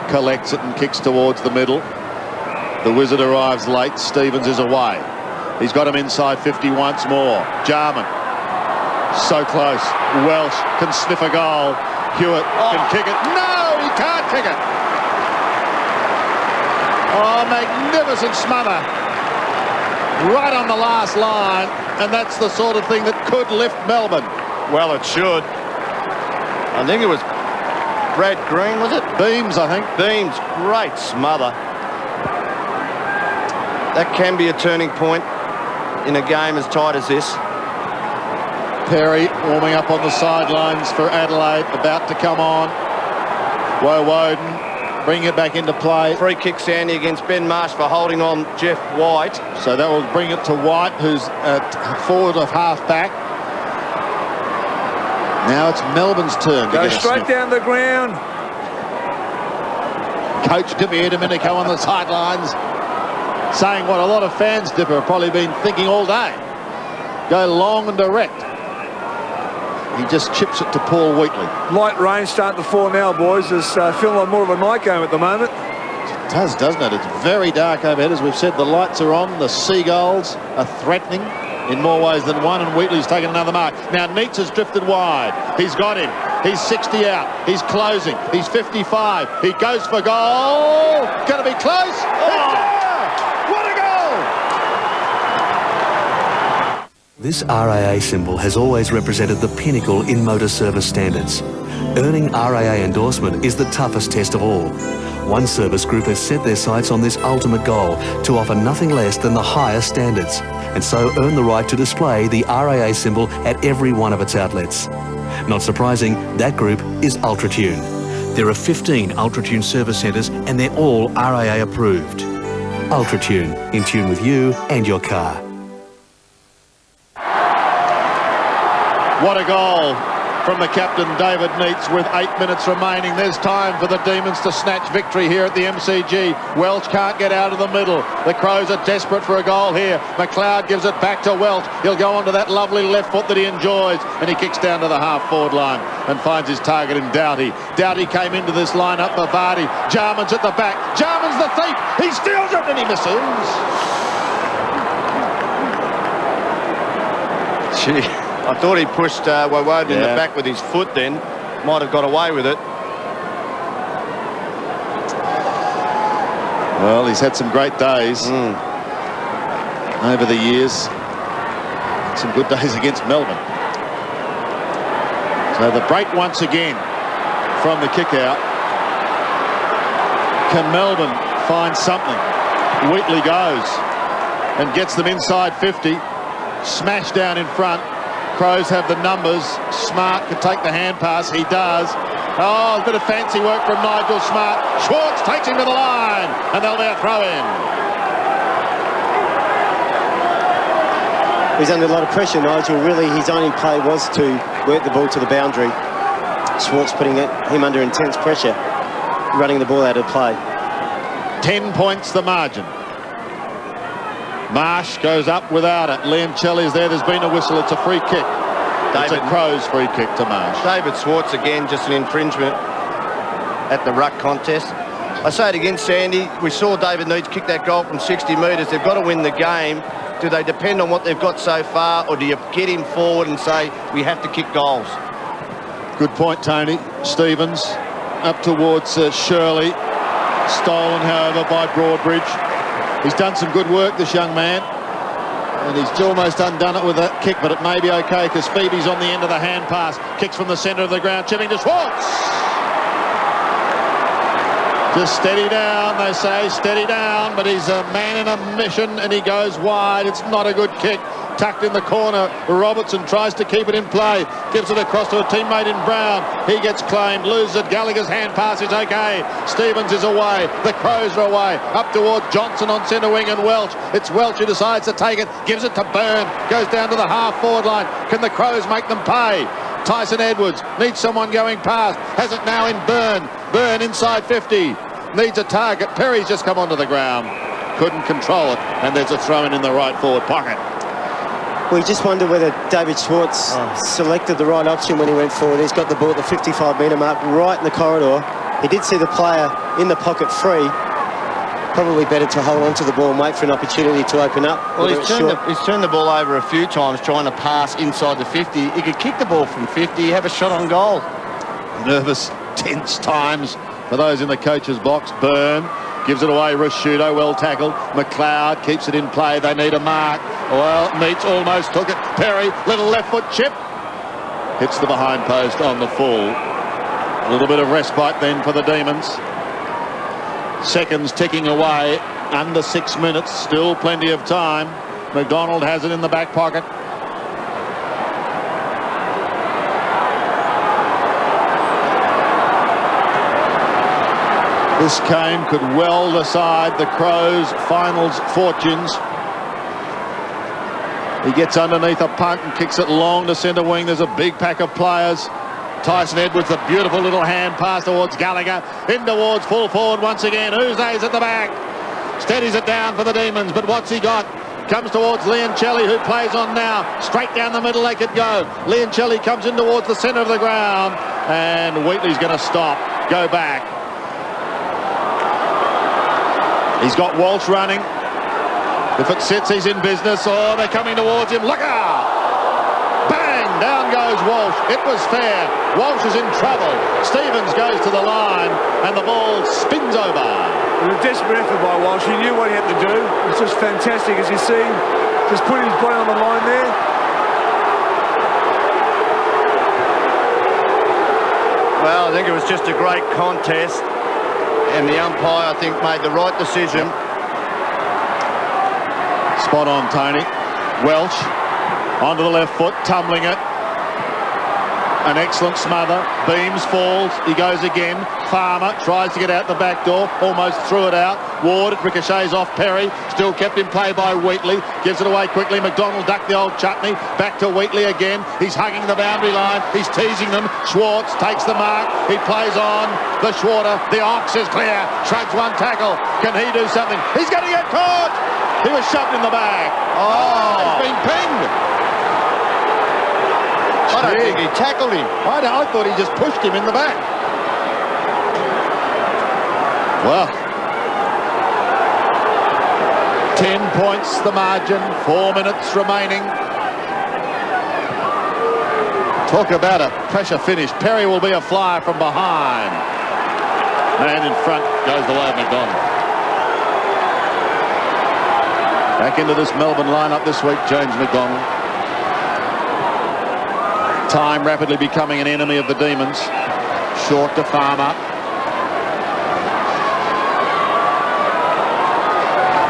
collects it and kicks towards the middle. The Wizard arrives late. Stevens is away. He's got him inside 50 once more. Jarman. So close. Welsh can sniff a goal. Hewitt can kick it. No, he can't kick it. Oh, magnificent smother. Right on the last line. And that's the sort of thing that could lift Melbourne. Well, it should. I think it was Brad Green, was it? Beams, I think. Beams, great smother. That can be a turning point in a game as tight as this. Perry warming up on the sidelines for Adelaide, about to come on. Woden bringing it back into play. Free kick, Sandy, against Ben Marsh for holding on Jeff White. So that will bring it to White, who's forward of half-back. Now it's Melbourne's turn to go get straight down the ground. Coach Demir Domenico on the sidelines, saying what a lot of fans, Dipper, have probably been thinking all day. Go long and direct. He just chips it to Paul Wheatley. Light rain starting to fall now, boys. It's feeling like more of a night game at the moment. It does, doesn't it? It's very dark overhead. As we've said, the lights are on. The seagulls are threatening in more ways than one, and Wheatley's taken another mark. Now Neitz has drifted wide. He's got him. He's 60 out. He's closing. He's 55. He goes for goal. Going to be close. What a goal! This RAA symbol has always represented the pinnacle in motor service standards. Earning RAA endorsement is the toughest test of all. One service group has set their sights on this ultimate goal, to offer nothing less than the highest standards, and so earn the right to display the RAA symbol at every one of its outlets. Not surprising, that group is UltraTune. There are 15 UltraTune service centres and they're all RAA approved. UltraTune, in tune with you and your car. What a goal from the captain, David Neitz, with 8 minutes remaining. There's time for the Demons to snatch victory here at the MCG. Welch can't get out of the middle. The Crows are desperate for a goal here. McLeod gives it back to Welch. He'll go onto that lovely left foot that he enjoys, and he kicks down to the half-forward line and finds his target in Doughty. Doughty came into this lineup for Vardy. Jarman's at the back. Jarman's the thief. He steals it and he misses. Gee. I thought he pushed Woden in the back with his foot then. Might have got away with it. Well, he's had some great days over the years. Some good days against Melbourne. So the break once again from the kick out. Can Melbourne find something? Wheatley goes and gets them inside 50. Smash down in front. Crows have the numbers. Smart can take the hand pass. He does. Oh, a bit of fancy work from Nigel Smart. Schwartz takes him to the line, and there'll be a throw-in. He's under a lot of pressure, Nigel. Really, his only play was to work the ball to the boundary. Schwartz putting him under intense pressure, running the ball out of play. 10 points the margin. Marsh goes up without it. Leoncelli's there. There's been a whistle. It's a free kick. It's a Crows free kick to Marsh. David Schwartz again, just an infringement at the ruck contest. I say it again, Sandy. We saw David Neitz kick that goal from 60 metres. They've got to win the game. Do they depend on what they've got so far, or do you get him forward and say, we have to kick goals? Good point, Tony. Stevens up towards Shirley. Stolen, however, by Broadbridge. He's done some good work, this young man. And he's almost undone it with a kick, but it may be okay because Phoebe's on the end of the hand pass. Kicks from the centre of the ground, chipping to Schwartz. Just steady down, they say, steady down, but he's a man in a mission and he goes wide. It's not a good kick. tucked in the corner. Robertson tries to keep it in play, gives it across to a teammate in Brown. He gets claimed, loses it. Gallagher's hand pass is okay. Stevens is away. The Crows are away. Up towards Johnson on centre wing and Welch. It's Welch who decides to take it, gives it to Byrne, goes down to the half-forward line. Can the Crows make them pay? Tyson Edwards needs someone going past. Has it now in Byrne. Byrne inside 50. Needs a target. Perry's just come onto the ground. Couldn't control it. And there's a throw-in the right forward pocket. We just wonder whether David Schwartz selected the right option when he went forward. He's got the ball at the 55-metre mark, right in the corridor. He did see the player in the pocket free. Probably better to hold on to the ball and wait for an opportunity to open up. Well, he's turned the ball over a few times trying to pass inside the 50. He could kick the ball from 50, have a shot on goal. Nervous, tense times for those in the coach's box. Byrne gives it away. Rashudo, well tackled. McLeod keeps it in play. They need a mark. Well, Meats almost took it. Perry, little left foot chip. Hits the behind post on the full. A little bit of respite then for the Demons. Seconds ticking away. Under 6 minutes. Still plenty of time. McDonald has it in the back pocket. This game could well decide the Crows' finals fortunes. He gets underneath a punt and kicks it long to centre wing. There's a big pack of players. Tyson Edwards, a beautiful little hand pass towards Gallagher. In towards full forward once again. Uze's at the back. Steadies it down for the Demons, but what's he got? Comes towards Leoncelli, who plays on now. Straight down the middle they could go. Leoncelli comes in towards the centre of the ground. And Wheatley's going to stop. Go back. He's got Walsh running. If it sits, he's in business. Oh, they're coming towards him. Look out! Bang! Down goes Walsh. It was fair. Walsh is in trouble. Stevens goes to the line, and the ball spins over. It was a desperate effort by Walsh. He knew what he had to do. It's just fantastic, as you see. Just putting his body on the line there. Well, I think it was just a great contest. And the umpire, I think, made the right decision. Spot on, Tony. Welch onto the left foot, tumbling it. An excellent smother. Beams falls. He goes again. Farmer tries to get out the back door. Almost threw it out. Ward, it ricochets off Perry. Still kept in play by Wheatley. Gives it away quickly. McDonald ducked the old chutney. Back to Wheatley again. He's hugging the boundary line. He's teasing them. Schwartz takes the mark. He plays on. The Schwarter. The Ox is clear. Shrugs one tackle. Can he do something? He's going to get caught. He was shoved in the back. Oh, he's been pinged. I don't think he tackled him. I thought he just pushed him in the back. Well, 10 points the margin, 4 minutes remaining. Talk about a pressure finish. Perry will be a flyer from behind. Man in front goes the way of McDonald. Back into this Melbourne lineup this week, James McDonald. Time rapidly becoming an enemy of the Demons. Short to Farmer.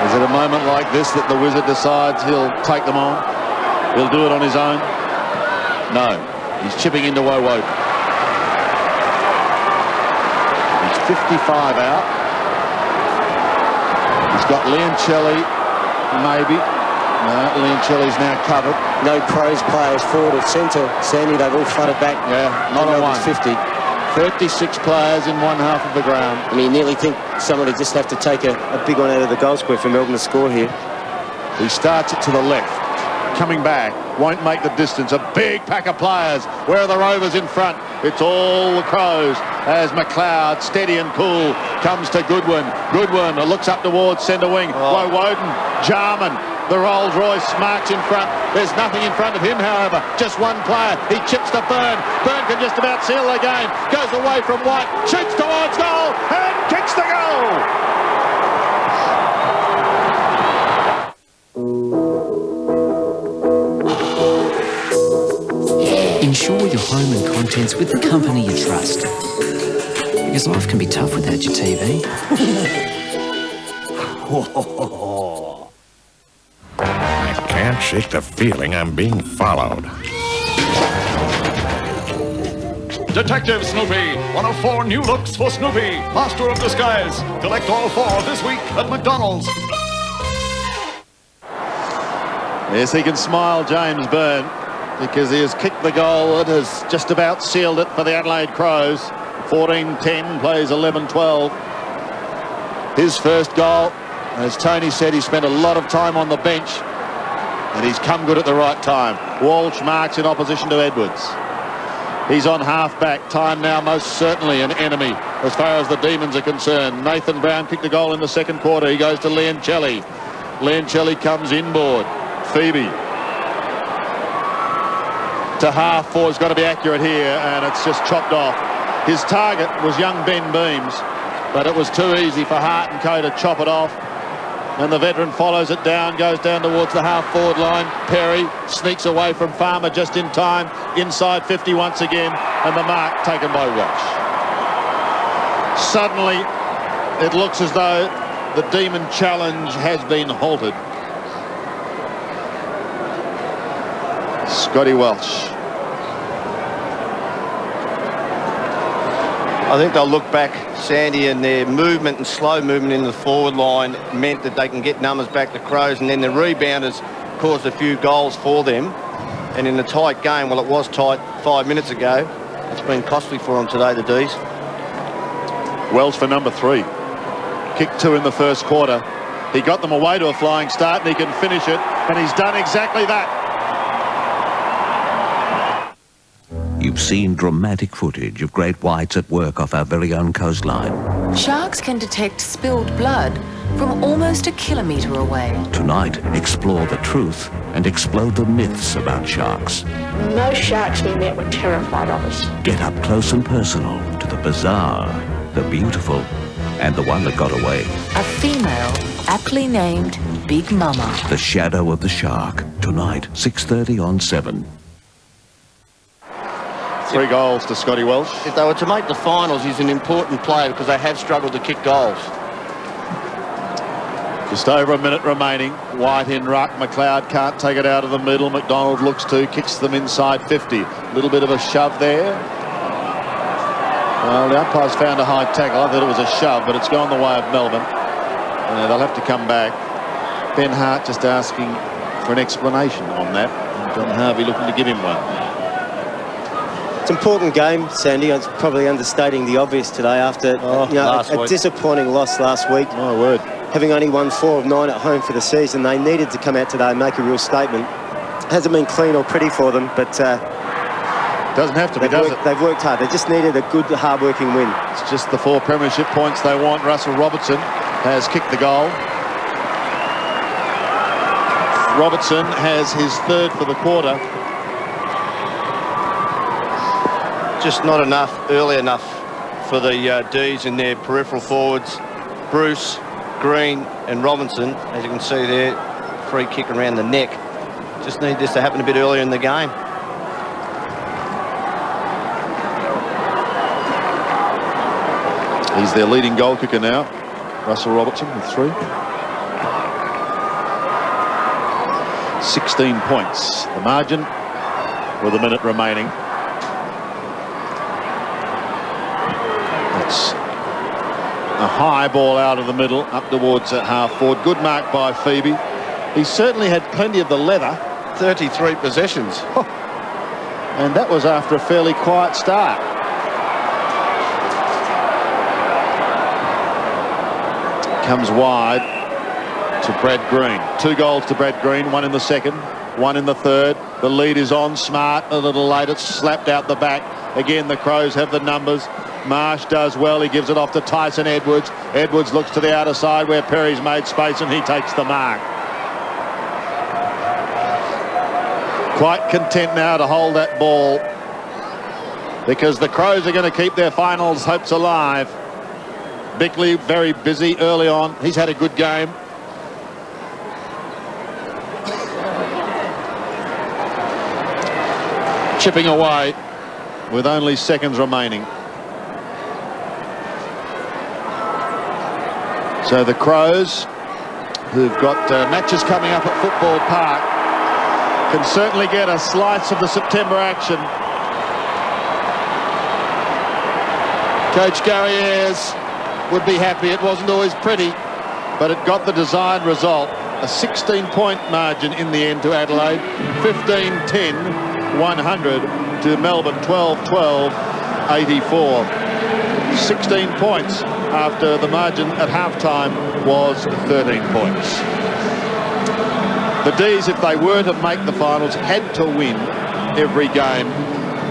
Is it a moment like this that the Wizard decides he'll take them on? He'll do it on his own? No. He's chipping into Wowoden. He's 55 out. He's got Leoncelli, maybe. No, Leoncelli's now covered. No Crows players forward at centre, Sandy. They've all flooded back. Yeah, not on one. 50. 36 players in one half of the ground. And you nearly think someone would just have to take a big one out of the goal square for Melbourne to score here. He starts it to the left. Coming back. Won't make the distance. A big pack of players. Where are the Rovers in front? It's all the Crows as McLeod, steady and cool, comes to Goodwin. Goodwin looks up towards centre wing. Wowoden, Jarman. The Rolls Royce marks in front. There's nothing in front of him, however. Just one player. He chips to Byrne. Byrne can just about seal the game. Goes away from White. Shoots towards goal and kicks the goal. Insure your home and contents with the company you trust. Because life can be tough without your TV. I can't shake the feeling I'm being followed. Detective Snoopy, one of 4 new looks for Snoopy, Master of Disguise. Collect all 4 this week at McDonald's. Yes, he can smile, James Byrne, because he has kicked the goal. It has just about sealed it for the Adelaide Crows. 14-10, plays 11-12. His first goal, as Tony said, he spent a lot of time on the bench, and he's come good at the right time. Walsh marks in opposition to Edwards. He's on half-back. Time now most certainly an enemy as far as the Demons are concerned. Nathan Brown kicked a goal in the second quarter. He goes to Liancelli. Liancelli comes inboard. Phoebe to half-forward. He's got to be accurate here, and it's just chopped off. His target was young Ben Beams, but it was too easy for Hart and Co to chop it off. And the veteran follows it down, goes down towards the half-forward line. Perry sneaks away from Farmer just in time. Inside 50 once again, and the mark taken by Walsh. Suddenly, it looks as though the Demon challenge has been halted. Scotty Welsh. I think they'll look back, Sandy, and their movement and slow movement in the forward line meant that they can get numbers back to Crows, and then the rebounders caused a few goals for them. And in a tight game, well, it was tight 5 minutes ago. It's been costly for them today, the D's. Wells for number 3. Kicked 2 in the first quarter. He got them away to a flying start, and he can finish it, and he's done exactly that. You've seen dramatic footage of great whites at work off our very own coastline. Sharks can detect spilled blood from almost a kilometre away. Tonight, explore the truth and explode the myths about sharks. Most sharks we met were terrified of us. Get up close and personal to the bizarre, the beautiful, and the one that got away. A female, aptly named Big Mama. The Shadow of the Shark. Tonight, 6:30 on 7. 3 goals to Scotty Welsh. If they were to make the finals, he's an important player because they have struggled to kick goals. Just over a minute remaining. White in ruck. McLeod can't take it out of the middle. McDonald looks to, kicks them inside 50. A little bit of a shove there. Well, the umpire's found a high tackle. I thought it was a shove, but it's gone the way of Melbourne. They'll have to come back. Ben Hart just asking for an explanation on that. And John Harvey looking to give him one. It's an important game, Sandy. I was probably understating the obvious today after a disappointing loss last week. My word. Having only won 4 of 9 at home for the season, they needed to come out today and make a real statement. Hasn't been clean or pretty for them, but doesn't have to be, does it? They've worked hard. They just needed a good, hard-working win. It's just the 4 premiership points they want. Russell Robertson has kicked the goal. Robertson has his 3rd for the quarter. Just not enough, early enough for the D's in their peripheral forwards. Bruce, Green and Robinson, as you can see there, free kick around the neck. Just need this to happen a bit earlier in the game. He's their leading goal kicker now, Russell Robertson, with 3. 16 points. The margin with a minute remaining. It's a high ball out of the middle, up towards half-forward. Good mark by Phoebe. He certainly had plenty of the leather. 33 possessions. And that was after a fairly quiet start. Comes wide to Brad Green. 2 goals to Brad Green, 1 in the second, 1 in the third. The lead is on. Smart a little late. It's slapped out the back. Again, the Crows have the numbers. Marsh does well. He gives it off to Tyson Edwards. Edwards looks to the outer side where Perry's made space, and he takes the mark. Quite content now to hold that ball because the Crows are going to keep their finals hopes alive. Bickley very busy early on. He's had a good game. Chipping away with only seconds remaining. So the Crows, who've got matches coming up at Football Park, can certainly get a slice of the September action. Coach Gary Ayres would be happy. It wasn't always pretty, but it got the desired result. A 16-point margin in the end to Adelaide. 15-10, 100 to Melbourne, 12-12, 84. 16 points after the margin at halftime was 13 points. The D's, if they were to make the finals, had to win every game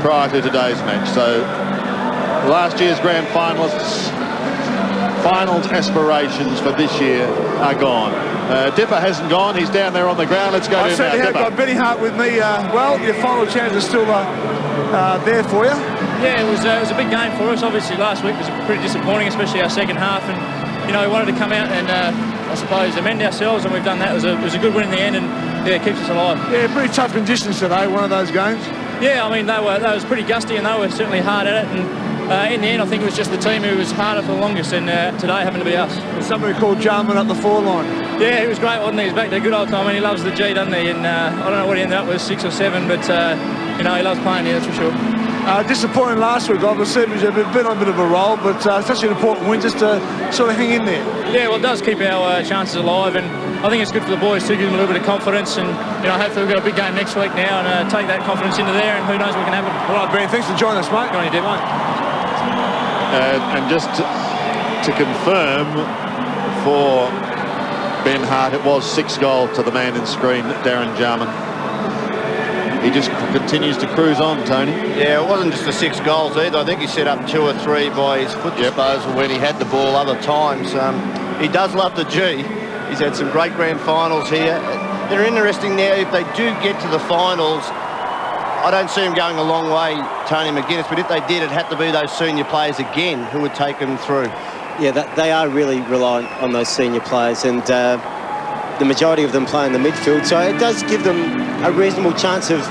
prior to today's match. So last year's grand finalists' finals aspirations for this year are gone. Dipper hasn't gone. He's down there on the ground. Let's go to him now. I certainly have got Benny Hart with me. Well, your final chance is still there for you. Yeah, it was a big game for us. Obviously, last week was pretty disappointing, especially our second half. And, you know, we wanted to come out and, I suppose, amend ourselves, and we've done that. It was a good win in the end, and, yeah, it keeps us alive. Yeah, pretty tough conditions today, one of those games. Yeah, I mean, they was pretty gusty, and they were certainly hard at it. And in the end, I think it was just the team who was harder for the longest, and today happened to be us. And somebody called Jarman up the forward line. Yeah, he was great, wasn't he? He's back to a good old time. I mean, he loves the G, doesn't he? And I don't know what he ended up with, 6 or 7, but, you know, he loves playing here, that's for sure. Disappointing last week, obviously. He's been on a bit of a roll, but such an important win just to sort of hang in there. Yeah, well, it does keep our chances alive, and I think it's good for the boys to give them a little bit of confidence, and, you know, hopefully we've got a big game next week now and take that confidence into there, and who knows what can happen. All right, Ben, thanks for joining us, mate. Go on, you did, mate. And just to confirm for Ben Hart, it was 6 goals to the man in screen, Darren Jarman. He just continues to cruise on, Tony. Yeah, it wasn't just the 6 goals either. I think he set up 2 or 3 by his foot disposal when he had the ball other times. He does love the G. He's had some great grand finals here. They're interesting now. If they do get to the finals, I don't see him going a long way, Tony McGuinness, but if they did, it'd have to be those senior players again who would take them through. Yeah, they are really reliant on those senior players, and the majority of them play in the midfield, so it does give them a reasonable chance of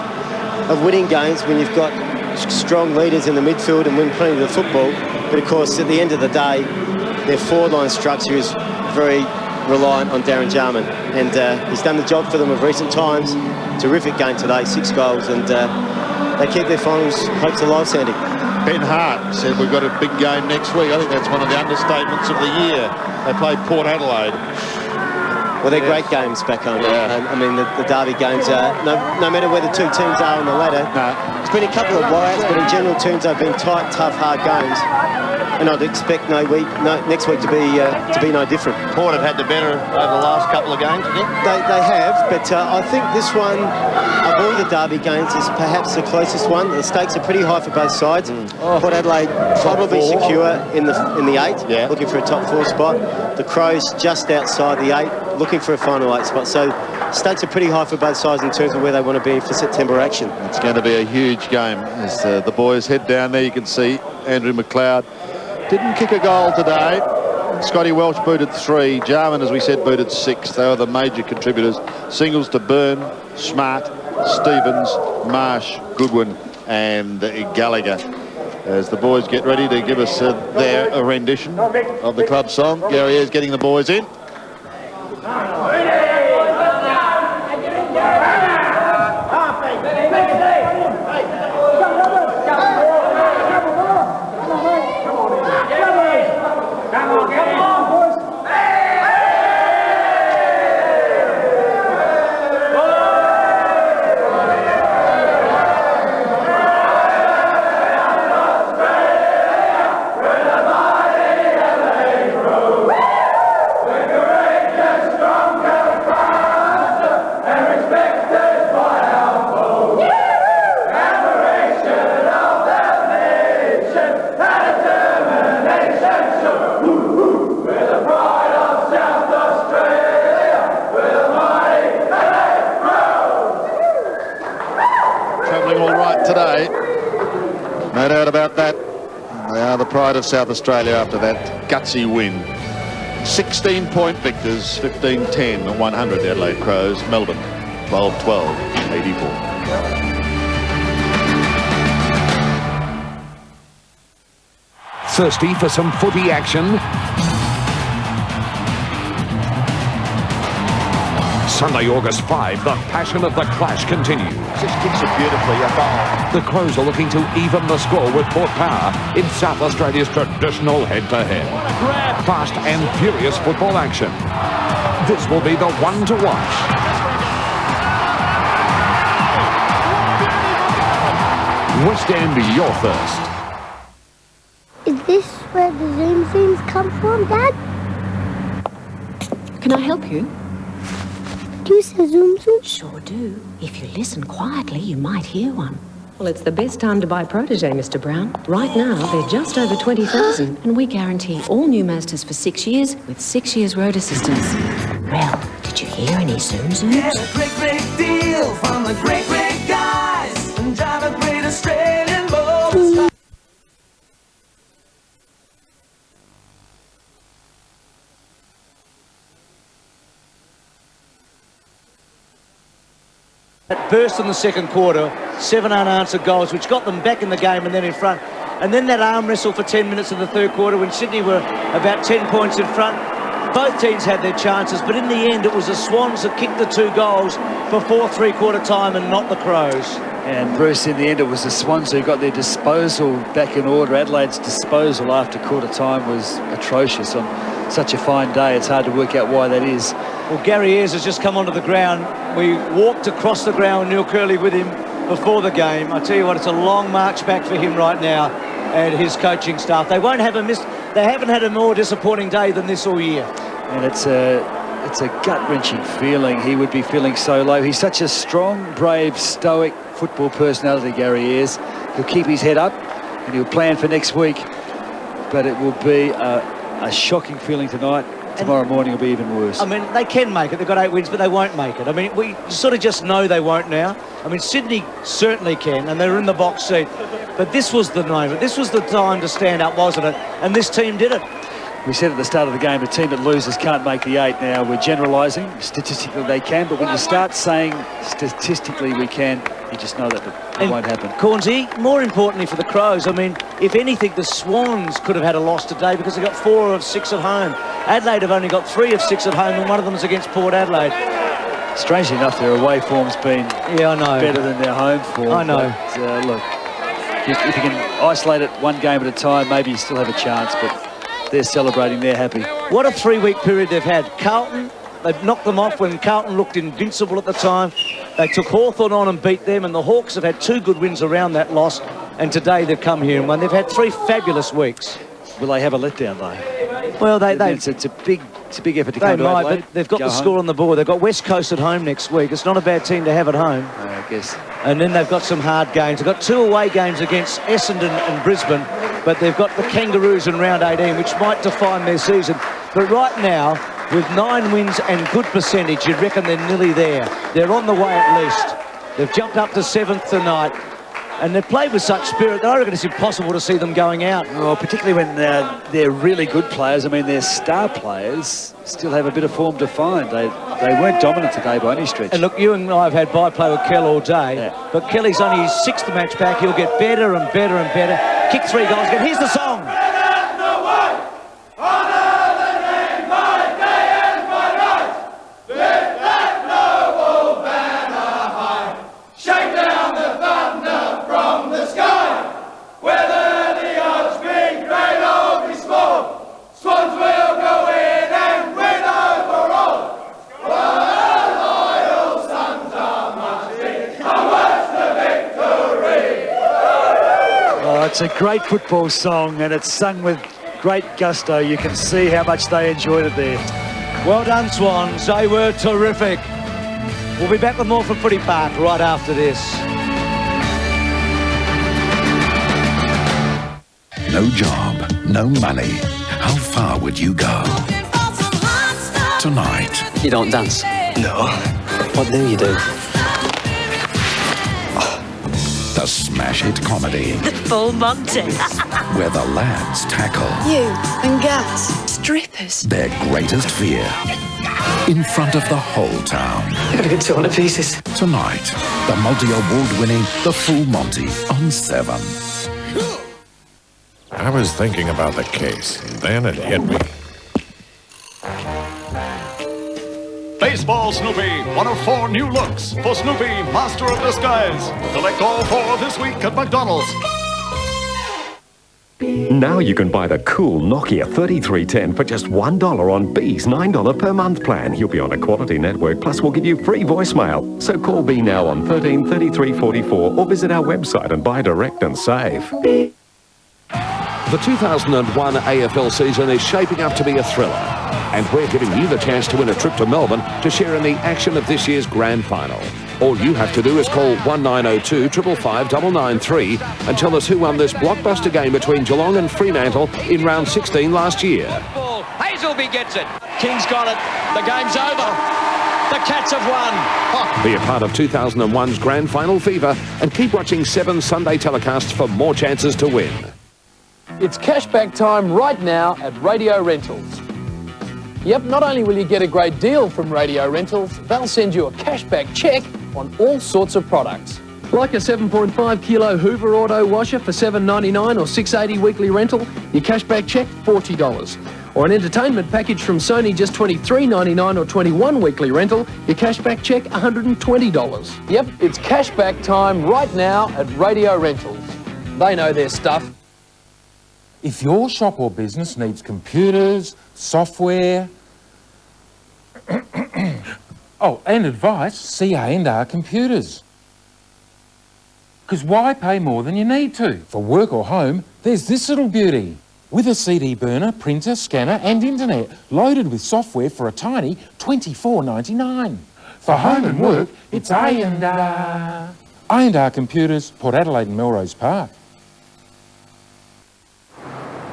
winning games when you've got strong leaders in the midfield and win plenty of the football. But of course, at the end of the day, their forward line structure is very reliant on Darren Jarman, and he's done the job for them of recent times. Terrific game today, 6 goals, and they keep their finals hopes alive, Sandy. Ben Hart said we've got a big game next week. I think that's one of the understatements of the year. They played Port Adelaide. Well, they're great games back home. Yeah. I mean, the Derby games, no matter where the two teams are on the ladder, it's been a couple of blowouts, but in general terms, they've been tight, tough, hard games. And I'd expect next week to be no different. Port have had the better over the last couple of games, I think. They have, but I think this one, of all the Derby games, is perhaps the closest one. The stakes are pretty high for both sides. Port Adelaide probably secure in the 8, looking for a top 4 spot. The Crows just outside the 8, looking for a final 8 spot. So stakes are pretty high for both sides in terms of where they want to be for September action. It's going to be a huge game as the boys head down there. You can see Andrew McLeod didn't kick a goal today. Scotty Welch booted 3. Jarman, as we said, booted 6. They were the major contributors. Singles to Byrne, Smart, Stevens, Marsh, Goodwin and Gallagher. As the boys get ready to give us their rendition of the club song. Gary Ayres getting the boys in. No doubt about that. They are the pride of South Australia after that gutsy win. 16-point victors, 15-10, 100 the Adelaide Crows. Melbourne, 12-12, 84. Thirsty for some footy action? Sunday, August 5, the passion of the clash continues. Just kicks it beautifully, a goal. The Crows are looking to even the score with Port Power in South Australia's traditional head-to-head. Fast and furious football action. This will be the one to watch. West End, your first. Is this where the Zoom Zooms come from, Dad? Can I help you? Do you say Zoom Zoom? Sure do. If you listen quietly, you might hear one. Well, it's the best time to buy Protégé, Mr. Brown. Right now, they're just over 20,000, and we guarantee all new Mazdas for 6 years with 6 years road assistance. Well, did you hear any Zoom Zooms? Get a great, great deal from the great, great guys and drive a great Australian boat. That burst in the second quarter, 7 unanswered goals, which got them back in the game and then in front. And then that arm wrestle for 10 minutes in the third quarter when Sydney were about 10 points in front. Both teams had their chances, but in the end it was the Swans that kicked the 2 goals before three-quarter time and not the Crows. And Bruce, in the end, it was the Swans who got their disposal back in order. Adelaide's disposal after quarter time was atrocious on such a fine day. It's hard to work out why that is. Well, Gary Ayres has just come onto the ground. We walked across the ground, Neil Curley with him before the game. I tell you what, it's a long march back for him right now and his coaching staff. They haven't had a more disappointing day than this all year. And it's a gut-wrenching feeling. He would be feeling so low. He's such a strong, brave, stoic football personality, Gary Ayres. He'll keep his head up and he'll plan for next week. But it will be a shocking feeling tonight. Tomorrow morning will be even worse. I mean, they can make it. They've got 8 wins, but they won't make it. I mean, we sort of just know they won't now. I mean, Sydney certainly can, and they're in the box seat. But this was the moment. This was the time to stand up, wasn't it? And this team did it. We said at the start of the game, a team that loses can't make the 8 now. We're generalising. Statistically, they can. But when you start saying statistically we can, you just know that it won't happen. Cornsey, more importantly for the Crows, I mean, if anything, the Swans could have had a loss today because they got 4 of 6 at home. Adelaide have only got 3 of 6 at home, and one of them is against Port Adelaide. Strangely enough, their away form's been better than their home form. I know. But, look, if you can isolate it one game at a time, maybe you still have a chance, but they're celebrating, they're happy. What a 3-week period they've had. Carlton, they've knocked them off when Carlton looked invincible at the time. They took Hawthorn on and beat them, and the Hawks have had 2 good wins around that loss, and today they've come here and won. They've had 3 fabulous weeks. Will they have a letdown, though? Well, it's a big effort to come to Adelaide. But they've got the score on the board. They've got West Coast at home next week. It's not a bad team to have at home. I guess. And then they've got some hard games. They've got 2 away games against Essendon and Brisbane, but they've got the Kangaroos in round 18, which might define their season. But right now, with 9 wins and good percentage, you'd reckon they're nearly there. They're on the way at least. They've jumped up to 7th tonight. And they've played with such spirit that I reckon it's impossible to see them going out. Well, particularly when they're really good players. I mean, their star players still have a bit of form to find. They weren't dominant today by any stretch. And look, you and I have had byplay with Kell all day, but Kelly's only his 6th match back. He'll get better and better and better. Kick 3 goals again. Here's the song. It's a great football song, and it's sung with great gusto. You can see how much they enjoyed it there. Well done, Swans. They were terrific. We'll be back with more from Footy Park right after this. No job, no money. How far would you go? Tonight. You don't dance? No. What do you do? The smash hit comedy The full Monty. where the lads tackle You and Gus. Strippers. their greatest fear in front of the whole town. You're gonna get torn to pieces. Tonight, the multi-award winning The Full Monty on 7. I was thinking about the case, and then it hit me. Baseball Snoopy, one of 4 new looks for Snoopy, Master of Disguise. Collect all 4 this week at McDonald's. Now you can buy the cool Nokia 3310 for just $1 on B's $9 per month plan. You'll be on a quality network, plus we'll give you free voicemail. So call B now on 13 33 44 or visit our website and buy direct and save. The 2001 AFL season is shaping up to be a thriller, and we're giving you the chance to win a trip to Melbourne to share in the action of this year's grand final. All you have to do is call 1902 555 993 and tell us who won this blockbuster game between Geelong and Fremantle in round 16 last year. Hazelby gets it. King's got it. The game's over. The Cats have won. Be a part of 2001's grand final fever and keep watching 7 Sunday telecasts for more chances to win. It's cashback time right now at Radio Rentals. Yep, not only will you get a great deal from Radio Rentals, they'll send you a cashback cheque on all sorts of products. Like a 7.5 kilo Hoover auto washer for $7.99 or $6.80 weekly rental, your cashback cheque $40. Or an entertainment package from Sony, just $23.99 or $21 weekly rental, your cashback cheque $120. Yep, it's cashback time right now at Radio Rentals. They know their stuff. If your shop or business needs computers, software, and advice, see A&R Computers. Because why pay more than you need to? For work or home, there's this little beauty. With a CD burner, printer, scanner and internet, loaded with software for a tiny $24.99. For home and work, it's A&R. A&R Computers, Port Adelaide and Melrose Park.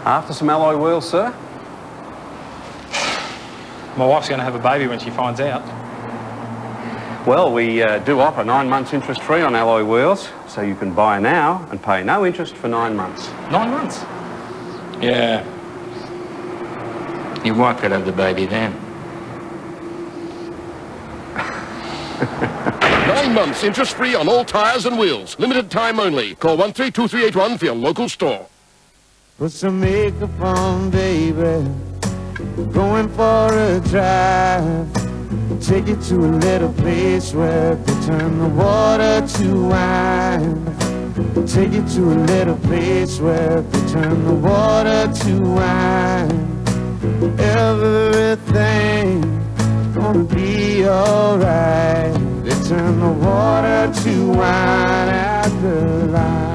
After some alloy wheels, sir? My wife's going to have a baby when she finds out. Well, we do offer 9 months interest-free on alloy wheels, so you can buy now and pay no interest for 9 months. 9 months? Yeah. Your wife could have the baby then. 9 months interest-free on all tyres and wheels. Limited time only. Call 132381 for your local store. Put some makeup on, baby. Going for a drive. Take you to a little place where they turn the water to wine. Take you to a little place where they turn the water to wine. Everything gonna be alright. They turn the water to wine at the line.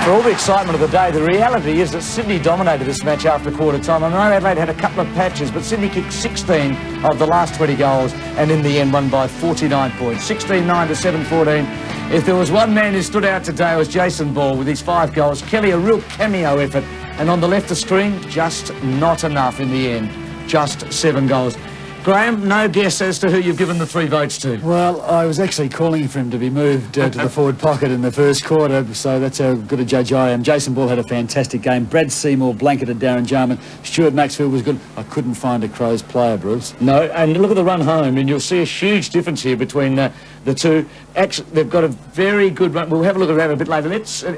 For all the excitement of the day, the reality is that Sydney dominated this match after quarter time. I know Adelaide had a couple of patches, but Sydney kicked 16 of the last 20 goals and in the end won by 49 points. 16-9 to 7-14. If there was one man who stood out today, it was Jason Ball with his 5 goals. Kelly, a real cameo effort. And on the left of screen, just not enough in the end. Just 7 goals. Graham, no guess as to who you've given the 3 votes to. Well, I was actually calling for him to be moved to the forward pocket in the first quarter, so that's how good a judge I am. Jason Ball had a fantastic game. Brad Seymour blanketed Darren Jarman. Stuart Maxfield was good. I couldn't find a Crows player, Bruce. No, and look at the run home, and you'll see a huge difference here between the two. Actually, they've got a very good run. We'll have a look at that a bit later.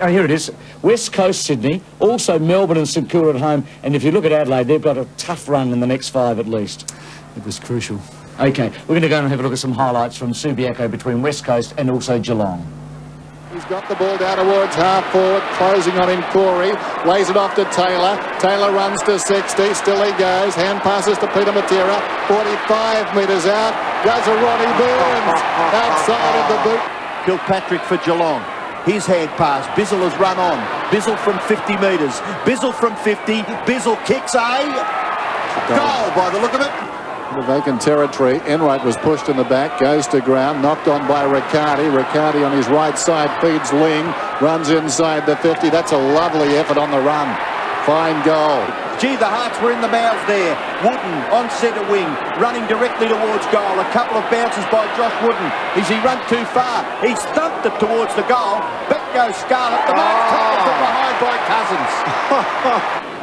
Here it is. West Coast Sydney, also Melbourne and St Kilda at home, and if you look at Adelaide, they've got a tough run in the next 5 at least. It was crucial. OK, we're going to go and have a look at some highlights from Subiaco between West Coast and also Geelong. He's got the ball down towards half forward, closing on him, Corey. Lays it off to Taylor. Taylor runs to 60, still he goes. Hand passes to Peter Matera. 45 metres out. Goes a Ronnie Burns outside of the boot. Kilpatrick for Geelong. His hand pass. Bizzle has run on. Bizzle from 50 metres. Bizzle from 50. Bizzle kicks a goal by the look of it. The vacant territory. Enright was pushed in the back, goes to ground, knocked on by Riccardi. Riccardi on his right side feeds Ling, runs inside the 50. That's a lovely effort on the run. Fine goal. Gee, the Hearts were in the mouths there. Wooden on centre wing, running directly towards goal. A couple of bounces by Josh Wooden. Is he run too far? He's thumped it towards the goal. Back goes Scarlett. The mark taken from behind by Cousins.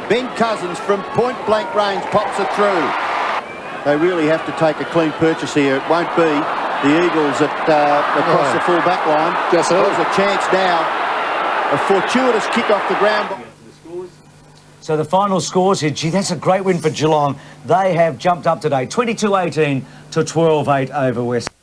Ben Cousins from point blank range pops it through. They really have to take a clean purchase here. It won't be the Eagles across the full back line. There's a chance now. A fortuitous kick off the ground. So the final scores here, gee, that's a great win for Geelong. They have jumped up today, 22-18 to 12-8 over West.